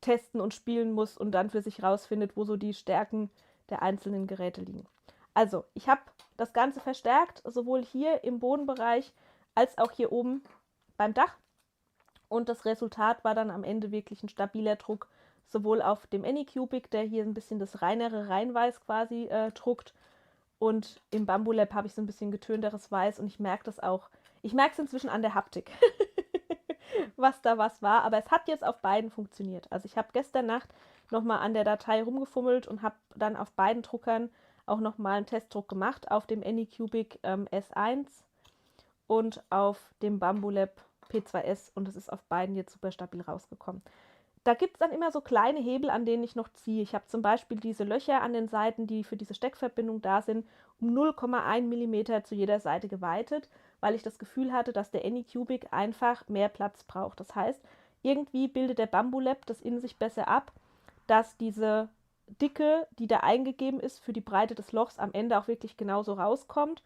Speaker 4: testen und spielen muss und dann für sich rausfindet, wo so die Stärken der einzelnen Geräte liegen. Also, ich habe das Ganze verstärkt, sowohl hier im Bodenbereich als auch hier oben beim Dach. Und das Resultat war dann am Ende wirklich ein stabiler Druck, sowohl auf dem Anycubic, der hier ein bisschen das reinere Reinweiß quasi druckt, und im Bambulab habe ich so ein bisschen getönteres Weiß und ich merke das auch. Ich merke es inzwischen an der Haptik, was da was war, aber es hat jetzt auf beiden funktioniert. Also ich habe gestern Nacht nochmal an der Datei rumgefummelt und habe dann auf beiden Druckern auch nochmal einen Testdruck gemacht, auf dem Anycubic S1 und auf dem Bambulab P2S, und es ist auf beiden jetzt super stabil rausgekommen. Da gibt es dann immer so kleine Hebel, an denen ich noch ziehe. Ich habe zum Beispiel diese Löcher an den Seiten, die für diese Steckverbindung da sind, um 0,1 mm zu jeder Seite geweitet, weil ich das Gefühl hatte, dass der Anycubic einfach mehr Platz braucht. Das heißt, irgendwie bildet der Bambulab das in sich besser ab, dass diese Dicke, die da eingegeben ist für die Breite des Lochs, am Ende auch wirklich genauso rauskommt.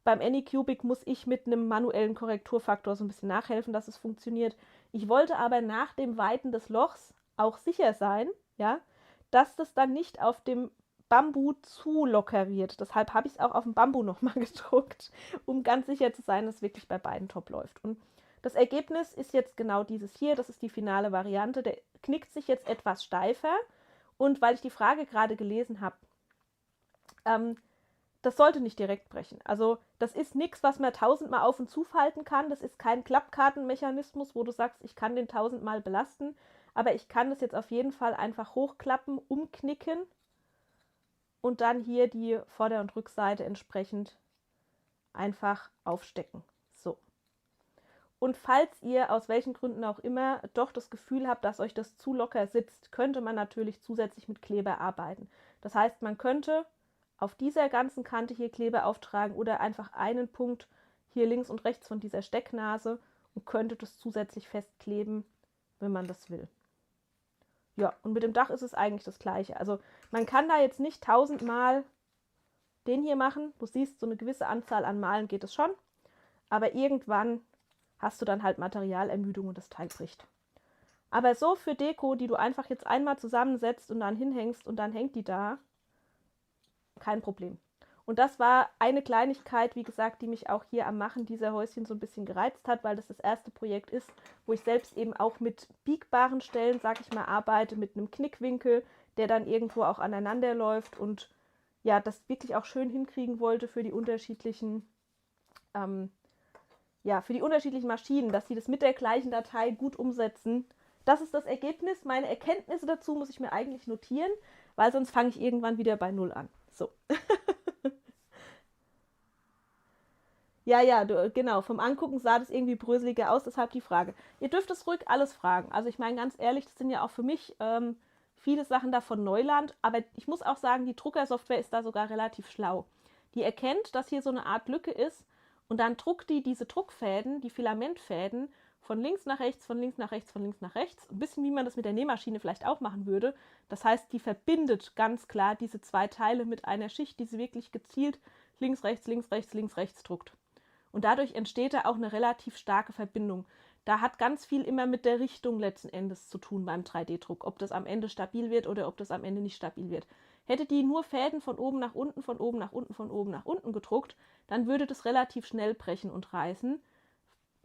Speaker 4: Beim Anycubic muss ich mit einem manuellen Korrekturfaktor so ein bisschen nachhelfen, dass es funktioniert. Ich wollte aber nach dem Weiten des Lochs auch sicher sein, ja, dass das dann nicht auf dem Bambu zu locker wird. Deshalb habe ich es auch auf dem Bambu nochmal gedruckt, um ganz sicher zu sein, dass es wirklich bei beiden top läuft. Und das Ergebnis ist jetzt genau dieses hier. Das ist die finale Variante. Der knickt sich jetzt etwas steifer. Und weil ich die Frage gerade gelesen habe, das sollte nicht direkt brechen. Also das ist nichts, was man 1000-mal auf und zufalten kann. Das ist kein Klappkartenmechanismus, wo du sagst, ich kann den 1000-mal belasten. Aber ich kann das jetzt auf jeden Fall einfach hochklappen, umknicken und dann hier die Vorder- und Rückseite entsprechend einfach aufstecken. So. Und falls ihr aus welchen Gründen auch immer doch das Gefühl habt, dass euch das zu locker sitzt, könnte man natürlich zusätzlich mit Kleber arbeiten. Das heißt, man könnte auf dieser ganzen Kante hier Kleber auftragen oder einfach einen Punkt hier links und rechts von dieser Stecknase und könnte das zusätzlich festkleben, wenn man das will. Ja, und mit dem Dach ist es eigentlich das Gleiche. Also man kann da jetzt nicht 1000-mal den hier machen. Du siehst, so eine gewisse Anzahl an Malen geht es schon. Aber irgendwann hast du dann halt Materialermüdung und das Teil bricht. Aber so für Deko, die du einfach jetzt einmal zusammensetzt und dann hinhängst und dann hängt die da, kein Problem. Und das war eine Kleinigkeit, wie gesagt, die mich auch hier am Machen dieser Häuschen so ein bisschen gereizt hat, weil das das erste Projekt ist, wo ich selbst eben auch mit biegbaren Stellen, sag ich mal, arbeite, mit einem Knickwinkel, der dann irgendwo auch aneinander läuft und ja, das wirklich auch schön hinkriegen wollte für die unterschiedlichen Maschinen, dass sie das mit der gleichen Datei gut umsetzen. Das ist das Ergebnis. Meine Erkenntnisse dazu muss ich mir eigentlich notieren. weil sonst fange ich irgendwann wieder bei 0 an. So. Ja, genau. Vom Angucken sah das irgendwie bröseliger aus, deshalb die Frage. Ihr dürft es ruhig alles fragen. Also ich meine ganz ehrlich, das sind ja auch für mich viele Sachen davon Neuland, aber ich muss auch sagen, die Druckersoftware ist da sogar relativ schlau. Die erkennt, dass hier so eine Art Lücke ist und dann druckt die diese Druckfäden, die Filamentfäden, von links nach rechts, von links nach rechts, von links nach rechts. Ein bisschen wie man das mit der Nähmaschine vielleicht auch machen würde. Das heißt, die verbindet ganz klar diese zwei Teile mit einer Schicht, die sie wirklich gezielt links, rechts, links, rechts, links, rechts druckt. Und dadurch entsteht da auch eine relativ starke Verbindung. Da hat ganz viel immer mit der Richtung letzten Endes zu tun beim 3D-Druck, ob das am Ende stabil wird oder ob das am Ende nicht stabil wird. Hätte die nur Fäden von oben nach unten, von oben nach unten, von oben nach unten gedruckt, dann würde das relativ schnell brechen und reißen.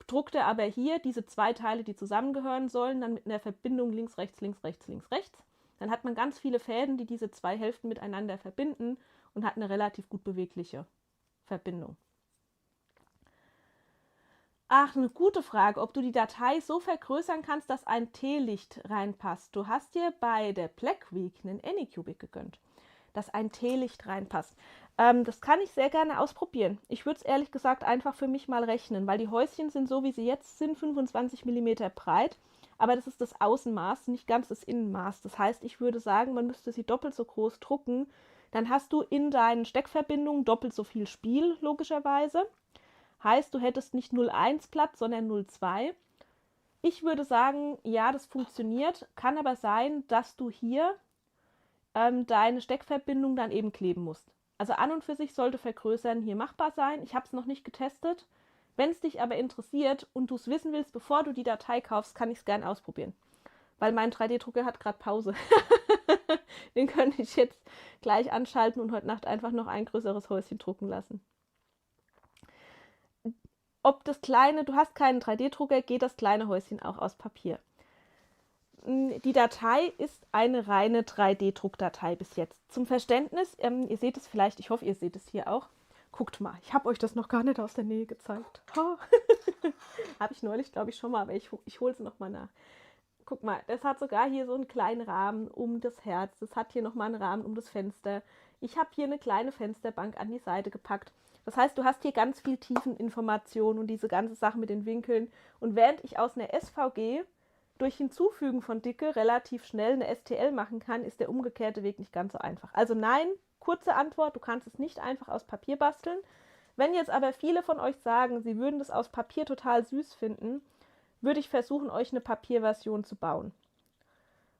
Speaker 4: Druckt er aber hier diese zwei Teile, die zusammengehören sollen, dann mit einer Verbindung links, rechts, links, rechts, links, rechts, dann hat man ganz viele Fäden, die diese zwei Hälften miteinander verbinden und hat eine relativ gut bewegliche Verbindung. Ach, eine gute Frage, ob du die Datei so vergrößern kannst, dass ein Teelicht reinpasst. Du hast dir bei der Black Week einen Anycubic gegönnt, dass ein Teelicht reinpasst. Das kann ich sehr gerne ausprobieren. Ich würde es ehrlich gesagt einfach für mich mal rechnen, weil die Häuschen sind so, wie sie jetzt sind, 25 mm breit. Aber das ist das Außenmaß, nicht ganz das Innenmaß. Das heißt, ich würde sagen, man müsste sie doppelt so groß drucken. Dann hast du in deinen Steckverbindungen doppelt so viel Spiel, logischerweise. Heißt, du hättest nicht 0,1 Platz, sondern 0,2. Ich würde sagen, ja, das funktioniert. Kann aber sein, dass du hier deine Steckverbindung dann eben kleben musst. Also an und für sich sollte Vergrößern hier machbar sein. Ich habe es noch nicht getestet. Wenn es dich aber interessiert und du es wissen willst, bevor du die Datei kaufst, kann ich es gerne ausprobieren. Weil mein 3D-Drucker hat gerade Pause. Den könnte ich jetzt gleich anschalten und heute Nacht einfach noch ein größeres Häuschen drucken lassen. Ob das kleine, du hast keinen 3D-Drucker, geht das kleine Häuschen auch aus Papier. Die Datei ist eine reine 3D-Druckdatei bis jetzt. Zum Verständnis, ihr seht es vielleicht, ich hoffe, ihr seht es hier auch. Guckt mal, ich habe euch das noch gar nicht aus der Nähe gezeigt. Habe ich neulich, glaube ich, schon mal, aber ich hole es nochmal nach. Guck mal, das hat sogar hier so einen kleinen Rahmen um das Herz. Das hat hier nochmal einen Rahmen um das Fenster. Ich habe hier eine kleine Fensterbank an die Seite gepackt. Das heißt, du hast hier ganz viel Tiefeninformation und diese ganze Sache mit den Winkeln. Und während ich aus einer SVG durch Hinzufügen von Dicke relativ schnell eine STL machen kann, ist der umgekehrte Weg nicht ganz so einfach. Also nein, kurze Antwort, du kannst es nicht einfach aus Papier basteln. Wenn jetzt aber viele von euch sagen, sie würden das aus Papier total süß finden, würde ich versuchen, euch eine Papierversion zu bauen.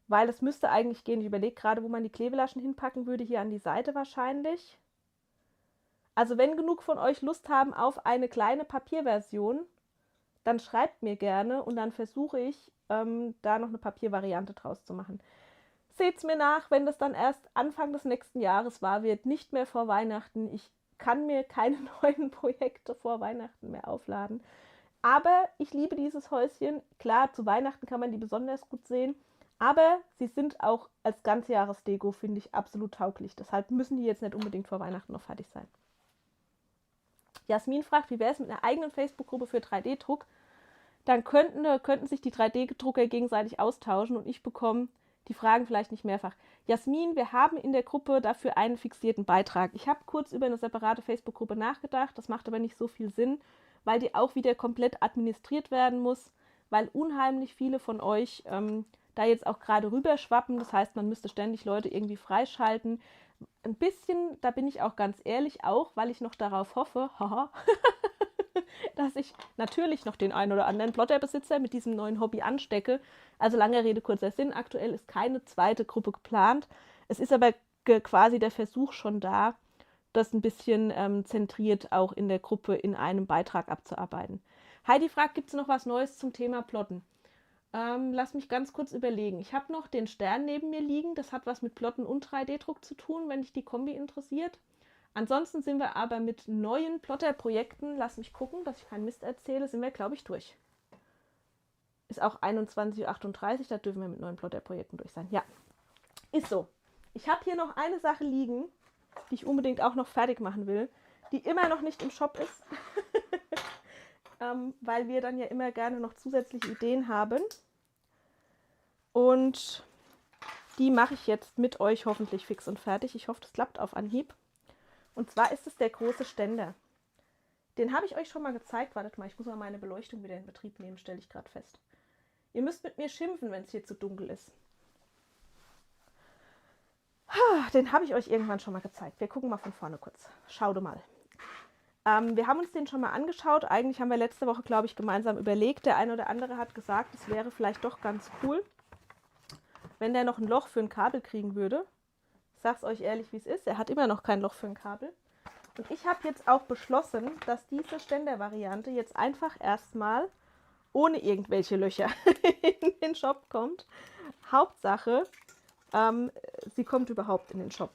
Speaker 4: Weil es müsste eigentlich gehen. Ich überlege gerade, wo man die Klebelaschen hinpacken würde, hier an die Seite wahrscheinlich. Also wenn genug von euch Lust haben auf eine kleine Papierversion, dann schreibt mir gerne und dann versuche ich, da noch eine Papiervariante draus zu machen. Seht's mir nach, wenn das dann erst Anfang des nächsten Jahres wahr wird, nicht mehr vor Weihnachten. Ich kann mir keine neuen Projekte vor Weihnachten mehr aufladen. Aber ich liebe dieses Häuschen. Klar, zu Weihnachten kann man die besonders gut sehen. Aber sie sind auch als Ganzjahresdeko, finde ich, absolut tauglich. Deshalb müssen die jetzt nicht unbedingt vor Weihnachten noch fertig sein. Jasmin fragt, wie wäre es mit einer eigenen Facebook-Gruppe für 3D-Druck? Dann könnten sich die 3D-Drucker gegenseitig austauschen und ich bekomme die Fragen vielleicht nicht mehrfach. Jasmin, wir haben in der Gruppe dafür einen fixierten Beitrag. Ich habe kurz über eine separate Facebook-Gruppe nachgedacht, das macht aber nicht so viel Sinn, weil die auch wieder komplett administriert werden muss, weil unheimlich viele von euch da jetzt auch gerade rüberschwappen. Das heißt, man müsste ständig Leute irgendwie freischalten. Ein bisschen, da bin ich auch ganz ehrlich, auch weil ich noch darauf hoffe, dass ich natürlich noch den einen oder anderen Plotterbesitzer mit diesem neuen Hobby anstecke. Also lange Rede, kurzer Sinn, aktuell ist keine zweite Gruppe geplant. Es ist aber quasi der Versuch schon da, das ein bisschen zentriert auch in der Gruppe in einem Beitrag abzuarbeiten. Heidi fragt, gibt es noch was Neues zum Thema Plotten? Lass mich ganz kurz überlegen. Ich habe noch den Stern neben mir liegen. Das hat was mit Plotten und 3D-Druck zu tun, wenn dich die Kombi interessiert. Ansonsten sind wir aber mit neuen Plotter-Projekten, lass mich gucken, dass ich keinen Mist erzähle, sind wir, glaube ich, durch. Ist auch 21:38 Uhr, da dürfen wir mit neuen Plotter-Projekten durch sein. Ja, ist so. Ich habe hier noch eine Sache liegen, die ich unbedingt auch noch fertig machen will, die immer noch nicht im Shop ist, weil wir dann ja immer gerne noch zusätzliche Ideen haben. Und Die mache ich jetzt mit euch hoffentlich fix und fertig. Ich hoffe, das klappt auf Anhieb. Und zwar ist es der große Ständer. Den habe ich euch schon mal gezeigt. Wartet mal, ich muss mal meine Beleuchtung wieder in Betrieb nehmen, stelle ich gerade fest. Ihr müsst mit mir schimpfen, wenn es hier zu dunkel ist. Den habe ich euch irgendwann schon mal gezeigt. Wir gucken mal von vorne kurz. Schaut mal. Wir haben uns den schon mal angeschaut. Eigentlich haben wir letzte Woche, glaube ich, gemeinsam überlegt. Der eine oder andere hat gesagt, es wäre vielleicht doch ganz cool, wenn der noch ein Loch für ein Kabel kriegen würde. Ich sage es euch ehrlich, wie es ist. Er hat immer noch kein Loch für ein Kabel. Und ich habe jetzt auch beschlossen, dass diese Ständervariante jetzt einfach erstmal ohne irgendwelche Löcher in den Shop kommt. Hauptsache, sie kommt überhaupt in den Shop.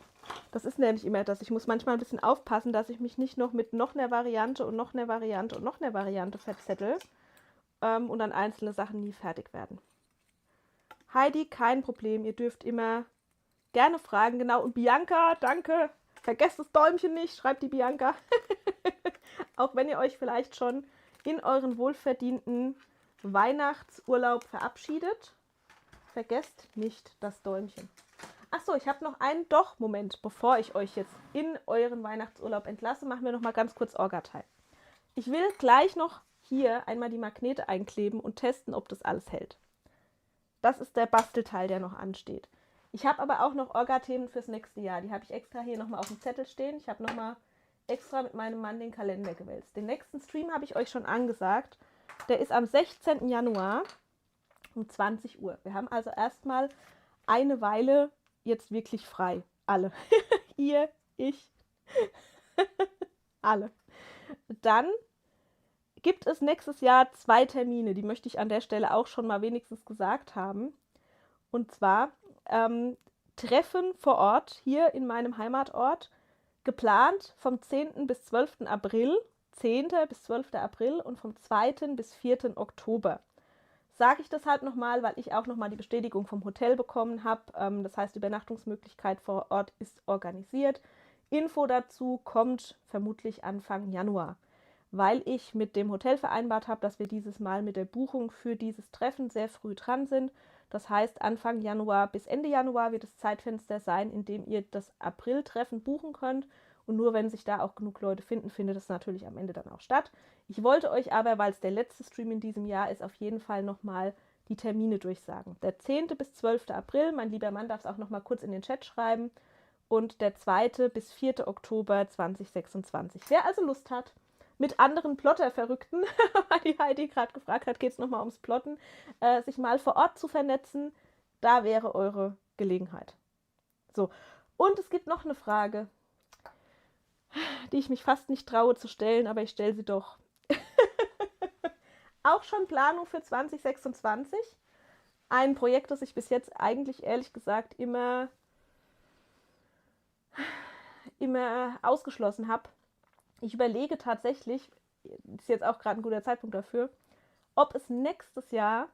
Speaker 4: Das ist nämlich immer das. Ich muss manchmal ein bisschen aufpassen, dass ich mich nicht noch mit noch einer Variante und noch einer Variante und noch einer Variante verzettel und dann einzelne Sachen nie fertig werden. Heidi, kein Problem. Ihr dürft immer gerne fragen. Genau. Und Bianca, danke. Vergesst das Däumchen nicht, schreibt die Bianca. Auch wenn ihr euch vielleicht schon in euren wohlverdienten Weihnachtsurlaub verabschiedet, vergesst nicht das Däumchen. Achso, ich habe noch einen Moment, bevor ich euch jetzt in euren Weihnachtsurlaub entlasse, machen wir noch mal ganz kurz Orga-Teil. Ich will gleich noch hier einmal die Magnete einkleben und testen, ob das alles hält. Das ist der Bastelteil, der noch ansteht. Ich habe aber auch noch Orga-Themen fürs nächste Jahr. Die habe ich extra hier nochmal auf dem Zettel stehen. Ich habe nochmal extra mit meinem Mann den Kalender gewälzt. Den nächsten Stream habe ich euch schon angesagt. Der ist am 16. Januar um 20 Uhr. Wir haben also erstmal eine Weile jetzt wirklich frei. Alle. Ihr, ich, alle. Dann gibt es nächstes Jahr 2 Termine. Die möchte ich an der Stelle auch schon mal wenigstens gesagt haben. Und zwar Treffen vor Ort hier in meinem Heimatort, geplant vom 10. bis 12. April, 10. bis 12. April und vom 2. bis 4. Oktober. Sage ich das halt nochmal, weil ich auch nochmal die Bestätigung vom Hotel bekommen habe. Das heißt, die Übernachtungsmöglichkeit vor Ort ist organisiert. Info dazu kommt vermutlich Anfang Januar, weil ich mit dem Hotel vereinbart habe, dass wir dieses Mal mit der Buchung für dieses Treffen sehr früh dran sind. Das heißt, Anfang Januar bis Ende Januar wird das Zeitfenster sein, in dem ihr das April-Treffen buchen könnt. Und nur wenn sich da auch genug Leute finden, findet es natürlich am Ende dann auch statt. Ich wollte euch aber, weil es der letzte Stream in diesem Jahr ist, auf jeden Fall nochmal die Termine durchsagen. Der 10. bis 12. April, mein lieber Mann darf es auch nochmal kurz in den Chat schreiben. Und der 2. bis 4. Oktober 2026. Wer also Lust hat, mit anderen Plotter-Verrückten, weil die Heidi gerade gefragt hat, geht es nochmal ums Plotten, sich mal vor Ort zu vernetzen, da wäre eure Gelegenheit. So, und es gibt noch eine Frage, die ich mich fast nicht traue zu stellen, aber ich stelle sie doch. Auch schon Planung für 2026. Ein Projekt, das ich bis jetzt eigentlich ehrlich gesagt immer ausgeschlossen habe. Ich überlege tatsächlich, ist jetzt auch gerade ein guter Zeitpunkt dafür, ob es nächstes Jahr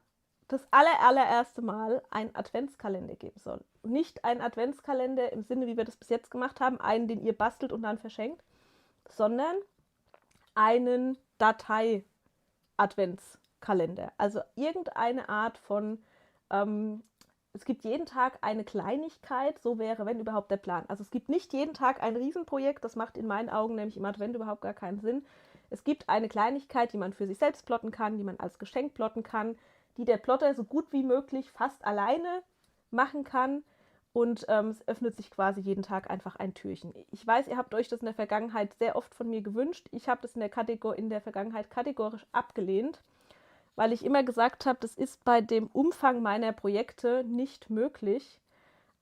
Speaker 4: das allererste Mal einen Adventskalender geben soll. Nicht ein Adventskalender im Sinne, wie wir das bis jetzt gemacht haben, einen, den ihr bastelt und dann verschenkt, sondern einen Datei-Adventskalender. Also irgendeine Art von, es gibt jeden Tag eine Kleinigkeit, so wäre, wenn überhaupt, der Plan. Also es gibt nicht jeden Tag ein Riesenprojekt, das macht in meinen Augen nämlich im Advent überhaupt gar keinen Sinn. Es gibt eine Kleinigkeit, die man für sich selbst plotten kann, die man als Geschenk plotten kann, die der Plotter so gut wie möglich fast alleine machen kann und es öffnet sich quasi jeden Tag einfach ein Türchen. Ich weiß, ihr habt euch das in der Vergangenheit sehr oft von mir gewünscht. Ich habe das in der Vergangenheit kategorisch abgelehnt, weil ich immer gesagt habe, das ist bei dem Umfang meiner Projekte nicht möglich.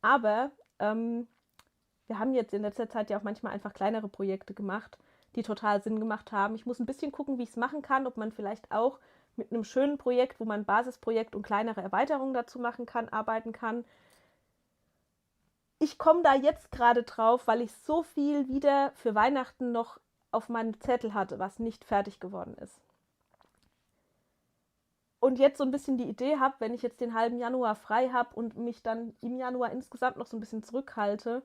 Speaker 4: Aber wir haben jetzt in letzter Zeit ja auch manchmal einfach kleinere Projekte gemacht, die total Sinn gemacht haben. Ich muss ein bisschen gucken, wie ich es machen kann, ob man vielleicht auch mit einem schönen Projekt, wo man ein Basisprojekt und kleinere Erweiterungen dazu machen kann, arbeiten kann. Ich komme da jetzt gerade drauf, weil ich so viel wieder für Weihnachten noch auf meinem Zettel hatte, was nicht fertig geworden ist. Und jetzt so ein bisschen die Idee habe, wenn ich jetzt den halben Januar frei habe und mich dann im Januar insgesamt noch so ein bisschen zurückhalte,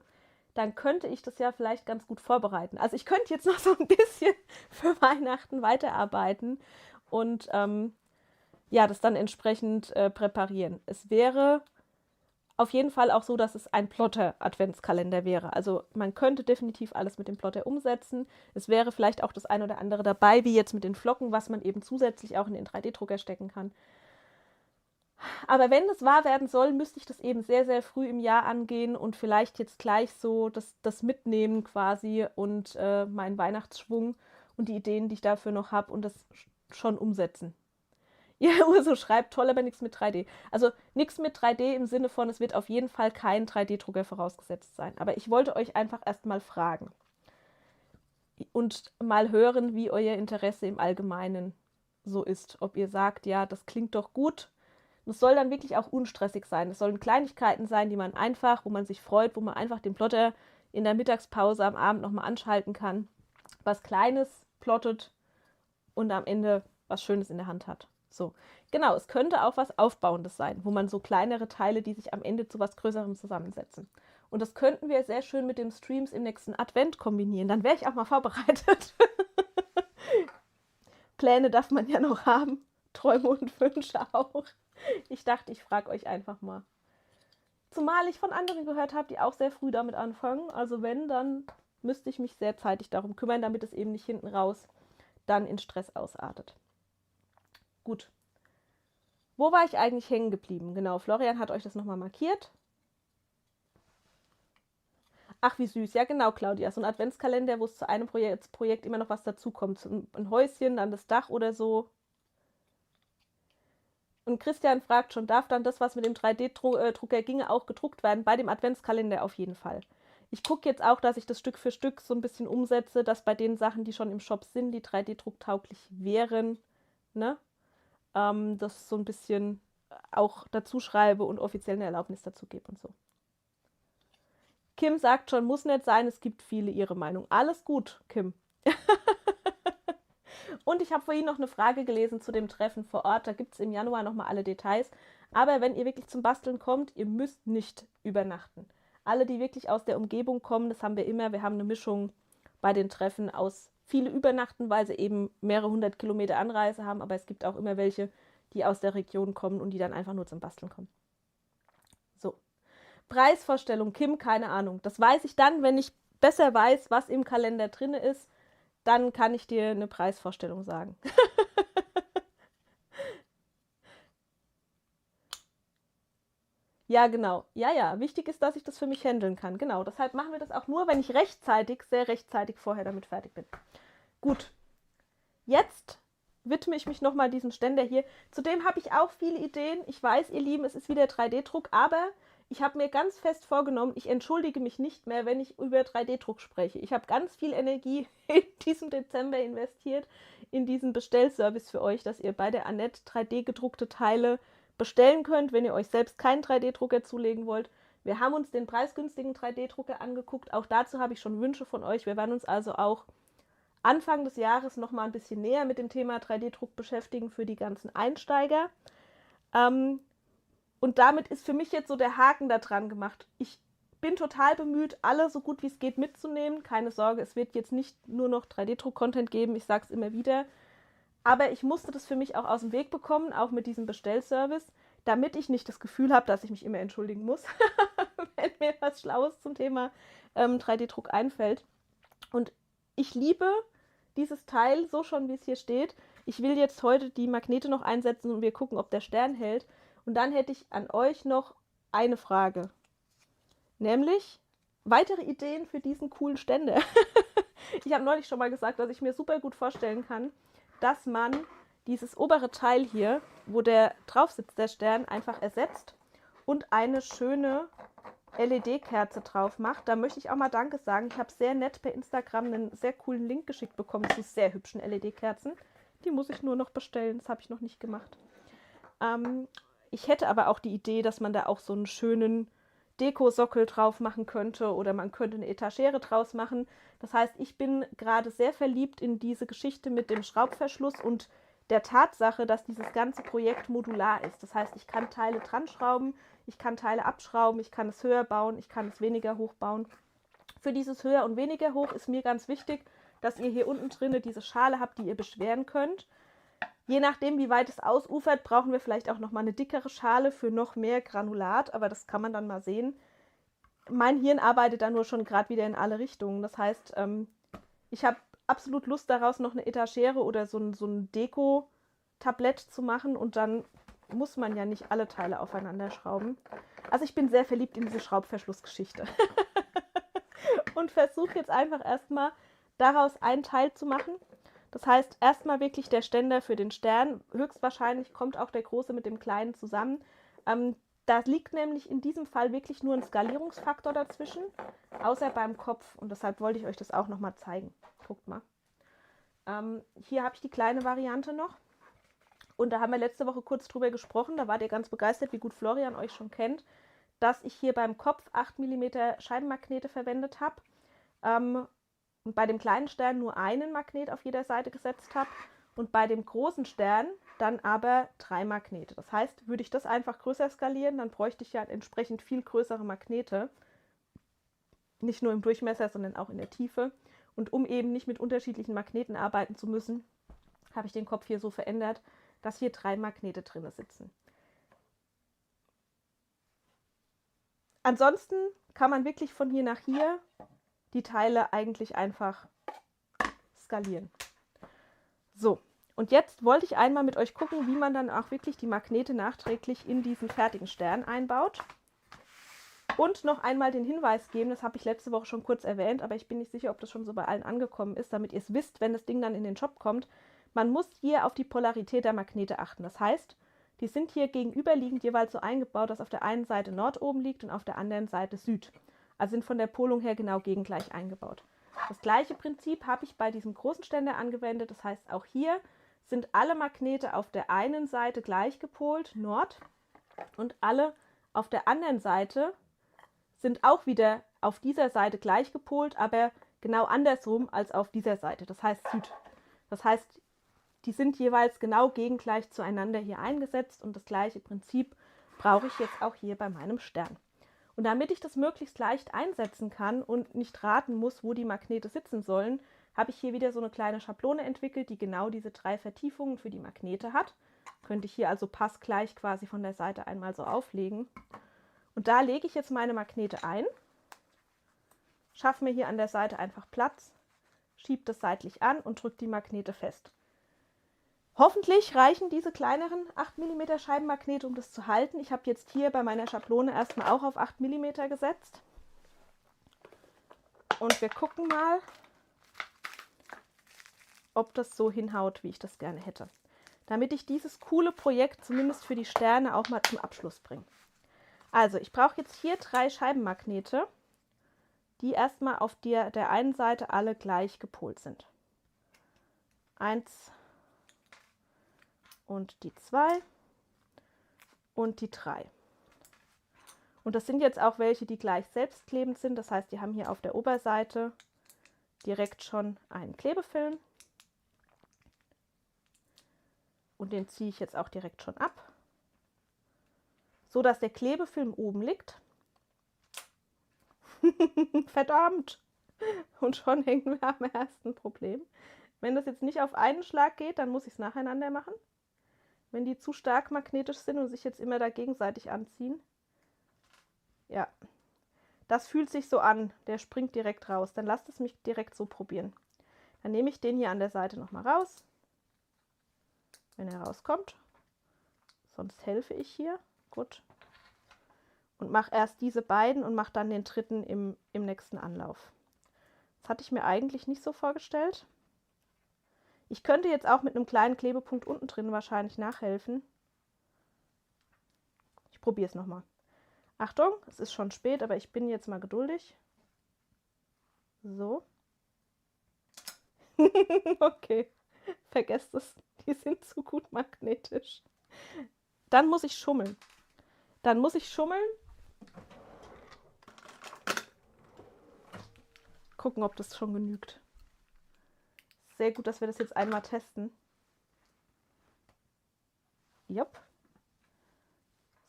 Speaker 4: dann könnte ich das ja vielleicht ganz gut vorbereiten. Also ich könnte jetzt noch so ein bisschen für Weihnachten weiterarbeiten und ja, das dann entsprechend präparieren. Es wäre auf jeden Fall auch so, dass es ein Plotter-Adventskalender wäre. Also man könnte definitiv alles mit dem Plotter umsetzen. Es wäre vielleicht auch das ein oder andere dabei, wie jetzt mit den Flocken, was man eben zusätzlich auch in den 3D-Drucker stecken kann. Aber wenn es wahr werden soll, müsste ich das eben sehr, sehr früh im Jahr angehen und vielleicht jetzt gleich so das mitnehmen quasi und meinen Weihnachtsschwung und die Ideen, die ich dafür noch habe und das schon umsetzen. Ja, Urso schreibt, toll, aber nichts mit 3D. Also nichts mit 3D im Sinne von, es wird auf jeden Fall kein 3D-Drucker vorausgesetzt sein. Aber ich wollte euch einfach erstmal fragen und mal hören, wie euer Interesse im Allgemeinen so ist. Ob ihr sagt, ja, das klingt doch gut. Und es soll dann wirklich auch unstressig sein. Es sollen Kleinigkeiten sein, die man einfach, wo man sich freut, wo man einfach den Plotter in der Mittagspause am Abend nochmal anschalten kann. Was Kleines plottet und am Ende was Schönes in der Hand hat. So, genau, es könnte auch was Aufbauendes sein, wo man so kleinere Teile, die sich am Ende zu was Größerem zusammensetzen. Und das könnten wir sehr schön mit den Streams im nächsten Advent kombinieren. Dann wäre ich auch mal vorbereitet. Pläne darf man ja noch haben. Träume und Wünsche auch. Ich dachte, ich frage euch einfach mal. Zumal ich von anderen gehört habe, die auch sehr früh damit anfangen. Also wenn, dann müsste ich mich sehr zeitig darum kümmern, damit es eben nicht hinten raus dann in Stress ausartet. Gut. Wo war ich eigentlich hängen geblieben? Genau, Florian hat euch das nochmal markiert. Ach, wie süß. Ja, genau, Claudia. So ein Adventskalender, wo es zu einem Projekt immer noch was dazukommt. Ein Häuschen, dann das Dach oder so. Und Christian fragt schon, darf dann das, was mit dem 3D-Drucker ginge, auch gedruckt werden? Bei dem Adventskalender auf jeden Fall. Ich gucke jetzt auch, dass ich das Stück für Stück so ein bisschen umsetze, dass bei den Sachen, die schon im Shop sind, die 3D-drucktauglich wären, ne? Das so ein bisschen auch dazu schreibe und offiziell eine Erlaubnis dazu gebe und so. Kim sagt schon, muss nicht sein, es gibt viele, ihre Meinung. Alles gut, Kim. Und ich habe vorhin noch eine Frage gelesen zu dem Treffen vor Ort. Da gibt es im Januar nochmal alle Details. Aber wenn ihr wirklich zum Basteln kommt, ihr müsst nicht übernachten. Alle, die wirklich aus der Umgebung kommen, das haben wir immer. Wir haben eine Mischung bei den Treffen aus viele übernachten, weil sie eben mehrere 100 Kilometer Anreise haben. Aber es gibt auch immer welche, die aus der Region kommen und die dann einfach nur zum Basteln kommen. So. Preisvorstellung, Kim, keine Ahnung. Das weiß ich dann, wenn ich besser weiß, was im Kalender drin ist. Dann kann ich dir eine Preisvorstellung sagen. Ja, genau. Ja. Wichtig ist, dass ich das für mich handeln kann. Genau. Deshalb machen wir das auch nur, wenn ich rechtzeitig, sehr rechtzeitig vorher damit fertig bin. Gut. Jetzt widme ich mich nochmal diesem Ständer hier. Zudem habe ich auch viele Ideen. Ich weiß, ihr Lieben, es ist wieder 3D-Druck, aber ich habe mir ganz fest vorgenommen, ich entschuldige mich nicht mehr, wenn ich über 3D-Druck spreche. Ich habe ganz viel Energie in diesem Dezember investiert, in diesen Bestellservice für euch, dass ihr bei der Annette 3D-gedruckte Teile bestellen könnt, wenn ihr euch selbst keinen 3D-Drucker zulegen wollt. Wir haben uns den preisgünstigen 3D-Drucker angeguckt. Auch dazu habe ich schon Wünsche von euch. Wir werden uns also auch Anfang des Jahres noch mal ein bisschen näher mit dem Thema 3D-Druck beschäftigen für die ganzen Einsteiger. Und damit ist für mich jetzt so der Haken da dran gemacht. Ich bin total bemüht, alle so gut wie es geht mitzunehmen. Keine Sorge, es wird jetzt nicht nur noch 3D-Druck-Content geben, ich sage es immer wieder. Aber ich musste das für mich auch aus dem Weg bekommen, auch mit diesem Bestellservice, damit ich nicht das Gefühl habe, dass ich mich immer entschuldigen muss, wenn mir was Schlaues zum Thema 3D-Druck einfällt. Und ich liebe dieses Teil so schon, wie es hier steht. Ich will jetzt heute die Magnete noch einsetzen und wir gucken, ob der Stern hält. Und dann hätte ich an euch noch eine Frage. Nämlich weitere Ideen für diesen coolen Ständer. Ich habe neulich schon mal gesagt, dass ich mir super gut vorstellen kann, dass man dieses obere Teil hier, wo der drauf sitzt, der Stern, einfach ersetzt und eine schöne LED-Kerze drauf macht. Da möchte ich auch mal Danke sagen. Ich habe sehr nett per Instagram einen sehr coolen Link geschickt bekommen zu sehr hübschen LED-Kerzen. Die muss ich nur noch bestellen. Das habe ich noch nicht gemacht. Ich hätte aber auch die Idee, dass man da auch so einen schönen Dekosockel drauf machen könnte oder man könnte eine Etagere draus machen. Das heißt, ich bin gerade sehr verliebt in diese Geschichte mit dem Schraubverschluss und der Tatsache, dass dieses ganze Projekt modular ist. Das heißt, ich kann Teile dran schrauben, ich kann Teile abschrauben, ich kann es höher bauen, ich kann es weniger hoch bauen. Für dieses höher und weniger hoch ist mir ganz wichtig, dass ihr hier unten drinne diese Schale habt, die ihr beschweren könnt. Je nachdem, wie weit es ausufert, brauchen wir vielleicht auch nochmal eine dickere Schale für noch mehr Granulat, aber das kann man dann mal sehen. Mein Hirn arbeitet da nur schon gerade wieder in alle Richtungen. Das heißt, ich habe absolut Lust daraus, noch eine Etagere oder so ein Deko-Tablett zu machen und dann muss man ja nicht alle Teile aufeinander schrauben. Also ich bin sehr verliebt in diese Schraubverschlussgeschichte und versuche jetzt einfach erstmal daraus ein Teil zu machen. Das heißt, erstmal wirklich der Ständer für den Stern. Höchstwahrscheinlich kommt auch der große mit dem kleinen zusammen. Da liegt nämlich in diesem Fall wirklich nur ein Skalierungsfaktor dazwischen, außer beim Kopf. Und deshalb wollte ich euch das auch nochmal zeigen. Guckt mal. Hier habe ich die kleine Variante noch. Und da haben wir letzte Woche kurz drüber gesprochen. Da wart ihr ganz begeistert, wie gut Florian euch schon kennt, dass ich hier beim Kopf 8 mm Scheibenmagnete verwendet habe. Und bei dem kleinen Stern nur einen Magnet auf jeder Seite gesetzt habe und bei dem großen Stern dann aber 3 Magnete. Das heißt, würde ich das einfach größer skalieren, dann bräuchte ich ja entsprechend viel größere Magnete. Nicht nur im Durchmesser, sondern auch in der Tiefe. Und um eben nicht mit unterschiedlichen Magneten arbeiten zu müssen, habe ich den Kopf hier so verändert, dass hier 3 Magnete drin sitzen. Ansonsten kann man wirklich von hier nach hier die Teile eigentlich einfach skalieren. So, und jetzt wollte ich einmal mit euch gucken, wie man dann auch wirklich die Magnete nachträglich in diesen fertigen Stern einbaut. Und noch einmal den Hinweis geben, das habe ich letzte Woche schon kurz erwähnt, aber ich bin nicht sicher, ob das schon so bei allen angekommen ist, damit ihr es wisst, wenn das Ding dann in den Shop kommt. Man muss hier auf die Polarität der Magnete achten. Das heißt, die sind hier gegenüberliegend jeweils so eingebaut, dass auf der einen Seite Nord oben liegt und auf der anderen Seite Süd. Also sind von der Polung her genau gegengleich eingebaut. Das gleiche Prinzip habe ich bei diesem großen Ständer angewendet. Das heißt, auch hier sind alle Magnete auf der einen Seite gleich gepolt, Nord, und alle auf der anderen Seite sind auch wieder auf dieser Seite gleich gepolt, aber genau andersrum als auf dieser Seite, das heißt Süd. Das heißt, die sind jeweils genau gegengleich zueinander hier eingesetzt und das gleiche Prinzip brauche ich jetzt auch hier bei meinem Stern. Und damit ich das möglichst leicht einsetzen kann und nicht raten muss, wo die Magnete sitzen sollen, habe ich hier wieder so eine kleine Schablone entwickelt, die genau diese 3 Vertiefungen für die Magnete hat. Könnte ich hier also passgleich quasi von der Seite einmal so auflegen. Und da lege ich jetzt meine Magnete ein, schaffe mir hier an der Seite einfach Platz, schiebe das seitlich an und drücke die Magnete fest. Hoffentlich reichen diese kleineren 8 mm Scheibenmagnete, um das zu halten. Ich habe jetzt hier bei meiner Schablone erstmal auch auf 8 mm gesetzt. Und wir gucken mal, ob das so hinhaut, wie ich das gerne hätte. Damit ich dieses coole Projekt zumindest für die Sterne auch mal zum Abschluss bringe. Also ich brauche jetzt hier 3 Scheibenmagnete, die erstmal auf der einen Seite alle gleich gepolt sind. 1 und die 2 und die 3. Und das sind jetzt auch welche, die gleich selbstklebend sind. Das heißt, die haben hier auf der Oberseite direkt schon einen Klebefilm. Und den ziehe ich jetzt auch direkt schon ab, so dass der Klebefilm oben liegt. Verdammt! Und schon hängen wir am ersten Problem. Wenn das jetzt nicht auf einen Schlag geht, dann muss ich es nacheinander machen. Wenn die zu stark magnetisch sind und sich jetzt immer da gegenseitig anziehen. Ja, das fühlt sich so an. Der springt direkt raus. Dann lasst es mich direkt so probieren. Dann nehme ich den hier an der Seite nochmal raus. Wenn er rauskommt. Sonst helfe ich hier. Gut. Und mache erst diese beiden und mache dann den dritten im nächsten Anlauf. Das hatte ich mir eigentlich nicht so vorgestellt. Ich könnte jetzt auch mit einem kleinen Klebepunkt unten drin wahrscheinlich nachhelfen. Ich probiere es nochmal. Achtung, es ist schon spät, aber ich bin jetzt mal geduldig. So. Okay, vergesst es. Die sind zu gut magnetisch. Dann muss ich schummeln. Gucken, ob das schon genügt. Sehr gut, dass wir das jetzt einmal testen. Jupp.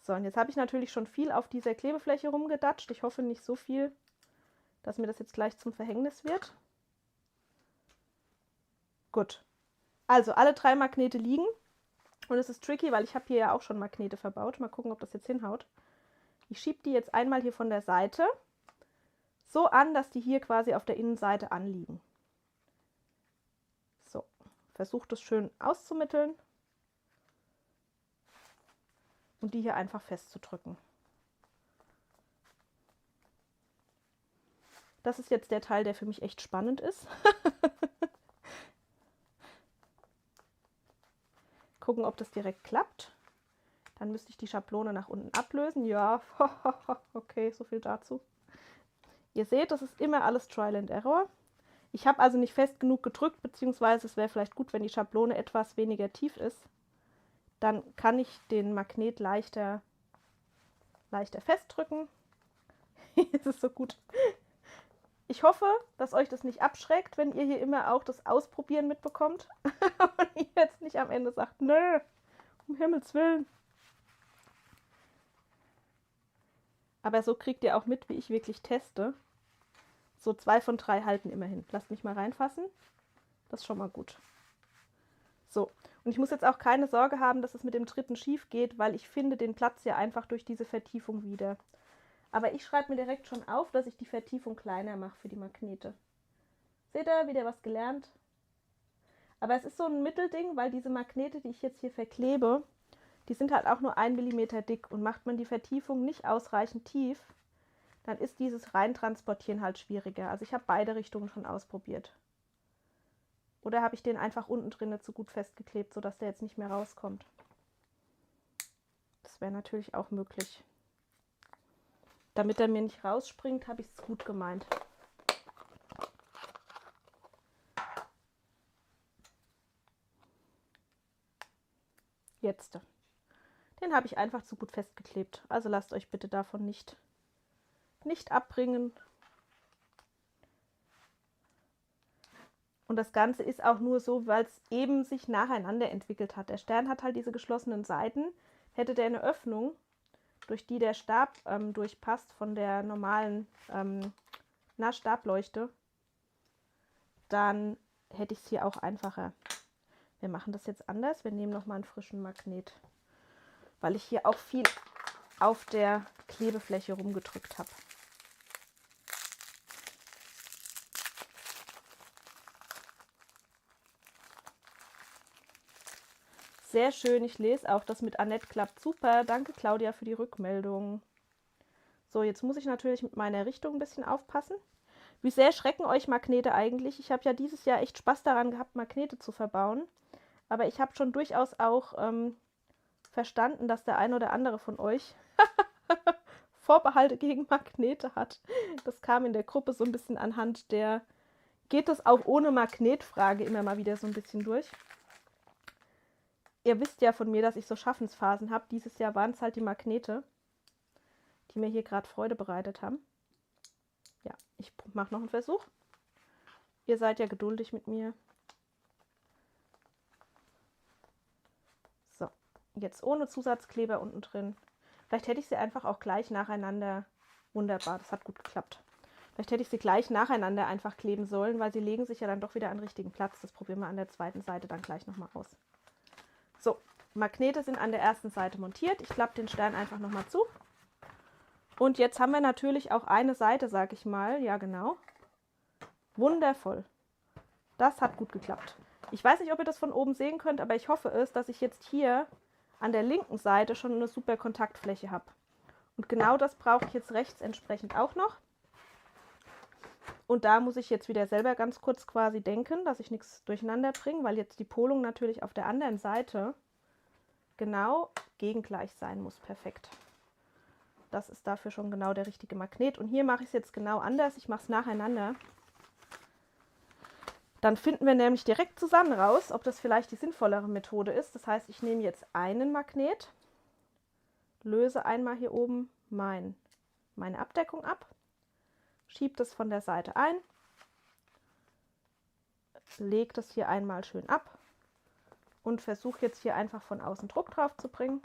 Speaker 4: So, und jetzt habe ich natürlich schon viel auf dieser Klebefläche rumgedatscht. Ich hoffe nicht so viel, dass mir das jetzt gleich zum Verhängnis wird. Gut. Also alle 3 Magnete liegen. Und es ist tricky, weil ich habe hier ja auch schon Magnete verbaut. Mal gucken, ob das jetzt hinhaut. Ich schiebe die jetzt einmal hier von der Seite so an, dass die hier quasi auf der Innenseite anliegen. So, versuche das schön auszumitteln und die hier einfach festzudrücken. Das ist jetzt der Teil, der für mich echt spannend ist. Gucken, ob das direkt klappt. Dann müsste ich die Schablone nach unten ablösen. Ja, okay, so viel dazu. Ihr seht, das ist immer alles Trial and Error. Ich habe also nicht fest genug gedrückt, beziehungsweise es wäre vielleicht gut, wenn die Schablone etwas weniger tief ist. Dann kann ich den Magnet leichter festdrücken. Es ist so gut. Ich hoffe, dass euch das nicht abschreckt, wenn ihr hier immer auch das Ausprobieren mitbekommt. Und ihr jetzt nicht am Ende sagt, nö, um Himmels Willen. Aber so kriegt ihr auch mit, wie ich wirklich teste. So 2 von 3 halten immerhin. Lasst mich mal reinfassen. Das ist schon mal gut. So, und ich muss jetzt auch keine Sorge haben, dass es mit dem dritten schief geht, weil ich finde den Platz ja einfach durch diese Vertiefung wieder. Aber ich schreibe mir direkt schon auf, dass ich die Vertiefung kleiner mache für die Magnete. Seht ihr, wieder was gelernt? Aber es ist so ein Mittelding, weil diese Magnete, die ich jetzt hier verklebe, die sind halt auch nur 1 mm dick. Und macht man die Vertiefung nicht ausreichend tief, dann ist dieses Reintransportieren halt schwieriger. Also ich habe beide Richtungen schon ausprobiert. Oder habe ich den einfach unten drin nicht so gut festgeklebt, sodass der jetzt nicht mehr rauskommt. Das wäre natürlich auch möglich. Damit er mir nicht rausspringt, habe ich es gut gemeint. Jetzt. Den habe ich einfach zu gut festgeklebt. Also lasst euch bitte davon nicht abbringen. Und das Ganze ist auch nur so, weil es eben sich nacheinander entwickelt hat. Der Stern hat halt diese geschlossenen Seiten. Hätte der eine Öffnung, durch die der Stab durchpasst von der normalen Stableuchte, dann hätte ich es hier auch einfacher. Wir machen das jetzt anders. Wir nehmen nochmal einen frischen Magnet, weil ich hier auch viel auf der Klebefläche rumgedrückt habe. Sehr schön, ich lese auch, das mit Annette klappt super. Danke Claudia für die Rückmeldung. So, jetzt muss ich natürlich mit meiner Richtung ein bisschen aufpassen. Wie sehr schrecken euch Magnete eigentlich? Ich habe ja dieses Jahr echt Spaß daran gehabt, Magnete zu verbauen. Aber ich habe schon durchaus auch verstanden, dass der ein oder andere von euch Vorbehalte gegen Magnete hat. Das kam in der Gruppe so ein bisschen anhand der geht es auch ohne Magnet-Frage immer mal wieder so ein bisschen durch. Ihr wisst ja von mir, dass ich so Schaffensphasen habe. Dieses Jahr waren es halt die Magnete, die mir hier gerade Freude bereitet haben. Ja, ich mache noch einen Versuch. Ihr seid ja geduldig mit mir. So, jetzt ohne Zusatzkleber unten drin. Vielleicht hätte ich sie einfach auch gleich nacheinander. Wunderbar, das hat gut geklappt. Vielleicht hätte ich sie gleich nacheinander einfach kleben sollen, weil sie legen sich ja dann doch wieder an den richtigen Platz. Das probieren wir an der zweiten Seite dann gleich nochmal aus. So, Magnete sind an der ersten Seite montiert. Ich klappe den Stern einfach nochmal zu. Und jetzt haben wir natürlich auch eine Seite, sag ich mal. Ja, genau. Wundervoll. Das hat gut geklappt. Ich weiß nicht, ob ihr das von oben sehen könnt, aber ich hoffe es, dass ich jetzt hier an der linken Seite schon eine super Kontaktfläche habe. Und genau das brauche ich jetzt rechts entsprechend auch noch. Und da muss ich jetzt wieder selber ganz kurz quasi denken, dass ich nichts durcheinander bringe, weil jetzt die Polung natürlich auf der anderen Seite genau gegengleich sein muss. Perfekt. Das ist dafür schon genau der richtige Magnet. Und hier mache ich es jetzt genau anders. Ich mache es nacheinander. Dann finden wir nämlich direkt zusammen raus, ob das vielleicht die sinnvollere Methode ist. Das heißt, ich nehme jetzt einen Magnet, löse einmal hier oben meine Abdeckung ab, schiebe das von der Seite ein, lege das hier einmal schön ab und versuche jetzt hier einfach von außen Druck drauf zu bringen.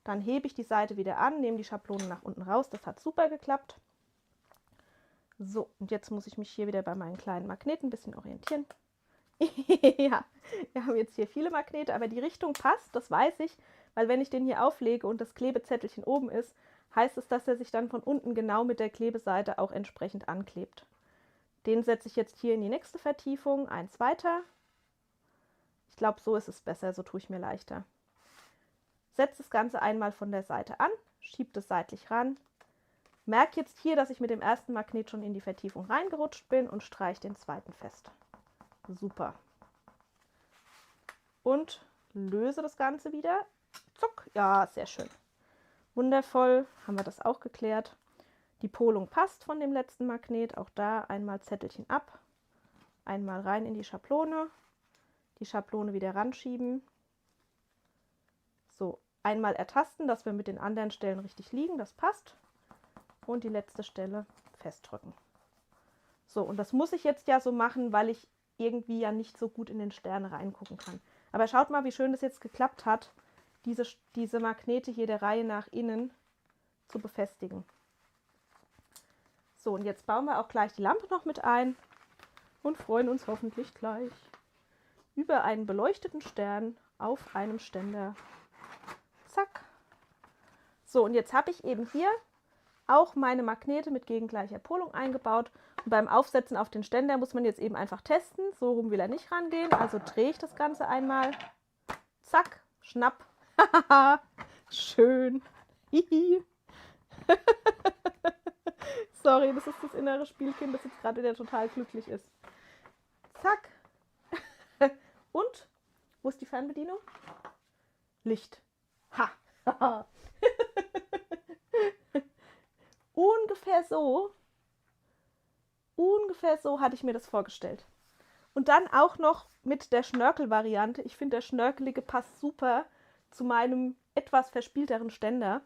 Speaker 4: Dann hebe ich die Seite wieder an, nehme die Schablone nach unten raus. Das hat super geklappt. So, und jetzt muss ich mich hier wieder bei meinen kleinen Magneten ein bisschen orientieren. Ja, wir haben jetzt hier viele Magnete, aber die Richtung passt, das weiß ich, weil wenn ich den hier auflege und das Klebezettelchen oben ist, heißt es, dass er sich dann von unten genau mit der Klebeseite auch entsprechend anklebt. Den setze ich jetzt hier in die nächste Vertiefung, eins weiter. Ich glaube, so ist es besser, so tue ich mir leichter. Setze das Ganze einmal von der Seite an, schiebe es seitlich ran. Merke jetzt hier, dass ich mit dem ersten Magnet schon in die Vertiefung reingerutscht bin und streiche den zweiten fest. Super. Und löse das Ganze wieder. Zuck. Ja, sehr schön. Wundervoll. Haben wir das auch geklärt. Die Polung passt von dem letzten Magnet. Auch da einmal Zettelchen ab. Einmal rein in die Schablone. Die Schablone wieder ranschieben. So, einmal ertasten, dass wir mit den anderen Stellen richtig liegen. Das passt. Und die letzte Stelle festdrücken. So, und das muss ich jetzt ja so machen, weil ich irgendwie ja nicht so gut in den Stern reingucken kann. Aber schaut mal, wie schön das jetzt geklappt hat, diese Magnete hier der Reihe nach innen zu befestigen. So, und jetzt bauen wir auch gleich die Lampe noch mit ein und freuen uns hoffentlich gleich über einen beleuchteten Stern auf einem Ständer. Zack. So, und jetzt habe ich eben hier auch meine Magnete mit gegengleicher Polung eingebaut. Und beim Aufsetzen auf den Ständer muss man jetzt eben einfach testen. So rum will er nicht rangehen. Also drehe ich das Ganze einmal. Zack, schnapp. Schön. Sorry, das ist das innere Spielkind, das jetzt gerade wieder total glücklich ist. Zack. Und? Wo ist die Fernbedienung? Licht. Ha. Ungefähr so hatte ich mir das vorgestellt. Und dann auch noch mit der Schnörkel-Variante. Ich finde, der Schnörkelige passt super zu meinem etwas verspielteren Ständer.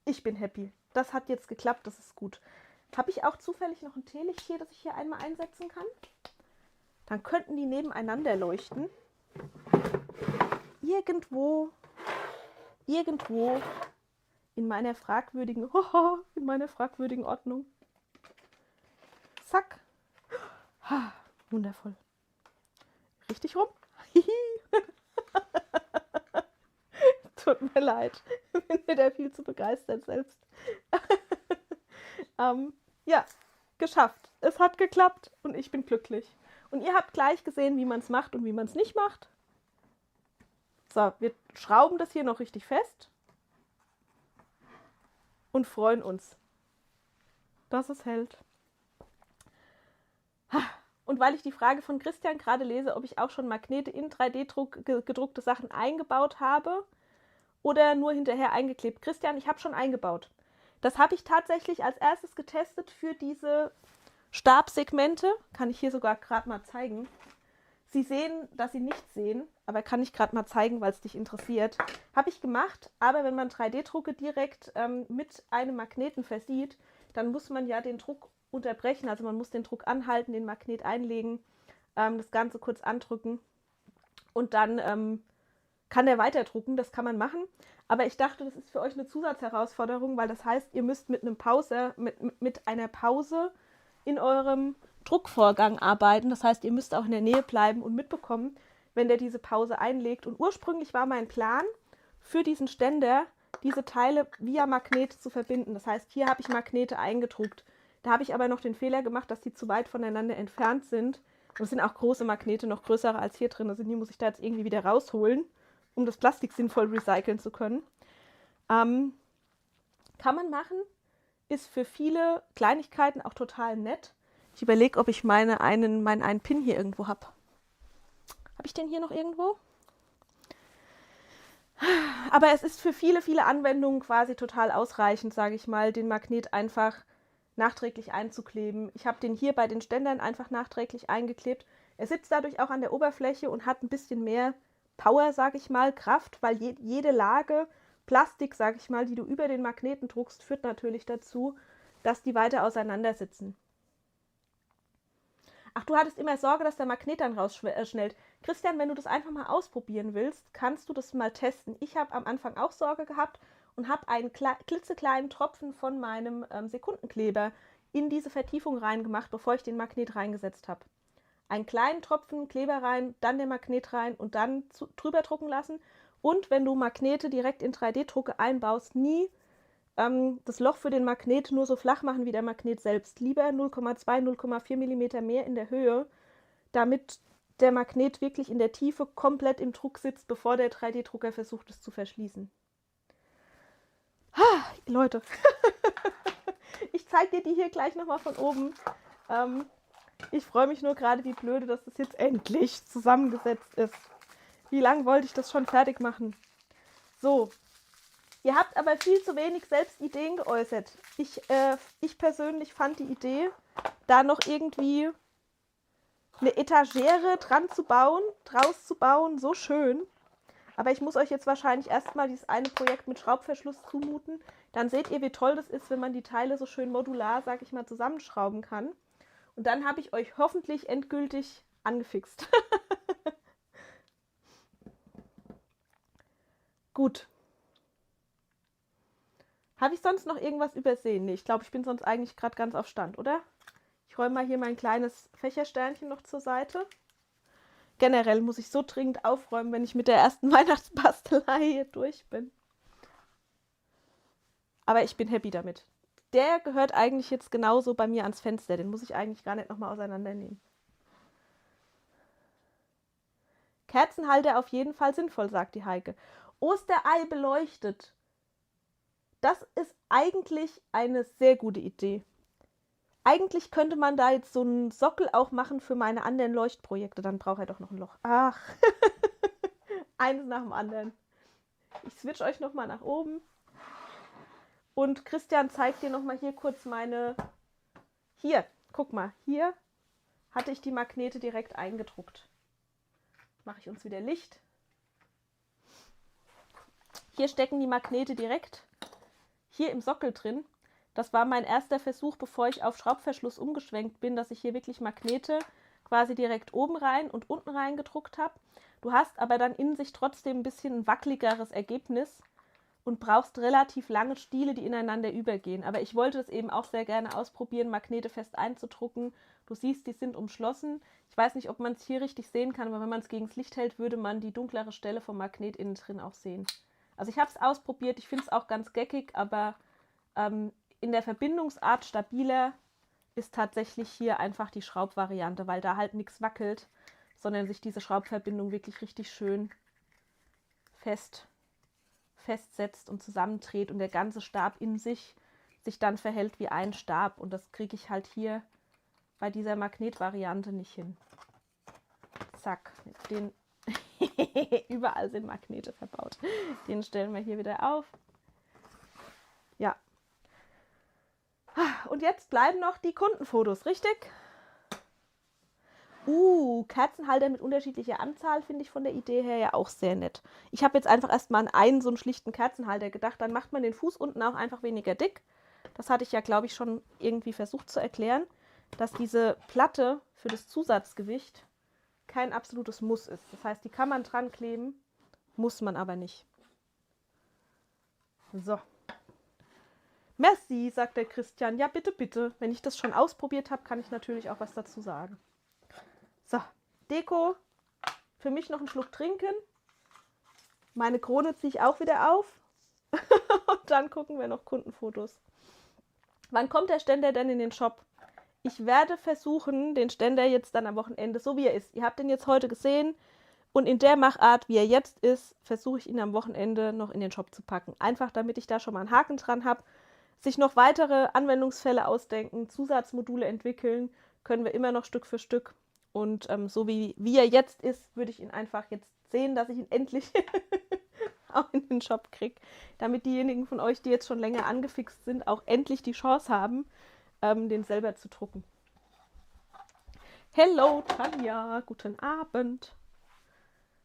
Speaker 4: Ich bin happy. Das hat jetzt geklappt, das ist gut. Habe ich auch zufällig noch ein Teelicht hier, das ich hier einmal einsetzen kann? Dann könnten die nebeneinander leuchten. Irgendwo in meiner fragwürdigen Ordnung. Zack. Wundervoll. Richtig rum. Tut mir leid. Ich bin mir da viel zu begeistert selbst. Ja, geschafft. Es hat geklappt und ich bin glücklich. Und ihr habt gleich gesehen, wie man es macht und wie man es nicht macht. So, wir schrauben das hier noch richtig fest und freuen uns, dass es hält. Und weil ich die Frage von Christian gerade lese, ob ich auch schon Magnete in 3D-Druck gedruckte Sachen eingebaut habe oder nur hinterher eingeklebt. Christian, ich habe schon eingebaut. Das habe ich tatsächlich als erstes getestet für diese Stabsegmente. Kann ich hier sogar gerade mal zeigen. Sie sehen, dass Sie nichts sehen, aber kann ich gerade mal zeigen, weil es dich interessiert. Habe ich gemacht, aber wenn man 3D-Drucke direkt mit einem Magneten versieht, dann muss man ja den Druck unterbrechen. Also man muss den Druck anhalten, den Magnet einlegen, das Ganze kurz andrücken und dann kann der weiter drucken. Das kann man machen. Aber ich dachte, das ist für euch eine Zusatzherausforderung, weil das heißt, ihr müsst mit einer Pause in eurem Druckvorgang arbeiten. Das heißt, ihr müsst auch in der Nähe bleiben und mitbekommen, wenn der diese Pause einlegt. Und ursprünglich war mein Plan, für diesen Ständer diese Teile via Magnet zu verbinden. Das heißt, hier habe ich Magnete eingedruckt. Da habe ich aber noch den Fehler gemacht, dass die zu weit voneinander entfernt sind. Und es sind auch große Magnete, noch größere als hier drin sind. Die muss ich da jetzt irgendwie wieder rausholen, um das Plastik sinnvoll recyceln zu können. Kann man machen, ist für viele Kleinigkeiten auch total nett. Ich überlege, ob ich meinen einen Pin hier irgendwo habe. Habe ich den hier noch irgendwo? Aber es ist für viele, viele Anwendungen quasi total ausreichend, sage ich mal, den Magnet einfach nachträglich einzukleben. Ich habe den hier bei den Ständern einfach nachträglich eingeklebt. Er sitzt dadurch auch an der Oberfläche und hat ein bisschen mehr Power, sage ich mal, Kraft, weil jede Lage Plastik, sage ich mal, die du über den Magneten druckst, führt natürlich dazu, dass die weiter auseinander sitzen. Ach, du hattest immer Sorge, dass der Magnet dann rausschnellt. Christian, wenn du das einfach mal ausprobieren willst, kannst du das mal testen. Ich habe am Anfang auch Sorge gehabt und habe einen klitzekleinen Tropfen von meinem Sekundenkleber in diese Vertiefung reingemacht, bevor ich den Magnet reingesetzt habe. Einen kleinen Tropfen Kleber rein, dann den Magnet rein und dann drüber drucken lassen. Und wenn du Magnete direkt in 3D-Drucke einbaust, nie das Loch für den Magnet nur so flach machen wie der Magnet selbst. Lieber 0,2, 0,4 mm mehr in der Höhe, damit der Magnet wirklich in der Tiefe komplett im Druck sitzt, bevor der 3D-Drucker versucht, es zu verschließen. Leute, ich zeige dir die hier gleich nochmal von oben. Ich freue mich nur gerade wie blöde, dass das jetzt endlich zusammengesetzt ist. Wie lange wollte ich das schon fertig machen? So, ihr habt aber viel zu wenig selbst Ideen geäußert. Ich persönlich fand die Idee, da noch irgendwie eine Etagere draus zu bauen, so schön. Aber ich muss euch jetzt wahrscheinlich erstmal dieses eine Projekt mit Schraubverschluss zumuten. Dann seht ihr, wie toll das ist, wenn man die Teile so schön modular, sag ich mal, zusammenschrauben kann. Und dann habe ich euch hoffentlich endgültig angefixt. Gut. Habe ich sonst noch irgendwas übersehen? Nee, ich glaube, ich bin sonst eigentlich gerade ganz auf Stand, oder? Ich räume mal hier mein kleines Fächersternchen noch zur Seite. Generell muss ich so dringend aufräumen, wenn ich mit der ersten Weihnachtsbastelei hier durch bin. Aber ich bin happy damit. Der gehört eigentlich jetzt genauso bei mir ans Fenster. Den muss ich eigentlich gar nicht nochmal auseinandernehmen. Kerzenhalter auf jeden Fall sinnvoll, sagt die Heike. Osterei beleuchtet. Das ist eigentlich eine sehr gute Idee. Eigentlich könnte man da jetzt so einen Sockel auch machen für meine anderen Leuchtprojekte. Dann braucht er doch noch ein Loch. Ach, eines nach dem anderen. Ich switch euch nochmal nach oben. Und Christian zeigt dir nochmal hier kurz meine... Hier, guck mal. Hier hatte ich die Magnete direkt eingedruckt. Mache ich uns wieder Licht. Hier stecken die Magnete direkt hier im Sockel drin. Das war mein erster Versuch, bevor ich auf Schraubverschluss umgeschwenkt bin, dass ich hier wirklich Magnete quasi direkt oben rein und unten rein gedruckt habe. Du hast aber dann in sich trotzdem ein bisschen ein wackeligeres Ergebnis und brauchst relativ lange Stiele, die ineinander übergehen. Aber ich wollte es eben auch sehr gerne ausprobieren, Magnete fest einzudrucken. Du siehst, die sind umschlossen. Ich weiß nicht, ob man es hier richtig sehen kann, aber wenn man es gegen das Licht hält, würde man die dunklere Stelle vom Magnet innen drin auch sehen. Also ich habe es ausprobiert, ich finde es auch ganz geckig, aber in der Verbindungsart stabiler ist tatsächlich hier einfach die Schraubvariante, weil da halt nichts wackelt, sondern sich diese Schraubverbindung wirklich richtig schön festsetzt und zusammendreht und der ganze Stab in sich dann verhält wie ein Stab. Und das kriege ich halt hier bei dieser Magnetvariante nicht hin. Zack, den überall sind Magnete verbaut. Den stellen wir hier wieder auf. Ja. Und jetzt bleiben noch die Kundenfotos, richtig? Kerzenhalter mit unterschiedlicher Anzahl finde ich von der Idee her ja auch sehr nett. Ich habe jetzt einfach erstmal an einen so einen schlichten Kerzenhalter gedacht. Dann macht man den Fuß unten auch einfach weniger dick. Das hatte ich ja, glaube ich, schon irgendwie versucht zu erklären, dass diese Platte für das Zusatzgewicht kein absolutes Muss ist. Das heißt, die kann man dran kleben, muss man aber nicht. So. Merci, sagt der Christian. Ja, bitte, bitte. Wenn ich das schon ausprobiert habe, kann ich natürlich auch was dazu sagen. So, Deko. Für mich noch einen Schluck trinken. Meine Krone ziehe ich auch wieder auf. Und dann gucken wir noch Kundenfotos. Wann kommt der Ständer denn in den Shop? Ich werde versuchen, den Ständer jetzt dann am Wochenende, so wie er ist. Ihr habt den jetzt heute gesehen. Und in der Machart, wie er jetzt ist, versuche ich ihn am Wochenende noch in den Shop zu packen. Einfach, damit ich da schon mal einen Haken dran habe. Sich noch weitere Anwendungsfälle ausdenken, Zusatzmodule entwickeln, können wir immer noch Stück für Stück. Und so wie er jetzt ist, würde ich ihn einfach jetzt sehen, dass ich ihn endlich auch in den Shop kriege. Damit diejenigen von euch, die jetzt schon länger angefixt sind, auch endlich die Chance haben, den selber zu drucken. Hello Tanja, guten Abend.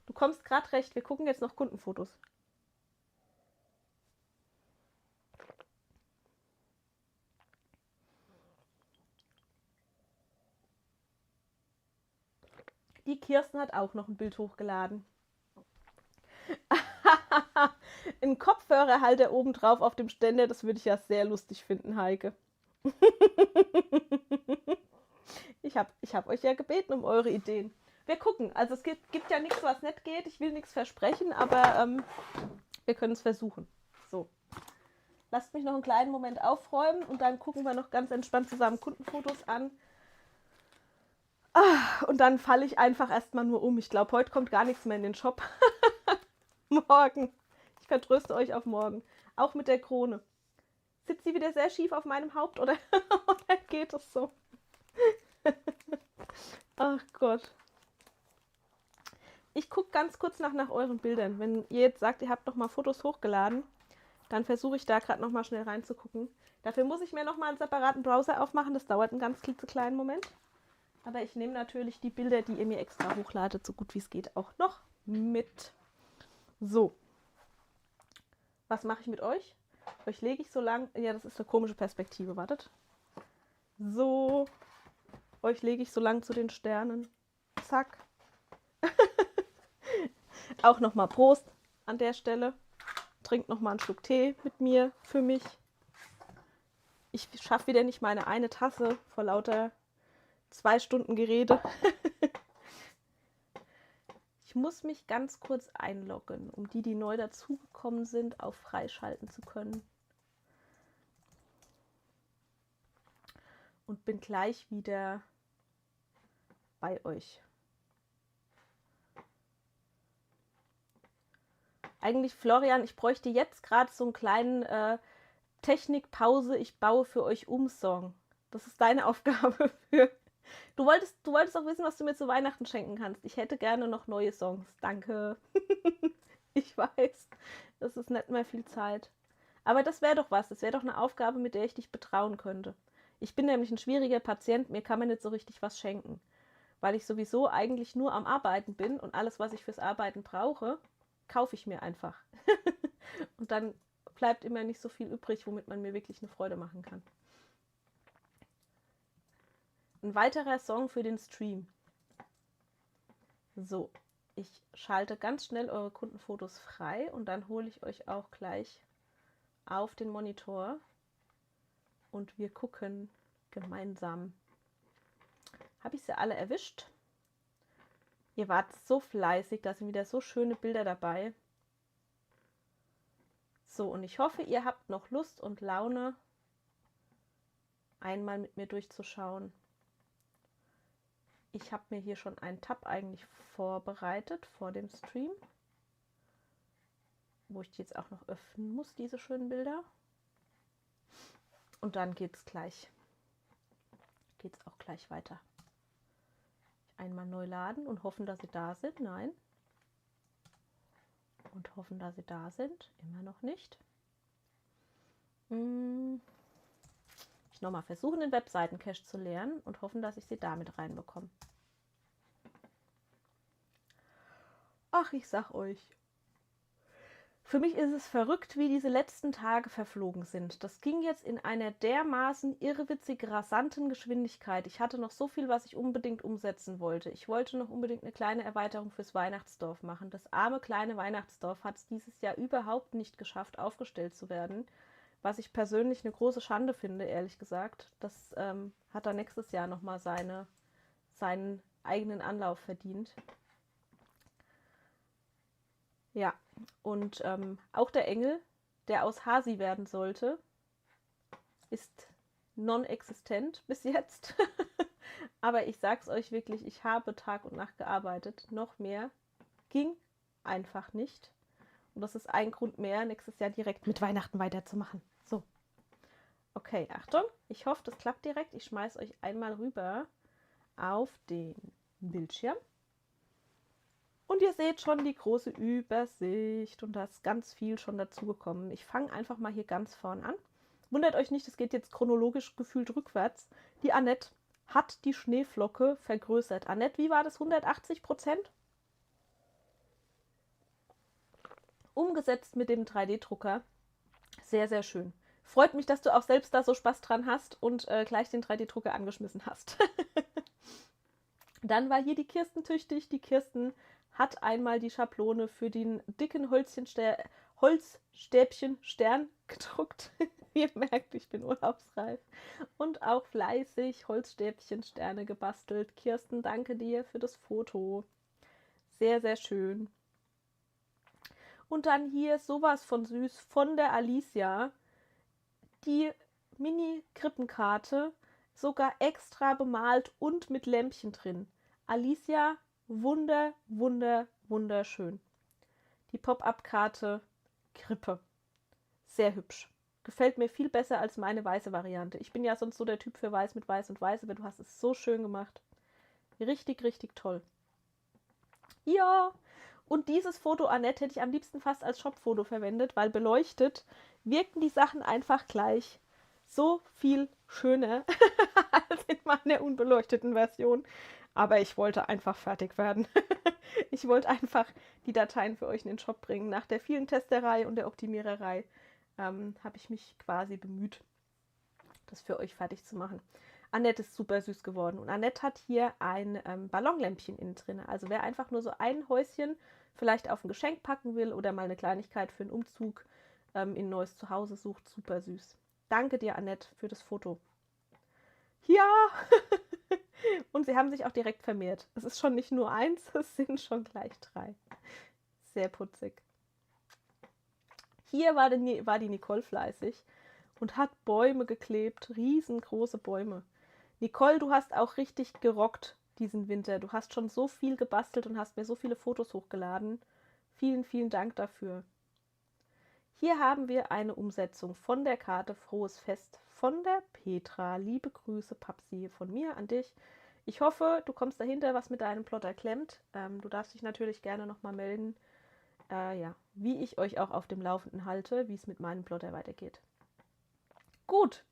Speaker 4: Du kommst gerade recht, wir gucken jetzt noch Kundenfotos. Die Kirsten hat auch noch ein Bild hochgeladen. Ein Kopfhörerhalter oben drauf auf dem Ständer, das würde ich ja sehr lustig finden, Heike. Ich hab euch ja gebeten um eure Ideen. Wir gucken. Also es gibt ja nichts, was nicht geht. Ich will nichts versprechen, aber wir können es versuchen. So. Lasst mich noch einen kleinen Moment aufräumen und dann gucken wir noch ganz entspannt zusammen Kundenfotos an. Und dann falle ich einfach erstmal nur um. Ich glaube, heute kommt gar nichts mehr in den Shop. Morgen. Ich vertröste euch auf morgen. Auch mit der Krone. Sitzt sie wieder sehr schief auf meinem Haupt oder geht es so? Ach Gott. Ich gucke ganz kurz nach euren Bildern. Wenn ihr jetzt sagt, ihr habt noch mal Fotos hochgeladen, dann versuche ich da gerade noch mal schnell reinzugucken. Dafür muss ich mir noch mal einen separaten Browser aufmachen. Das dauert einen ganz klitzekleinen Moment. Aber ich nehme natürlich die Bilder, die ihr mir extra hochladet, so gut wie es geht, auch noch mit. So. Was mache ich mit euch? Euch lege ich so lang... Ja, das ist eine komische Perspektive, wartet. So. Euch lege ich so lang zu den Sternen. Zack. Auch nochmal Prost an der Stelle. Trinkt nochmal einen Schluck Tee mit mir, für mich. Ich schaffe wieder nicht meine eine Tasse vor lauter 2 Stunden Gerede. Ich muss mich ganz kurz einloggen, um die neu dazugekommen sind, auf freischalten zu können. Und bin gleich wieder bei euch. Eigentlich, Florian, ich bräuchte jetzt gerade so einen kleinen Technikpause, ich baue für euch Song. Das ist deine Aufgabe für... Du wolltest auch wissen, was du mir zu Weihnachten schenken kannst. Ich hätte gerne noch neue Songs. Danke. Ich weiß, das ist nicht mehr viel Zeit. Aber das wäre doch was. Das wäre doch eine Aufgabe, mit der ich dich betrauen könnte. Ich bin nämlich ein schwieriger Patient. Mir kann man nicht so richtig was schenken. Weil ich sowieso eigentlich nur am Arbeiten bin und alles, was ich fürs Arbeiten brauche, kaufe ich mir einfach. Und dann bleibt immer nicht so viel übrig, womit man mir wirklich eine Freude machen kann. Ein weiterer Song für den Stream. So, ich schalte ganz schnell eure Kundenfotos frei und dann hole ich euch auch gleich auf den Monitor und wir gucken gemeinsam. Habe ich sie alle erwischt? Ihr wart so fleißig, da sind wieder so schöne Bilder dabei. So, und ich hoffe, ihr habt noch Lust und Laune, einmal mit mir durchzuschauen. Ich habe mir hier schon einen Tab eigentlich vorbereitet vor dem Stream, wo ich die jetzt auch noch öffnen muss, diese schönen Bilder. Und dann geht's auch gleich weiter. Einmal neu laden und hoffen, dass sie da sind. Nein. Und hoffen, dass sie da sind. Immer noch nicht. Ich nochmal versuchen, den Webseitencache zu leeren und hoffen, dass ich sie damit reinbekomme. Ach, ich sag euch. Für mich ist es verrückt, wie diese letzten Tage verflogen sind. Das ging jetzt in einer dermaßen irrwitzig rasanten Geschwindigkeit. Ich hatte noch so viel, was ich unbedingt umsetzen wollte. Ich wollte noch unbedingt eine kleine Erweiterung fürs Weihnachtsdorf machen. Das arme kleine Weihnachtsdorf hat es dieses Jahr überhaupt nicht geschafft, aufgestellt zu werden. Was ich persönlich eine große Schande finde, ehrlich gesagt. Das hat dann nächstes Jahr nochmal seinen eigenen Anlauf verdient. Ja, und auch der Engel, der aus Hasi werden sollte, ist non-existent bis jetzt. Aber ich sag's euch wirklich, ich habe Tag und Nacht gearbeitet. Noch mehr ging einfach nicht. Und das ist ein Grund mehr, nächstes Jahr direkt mit Weihnachten weiterzumachen. So. Okay, Achtung. Ich hoffe, das klappt direkt. Ich schmeiß euch einmal rüber auf den Bildschirm. Und ihr seht schon die große Übersicht und da ist ganz viel schon dazugekommen. Ich fange einfach mal hier ganz vorn an. Wundert euch nicht, es geht jetzt chronologisch gefühlt rückwärts. Die Annette hat die Schneeflocke vergrößert. Annette, wie war das? 180%? Umgesetzt mit dem 3D-Drucker. Sehr, sehr schön. Freut mich, dass du auch selbst da so Spaß dran hast und gleich den 3D-Drucker angeschmissen hast. Dann war hier die Kirsten tüchtig. Die Kirsten hat einmal die Schablone für den dicken Holzstäbchen Stern gedruckt. Ihr merkt, ich bin urlaubsreif. Und auch fleißig Holzstäbchen, Sterne gebastelt. Kirsten, danke dir für das Foto. Sehr, sehr schön. Und dann hier sowas von süß von der Alicia. Die Mini-Krippenkarte, sogar extra bemalt und mit Lämpchen drin. Alicia, wunderschön. Die Pop-up-Karte Krippe. Sehr hübsch. Gefällt mir viel besser als meine weiße Variante. Ich bin ja sonst so der Typ für weiß mit weiß und weiß, aber du hast es so schön gemacht. Richtig, richtig toll. Ja, und dieses Foto, Annette, hätte ich am liebsten fast als Shop-Foto verwendet, weil beleuchtet wirken die Sachen einfach gleich. So viel schöner als in meiner unbeleuchteten Version. Aber ich wollte einfach fertig werden. Ich wollte einfach die Dateien für euch in den Shop bringen. Nach der vielen Testerei und der Optimiererei habe ich mich quasi bemüht, das für euch fertig zu machen. Annette ist super süß geworden. Und Annette hat hier ein Ballonlämpchen innen drin. Also wer einfach nur so ein Häuschen vielleicht auf ein Geschenk packen will oder mal eine Kleinigkeit für einen Umzug in ein neues Zuhause sucht, super süß. Danke dir, Annette, für das Foto. Ja! Und sie haben sich auch direkt vermehrt. Es ist schon nicht nur eins, es sind schon gleich 3. Sehr putzig. Hier war die Nicole fleißig und hat Bäume geklebt, riesengroße Bäume. Nicole, du hast auch richtig gerockt diesen Winter. Du hast schon so viel gebastelt und hast mir so viele Fotos hochgeladen. Vielen, vielen Dank dafür. Hier haben wir eine Umsetzung von der Karte Frohes Fest von der Petra. Liebe Grüße, Papsi, von mir an dich. Ich hoffe, du kommst dahinter, was mit deinem Plotter klemmt. Du darfst dich natürlich gerne nochmal melden, ja, wie ich euch auch auf dem Laufenden halte, wie es mit meinem Plotter weitergeht. Gut,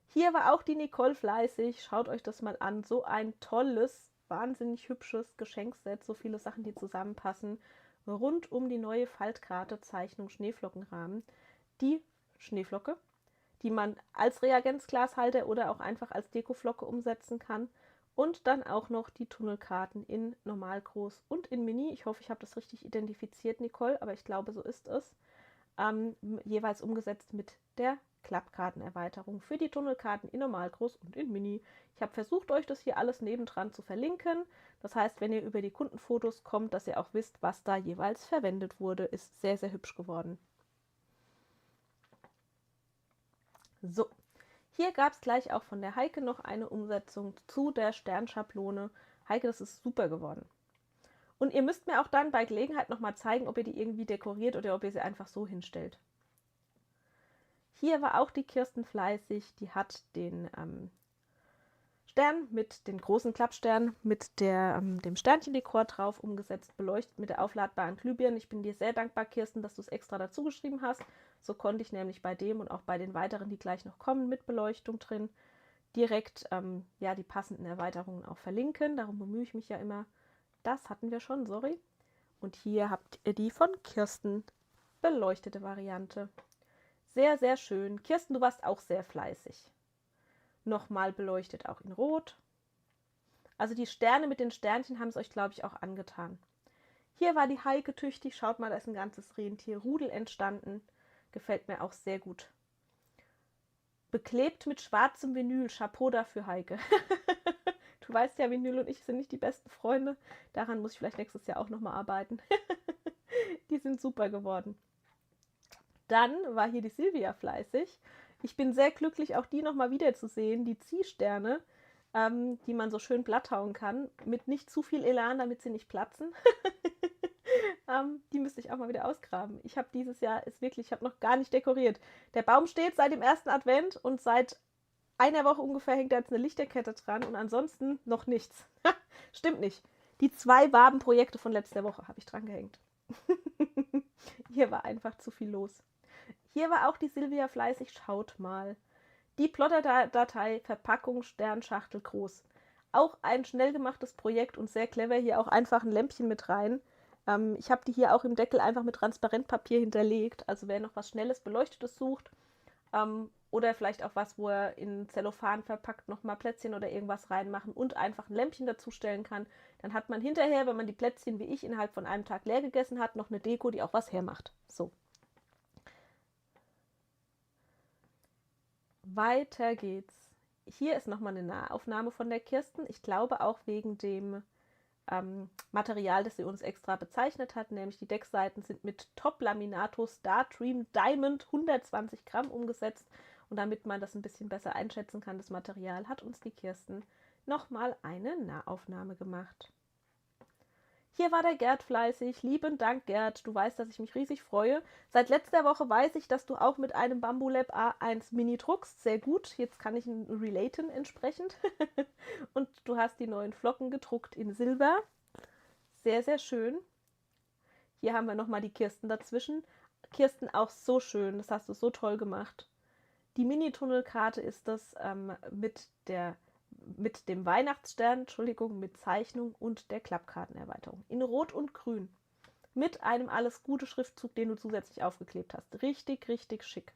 Speaker 4: hier war auch die Nicole fleißig. Schaut euch das mal an. So ein tolles, wahnsinnig hübsches Geschenkset. So viele Sachen, die zusammenpassen. Rund um die neue Faltkarte Zeichnung Schneeflockenrahmen. Die Schneeflocke, die man als Reagenzglashalter oder auch einfach als Dekoflocke umsetzen kann. Und dann auch noch die Tunnelkarten in Normal, Groß und in Mini. Ich hoffe, ich habe das richtig identifiziert, Nicole, aber ich glaube, so ist es. Jeweils umgesetzt mit der Klappkartenerweiterung für die Tunnelkarten in Normal, Groß und in Mini. Ich habe versucht, euch das hier alles nebendran zu verlinken. Das heißt, wenn ihr über die Kundenfotos kommt, dass ihr auch wisst, was da jeweils verwendet wurde. Ist sehr, sehr hübsch geworden. So. Hier gab es gleich auch von der Heike noch eine Umsetzung zu der Sternschablone. Heike, das ist super geworden. Und ihr müsst mir auch dann bei Gelegenheit nochmal zeigen, ob ihr die irgendwie dekoriert oder ob ihr sie einfach so hinstellt. Hier war auch die Kirsten fleißig. Die hat den Stern mit den großen Klappstern mit dem Sternchendekor drauf umgesetzt, beleuchtet mit der aufladbaren Glühbirne. Ich bin dir sehr dankbar, Kirsten, dass du es extra dazu geschrieben hast. So konnte ich nämlich bei dem und auch bei den weiteren, die gleich noch kommen, mit Beleuchtung drin, direkt ja, die passenden Erweiterungen auch verlinken. Darum bemühe ich mich ja immer. Das hatten wir schon, sorry. Und hier habt ihr die von Kirsten beleuchtete Variante. Sehr, sehr schön. Kirsten, du warst auch sehr fleißig. Nochmal beleuchtet auch in Rot. Also die Sterne mit den Sternchen haben es euch, glaube ich, auch angetan. Hier war die Heike tüchtig. Schaut mal, da ist ein ganzes Rentierrudel entstanden. Gefällt mir auch sehr gut. Beklebt mit schwarzem Vinyl. Chapeau dafür, Heike. Du weißt ja, Vinyl und ich sind nicht die besten Freunde. Daran muss ich vielleicht nächstes Jahr auch nochmal arbeiten. Die sind super geworden. Dann war hier die Silvia fleißig. Ich bin sehr glücklich, auch die nochmal wiederzusehen. Die Ziehsterne, die man so schön blatthauen kann. Mit nicht zu viel Elan, damit sie nicht platzen. Die müsste ich auch mal wieder ausgraben. Ich habe dieses Jahr, ich habe noch gar nicht dekoriert. Der Baum steht seit dem ersten Advent und seit einer Woche ungefähr hängt da jetzt eine Lichterkette dran und ansonsten noch nichts. Stimmt nicht. Die 2 Wabenprojekte von letzter Woche habe ich dran gehängt. Hier war einfach zu viel los. Hier war auch die Silvia fleißig. Schaut mal. Die Plotter-Datei, Verpackung, Sternschachtel groß. Auch ein schnell gemachtes Projekt und sehr clever. Hier auch einfach ein Lämpchen mit rein. Ich habe die hier auch im Deckel einfach mit Transparentpapier hinterlegt. Also wer noch was Schnelles, Beleuchtetes sucht oder vielleicht auch was, wo er in Zellophan verpackt nochmal Plätzchen oder irgendwas reinmachen und einfach ein Lämpchen dazu stellen kann, dann hat man hinterher, wenn man die Plätzchen wie ich innerhalb von einem Tag leer gegessen hat, noch eine Deko, die auch was hermacht. So. weiter geht's. Hier ist nochmal eine Nahaufnahme von der Kirsten. Ich glaube auch wegen dem Material, das sie uns extra bezeichnet hat, nämlich die Deckseiten sind mit Top-Laminato Star Dream Diamond 120 Gramm umgesetzt. Und damit man das ein bisschen besser einschätzen kann, das Material, hat uns die Kirsten nochmal eine Nahaufnahme gemacht. Hier war der Gerd fleißig. Lieben Dank, Gerd. Du weißt, dass ich mich riesig freue. Seit letzter Woche weiß ich, dass du auch mit einem Bambulab A1 Mini druckst. Sehr gut. Jetzt kann ich ihn relaten entsprechend. Und du hast die neuen Flocken gedruckt in Silber. Sehr, sehr schön. Hier haben wir nochmal die Kirsten dazwischen. Kirsten, auch so schön. Das hast du so toll gemacht. Die Mini-Tunnelkarte ist das mit dem Weihnachtsstern, mit Zeichnung und der Klappkartenerweiterung. In Rot und Grün. Mit einem Alles-Gute-Schriftzug, den du zusätzlich aufgeklebt hast. Richtig, richtig schick.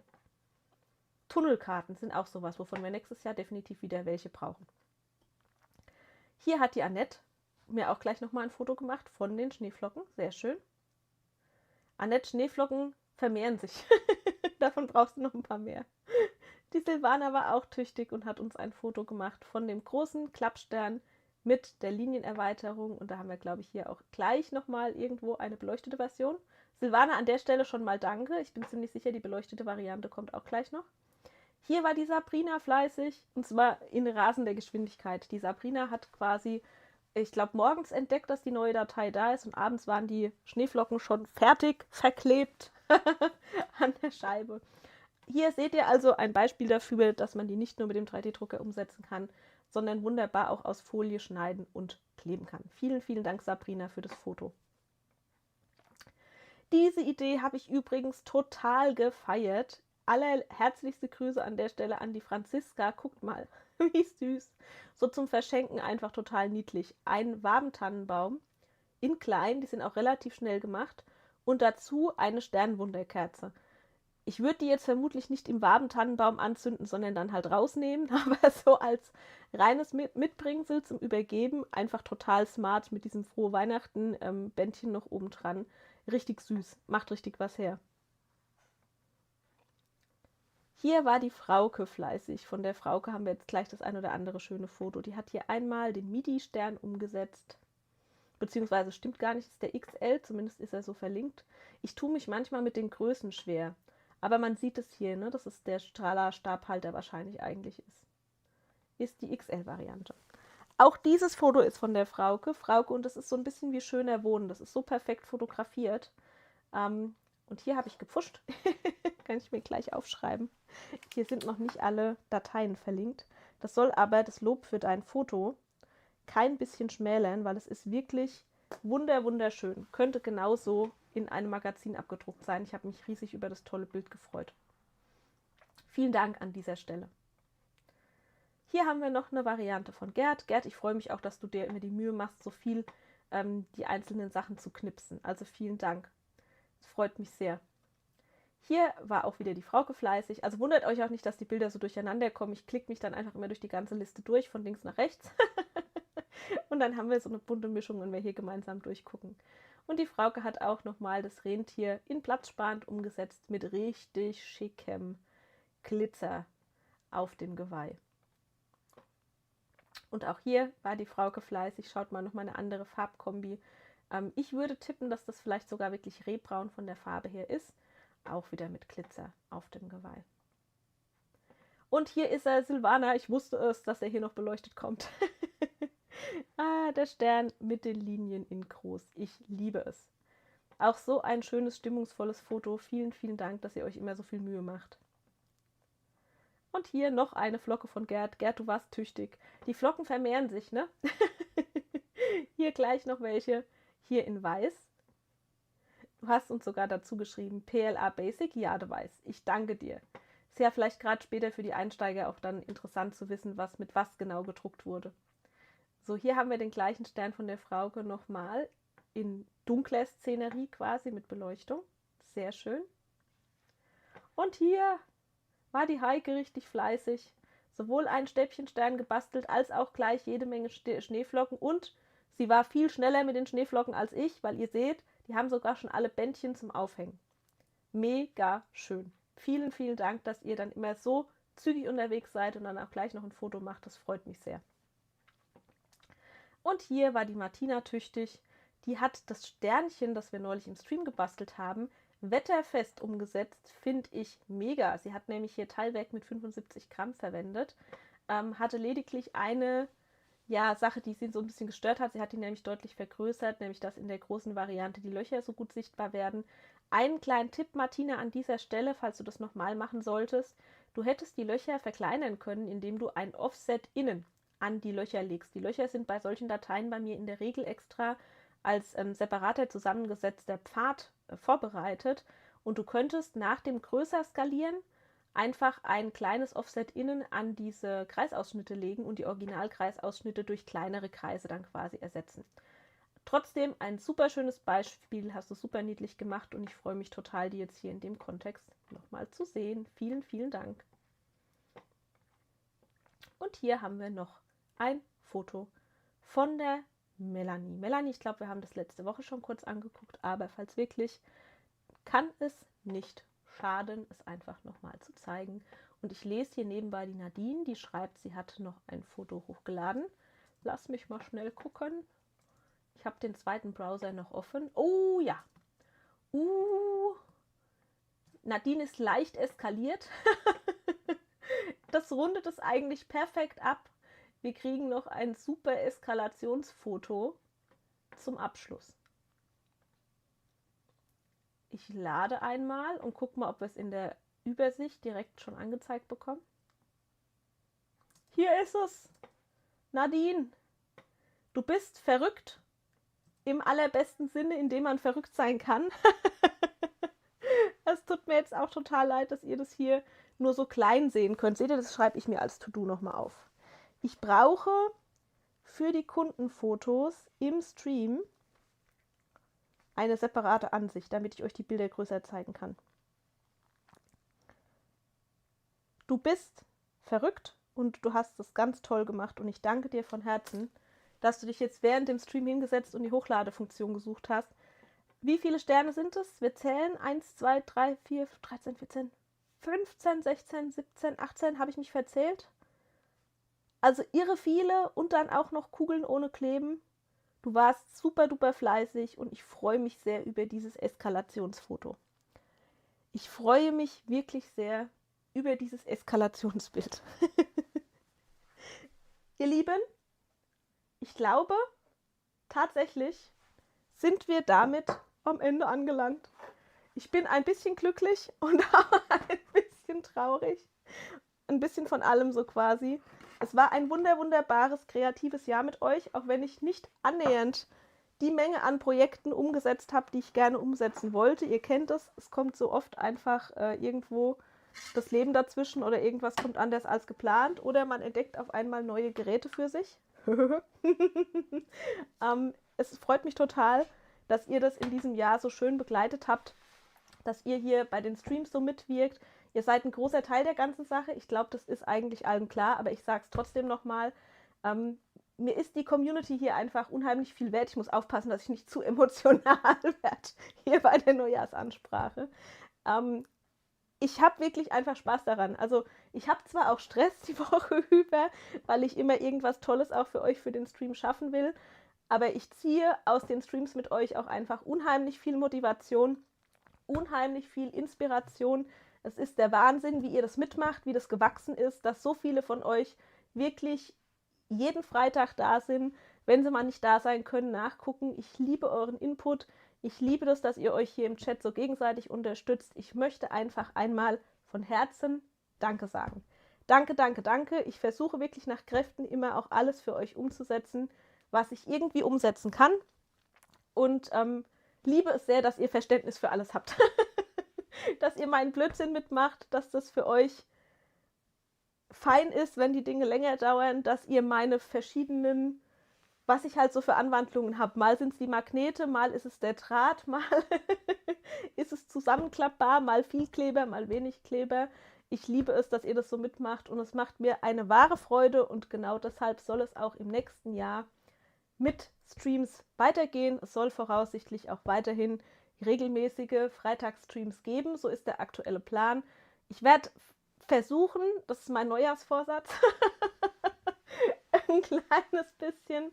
Speaker 4: Tunnelkarten sind auch sowas, wovon wir nächstes Jahr definitiv wieder welche brauchen. Hier hat die Annette mir auch gleich nochmal ein Foto gemacht von den Schneeflocken. Sehr schön. Annette, Schneeflocken vermehren sich. Davon brauchst du noch ein paar mehr. Die Silvana war auch tüchtig und hat uns ein Foto gemacht von dem großen Klappstern mit der Linienerweiterung. Und da haben wir, glaube ich, hier auch gleich nochmal irgendwo eine beleuchtete Version. Silvana, an der Stelle schon mal danke. Ich bin ziemlich sicher, die beleuchtete Variante kommt auch gleich noch. Hier war die Sabrina fleißig, und zwar in rasender Geschwindigkeit. Die Sabrina hat quasi, ich glaube, morgens entdeckt, dass die neue Datei da ist, und abends waren die Schneeflocken schon fertig verklebt an der Scheibe. Hier seht ihr also ein Beispiel dafür, dass man die nicht nur mit dem 3D-Drucker umsetzen kann, sondern wunderbar auch aus Folie schneiden und kleben kann. Vielen, vielen Dank, Sabrina, für das Foto. Diese Idee habe ich übrigens total gefeiert. Allerherzlichste Grüße an der Stelle an die Franziska. Guckt mal, wie süß. So zum Verschenken einfach total niedlich. Ein Wabentannenbaum in klein, die sind auch relativ schnell gemacht. Und dazu eine Sternwunderkerze. Ich würde die jetzt vermutlich nicht im Wabentannenbaum anzünden, sondern dann halt rausnehmen. Aber so als reines Mitbringsel zum Übergeben, einfach total smart mit diesem Frohe Weihnachten Bändchen noch oben dran. Richtig süß, macht richtig was her. Hier war die Frauke fleißig. Von der Frauke haben wir jetzt gleich das ein oder andere schöne Foto. Die hat hier einmal den MIDI-Stern umgesetzt. Beziehungsweise stimmt gar nicht, ist der XL, zumindest ist er so verlinkt. Ich tue mich manchmal mit den Größen schwer. Aber man sieht es hier, ne, dass es der Strahler-Stabhalter wahrscheinlich eigentlich ist. Ist die XL-Variante. Auch dieses Foto ist von der Frauke. Frauke, und das ist so ein bisschen wie schöner Wohnen. Das ist so perfekt fotografiert. Und hier habe ich gepfuscht. Kann ich mir gleich aufschreiben. Hier sind noch nicht alle Dateien verlinkt. Das soll aber das Lob für dein Foto kein bisschen schmälern, weil es ist wirklich wunderschön. Könnte genauso in einem Magazin abgedruckt sein. Ich habe mich riesig über das tolle Bild gefreut. Vielen Dank an dieser Stelle. Hier haben wir noch eine Variante von Gerd. Gerd, ich freue mich auch, dass du dir immer die Mühe machst, so viel die einzelnen Sachen zu knipsen. Also vielen Dank. Das freut mich sehr. Hier war auch wieder die Frauke fleißig. Also wundert euch auch nicht, dass die Bilder so durcheinander kommen. Ich klicke mich dann einfach immer durch die ganze Liste durch, von links nach rechts. Und dann haben wir so eine bunte Mischung, wenn wir hier gemeinsam durchgucken. Und die Frauke hat auch nochmal das Rentier in platzsparend umgesetzt mit richtig schickem Glitzer auf dem Geweih. Und auch hier war die Frauke fleißig. Schaut mal, nochmal eine andere Farbkombi. Ich würde tippen, dass das vielleicht sogar wirklich rehbraun von der Farbe her ist. Auch wieder mit Glitzer auf dem Geweih. Und hier ist er, Silvana. Ich wusste es, dass er hier noch beleuchtet kommt. Der Stern mit den Linien in groß. Ich liebe es. Auch so ein schönes, stimmungsvolles Foto. Vielen, vielen Dank, dass ihr euch immer so viel Mühe macht. Und hier noch eine Flocke von Gerd. Gerd, du warst tüchtig. Die Flocken vermehren sich, ne? Hier gleich noch welche. Hier in weiß. Du hast uns sogar dazu geschrieben, PLA Basic, ja, du weißt. Ich danke dir. Ist ja vielleicht gerade später für die Einsteiger auch dann interessant zu wissen, was mit was genau gedruckt wurde. So, hier haben wir den gleichen Stern von der Frauke nochmal in dunkler Szenerie quasi mit Beleuchtung. Sehr schön. Und hier war die Heike richtig fleißig. Sowohl einen Stäbchenstern gebastelt, als auch gleich jede Menge Schneeflocken. Und sie war viel schneller mit den Schneeflocken als ich, weil ihr seht, die haben sogar schon alle Bändchen zum Aufhängen. Mega schön. Vielen, vielen Dank, dass ihr dann immer so zügig unterwegs seid und dann auch gleich noch ein Foto macht. Das freut mich sehr. Und hier war die Martina tüchtig. Die hat das Sternchen, das wir neulich im Stream gebastelt haben, wetterfest umgesetzt. Finde ich mega. Sie hat nämlich hier Teilwerk mit 75 Gramm verwendet. Hatte lediglich eine Sache, die sie so ein bisschen gestört hat. Sie hat die nämlich deutlich vergrößert, nämlich dass in der großen Variante die Löcher so gut sichtbar werden. Einen kleinen Tipp, Martina, an dieser Stelle, falls du das nochmal machen solltest. Du hättest die Löcher verkleinern können, indem du ein Offset innen an die Löcher legst. Die Löcher sind bei solchen Dateien bei mir in der Regel extra als separater zusammengesetzter Pfad vorbereitet. Und du könntest nach dem größer skalieren einfach ein kleines Offset innen an diese Kreisausschnitte legen und die Originalkreisausschnitte durch kleinere Kreise dann quasi ersetzen. Trotzdem ein super schönes Beispiel, hast du super niedlich gemacht und ich freue mich total, die jetzt hier in dem Kontext nochmal zu sehen. Vielen, vielen Dank. Und hier haben wir noch ein Foto von der Melanie. Melanie, ich glaube, wir haben das letzte Woche schon kurz angeguckt, aber falls wirklich, kann es nicht schaden, es einfach nochmal zu zeigen. Und ich lese hier nebenbei die Nadine, die schreibt, sie hat noch ein Foto hochgeladen. Lass mich mal schnell gucken. Ich habe den zweiten Browser noch offen. Oh ja. Nadine ist leicht eskaliert. Das rundet es eigentlich perfekt ab. Wir kriegen noch ein super Eskalationsfoto zum Abschluss. Ich lade einmal und gucke mal, ob wir es in der Übersicht direkt schon angezeigt bekommen. Hier ist es. Nadine, du bist verrückt. Im allerbesten Sinne, in dem man verrückt sein kann. Es tut mir jetzt auch total leid, dass ihr das hier nur so klein sehen könnt. Seht ihr, das schreibe ich mir als To-Do nochmal auf. Ich brauche für die Kundenfotos im Stream eine separate Ansicht, damit ich euch die Bilder größer zeigen kann. Du bist verrückt und du hast es ganz toll gemacht und ich danke dir von Herzen, dass du dich jetzt während dem Stream hingesetzt und die Hochladefunktion gesucht hast. Wie viele Sterne sind es? Wir zählen 1, 2, 3, 4, 13, 14, 15, 16, 17, 18. Habe ich mich verzählt? Also irre viele und dann auch noch Kugeln ohne Kleben. Du warst super duper fleißig und ich freue mich sehr über dieses Eskalationsfoto. Ich freue mich wirklich sehr über dieses Eskalationsbild. Ihr Lieben, ich glaube, tatsächlich sind wir damit am Ende angelangt. Ich bin ein bisschen glücklich und auch ein bisschen traurig. Ein bisschen von allem so quasi. Es war ein wunderbares, kreatives Jahr mit euch, auch wenn ich nicht annähernd die Menge an Projekten umgesetzt habe, die ich gerne umsetzen wollte. Ihr kennt es, es kommt so oft einfach irgendwo das Leben dazwischen oder irgendwas kommt anders als geplant oder man entdeckt auf einmal neue Geräte für sich. Es freut mich total, dass ihr das in diesem Jahr so schön begleitet habt, dass ihr hier bei den Streams so mitwirkt. Ihr seid ein großer Teil der ganzen Sache. Ich glaube, das ist eigentlich allen klar, aber ich sage es trotzdem nochmal. Mir ist die Community hier einfach unheimlich viel wert. Ich muss aufpassen, dass ich nicht zu emotional werde hier bei der Neujahrsansprache. Ich habe wirklich einfach Spaß daran. Also ich habe zwar auch Stress die Woche über, weil ich immer irgendwas Tolles auch für euch für den Stream schaffen will, aber ich ziehe aus den Streams mit euch auch einfach unheimlich viel Motivation, unheimlich viel Inspiration. Es ist der Wahnsinn, wie ihr das mitmacht, wie das gewachsen ist, dass so viele von euch wirklich jeden Freitag da sind, wenn sie mal nicht da sein können, nachgucken. Ich liebe euren Input. Ich liebe das, dass ihr euch hier im Chat so gegenseitig unterstützt. Ich möchte einfach einmal von Herzen Danke sagen. Danke, danke, danke. Ich versuche wirklich nach Kräften immer auch alles für euch umzusetzen, was ich irgendwie umsetzen kann. Und liebe es sehr, dass ihr Verständnis für alles habt. Dass ihr meinen Blödsinn mitmacht, dass das für euch fein ist, wenn die Dinge länger dauern, dass ihr meine verschiedenen, was ich halt so für Anwandlungen habe. Mal sind es die Magnete, mal ist es der Draht, mal ist es zusammenklappbar, mal viel Kleber, mal wenig Kleber. Ich liebe es, dass ihr das so mitmacht und es macht mir eine wahre Freude und genau deshalb soll es auch im nächsten Jahr mit Streams weitergehen. Es soll voraussichtlich auch weiterhin regelmäßige Freitagsstreams geben. So ist der aktuelle Plan. Ich werde versuchen, das ist mein Neujahrsvorsatz, ein kleines bisschen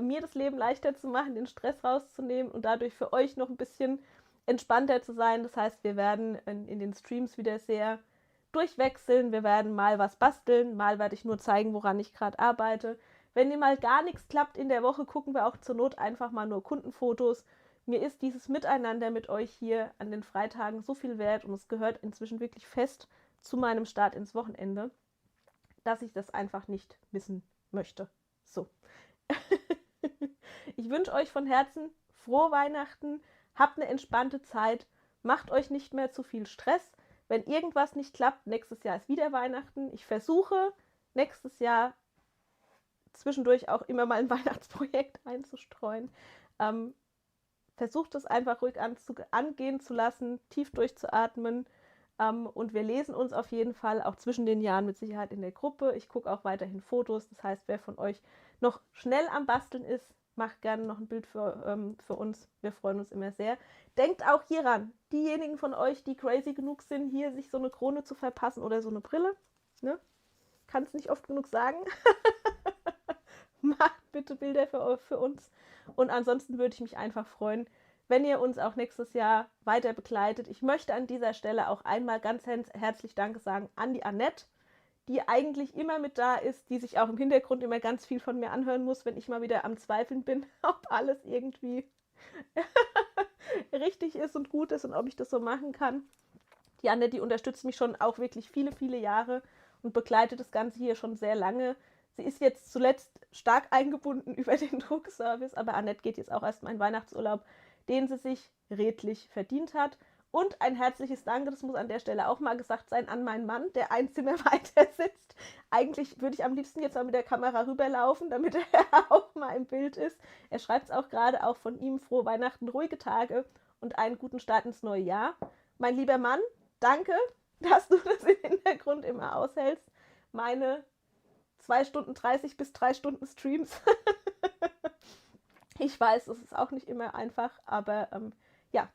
Speaker 4: mir das Leben leichter zu machen, den Stress rauszunehmen und dadurch für euch noch ein bisschen entspannter zu sein. Das heißt, wir werden in den Streams wieder sehr durchwechseln. Wir werden mal was basteln, mal werde ich nur zeigen, woran ich gerade arbeite. Wenn mal gar nichts klappt in der Woche, gucken wir auch zur Not einfach mal nur Kundenfotos. Mir ist dieses Miteinander mit euch hier an den Freitagen so viel wert und es gehört inzwischen wirklich fest zu meinem Start ins Wochenende, dass ich das einfach nicht missen möchte. So. Ich wünsche euch von Herzen frohe Weihnachten, habt eine entspannte Zeit, macht euch nicht mehr zu viel Stress. Wenn irgendwas nicht klappt, nächstes Jahr ist wieder Weihnachten. Ich versuche nächstes Jahr zwischendurch auch immer mal ein Weihnachtsprojekt einzustreuen. Versucht es einfach ruhig angehen zu lassen, tief durchzuatmen. Und wir lesen uns auf jeden Fall auch zwischen den Jahren mit Sicherheit in der Gruppe. Ich gucke auch weiterhin Fotos. Das heißt, wer von euch noch schnell am Basteln ist, macht gerne noch ein Bild für uns. Wir freuen uns immer sehr. Denkt auch hieran, diejenigen von euch, die crazy genug sind, hier sich so eine Krone zu verpassen oder so eine Brille. Ne? Kann es nicht oft genug sagen. Macht bitte Bilder für uns. Und ansonsten würde ich mich einfach freuen, wenn ihr uns auch nächstes Jahr weiter begleitet. Ich möchte an dieser Stelle auch einmal ganz herzlich Danke sagen an die Annette, die eigentlich immer mit da ist, die sich auch im Hintergrund immer ganz viel von mir anhören muss, wenn ich mal wieder am Zweifeln bin, ob alles irgendwie richtig ist und gut ist und ob ich das so machen kann. Die Annette, die unterstützt mich schon auch wirklich viele, viele Jahre und begleitet das Ganze hier schon sehr lange. Sie ist jetzt zuletzt stark eingebunden über den Druckservice, aber Annette geht jetzt auch erstmal in Weihnachtsurlaub, den sie sich redlich verdient hat. Und ein herzliches Danke, das muss an der Stelle auch mal gesagt sein, an meinen Mann, der ein Zimmer weiter sitzt. Eigentlich würde ich am liebsten jetzt mal mit der Kamera rüberlaufen, damit er auch mal im Bild ist. Er schreibt es auch gerade, auch von ihm, frohe Weihnachten, ruhige Tage und einen guten Start ins neue Jahr. Mein lieber Mann, danke, dass du das im Hintergrund immer aushältst. Meine 2 Stunden 30 bis 3 Stunden Streams. Ich weiß, es ist auch nicht immer einfach, aber ja,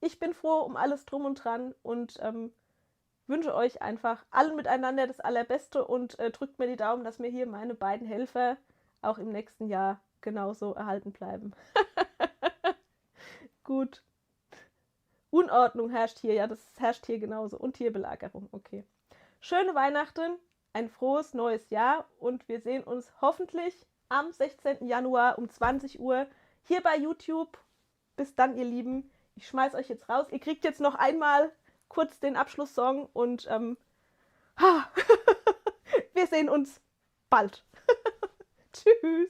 Speaker 4: ich bin froh um alles drum und dran und wünsche euch einfach allen miteinander das Allerbeste und drückt mir die Daumen, dass mir hier meine beiden Helfer auch im nächsten Jahr genauso erhalten bleiben. Gut. Unordnung herrscht hier, ja, das herrscht hier genauso. Und Tierbelagerung, okay. Schöne Weihnachten, ein frohes neues Jahr und wir sehen uns hoffentlich am 16. Januar um 20 Uhr hier bei YouTube. Bis dann, ihr Lieben. Ich schmeiß euch jetzt raus. Ihr kriegt jetzt noch einmal kurz den Abschlusssong und wir sehen uns bald. Tschüss.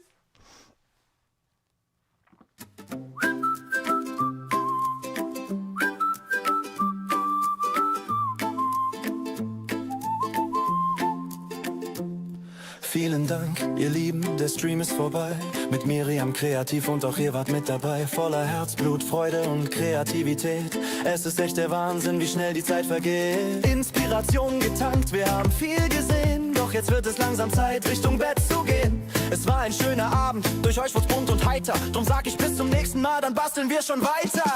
Speaker 1: Vielen Dank, ihr Lieben, der Stream ist vorbei. Mit Miriam kreativ und auch ihr wart mit dabei. Voller Herzblut, Freude und Kreativität. Es ist echt der Wahnsinn, wie schnell die Zeit vergeht. Inspiration getankt, wir haben viel gesehen. Doch jetzt wird es langsam Zeit, Richtung Bett zu gehen. Es war ein schöner Abend, durch euch wird's bunt und heiter. Drum sag ich bis zum nächsten Mal, dann basteln wir schon weiter.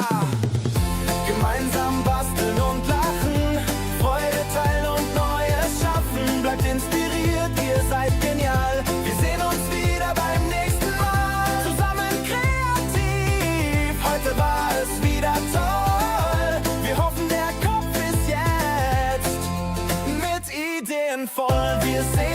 Speaker 1: Gemeinsam basteln und lachen, Freude teilen und Neues schaffen. Bleibt inspiriert, ihr seid genial. Wir sehen uns wieder beim nächsten Mal. Zusammen kreativ, heute war es wieder toll. Wir hoffen, der Kopf ist jetzt mit Ideen voll. Wir sehen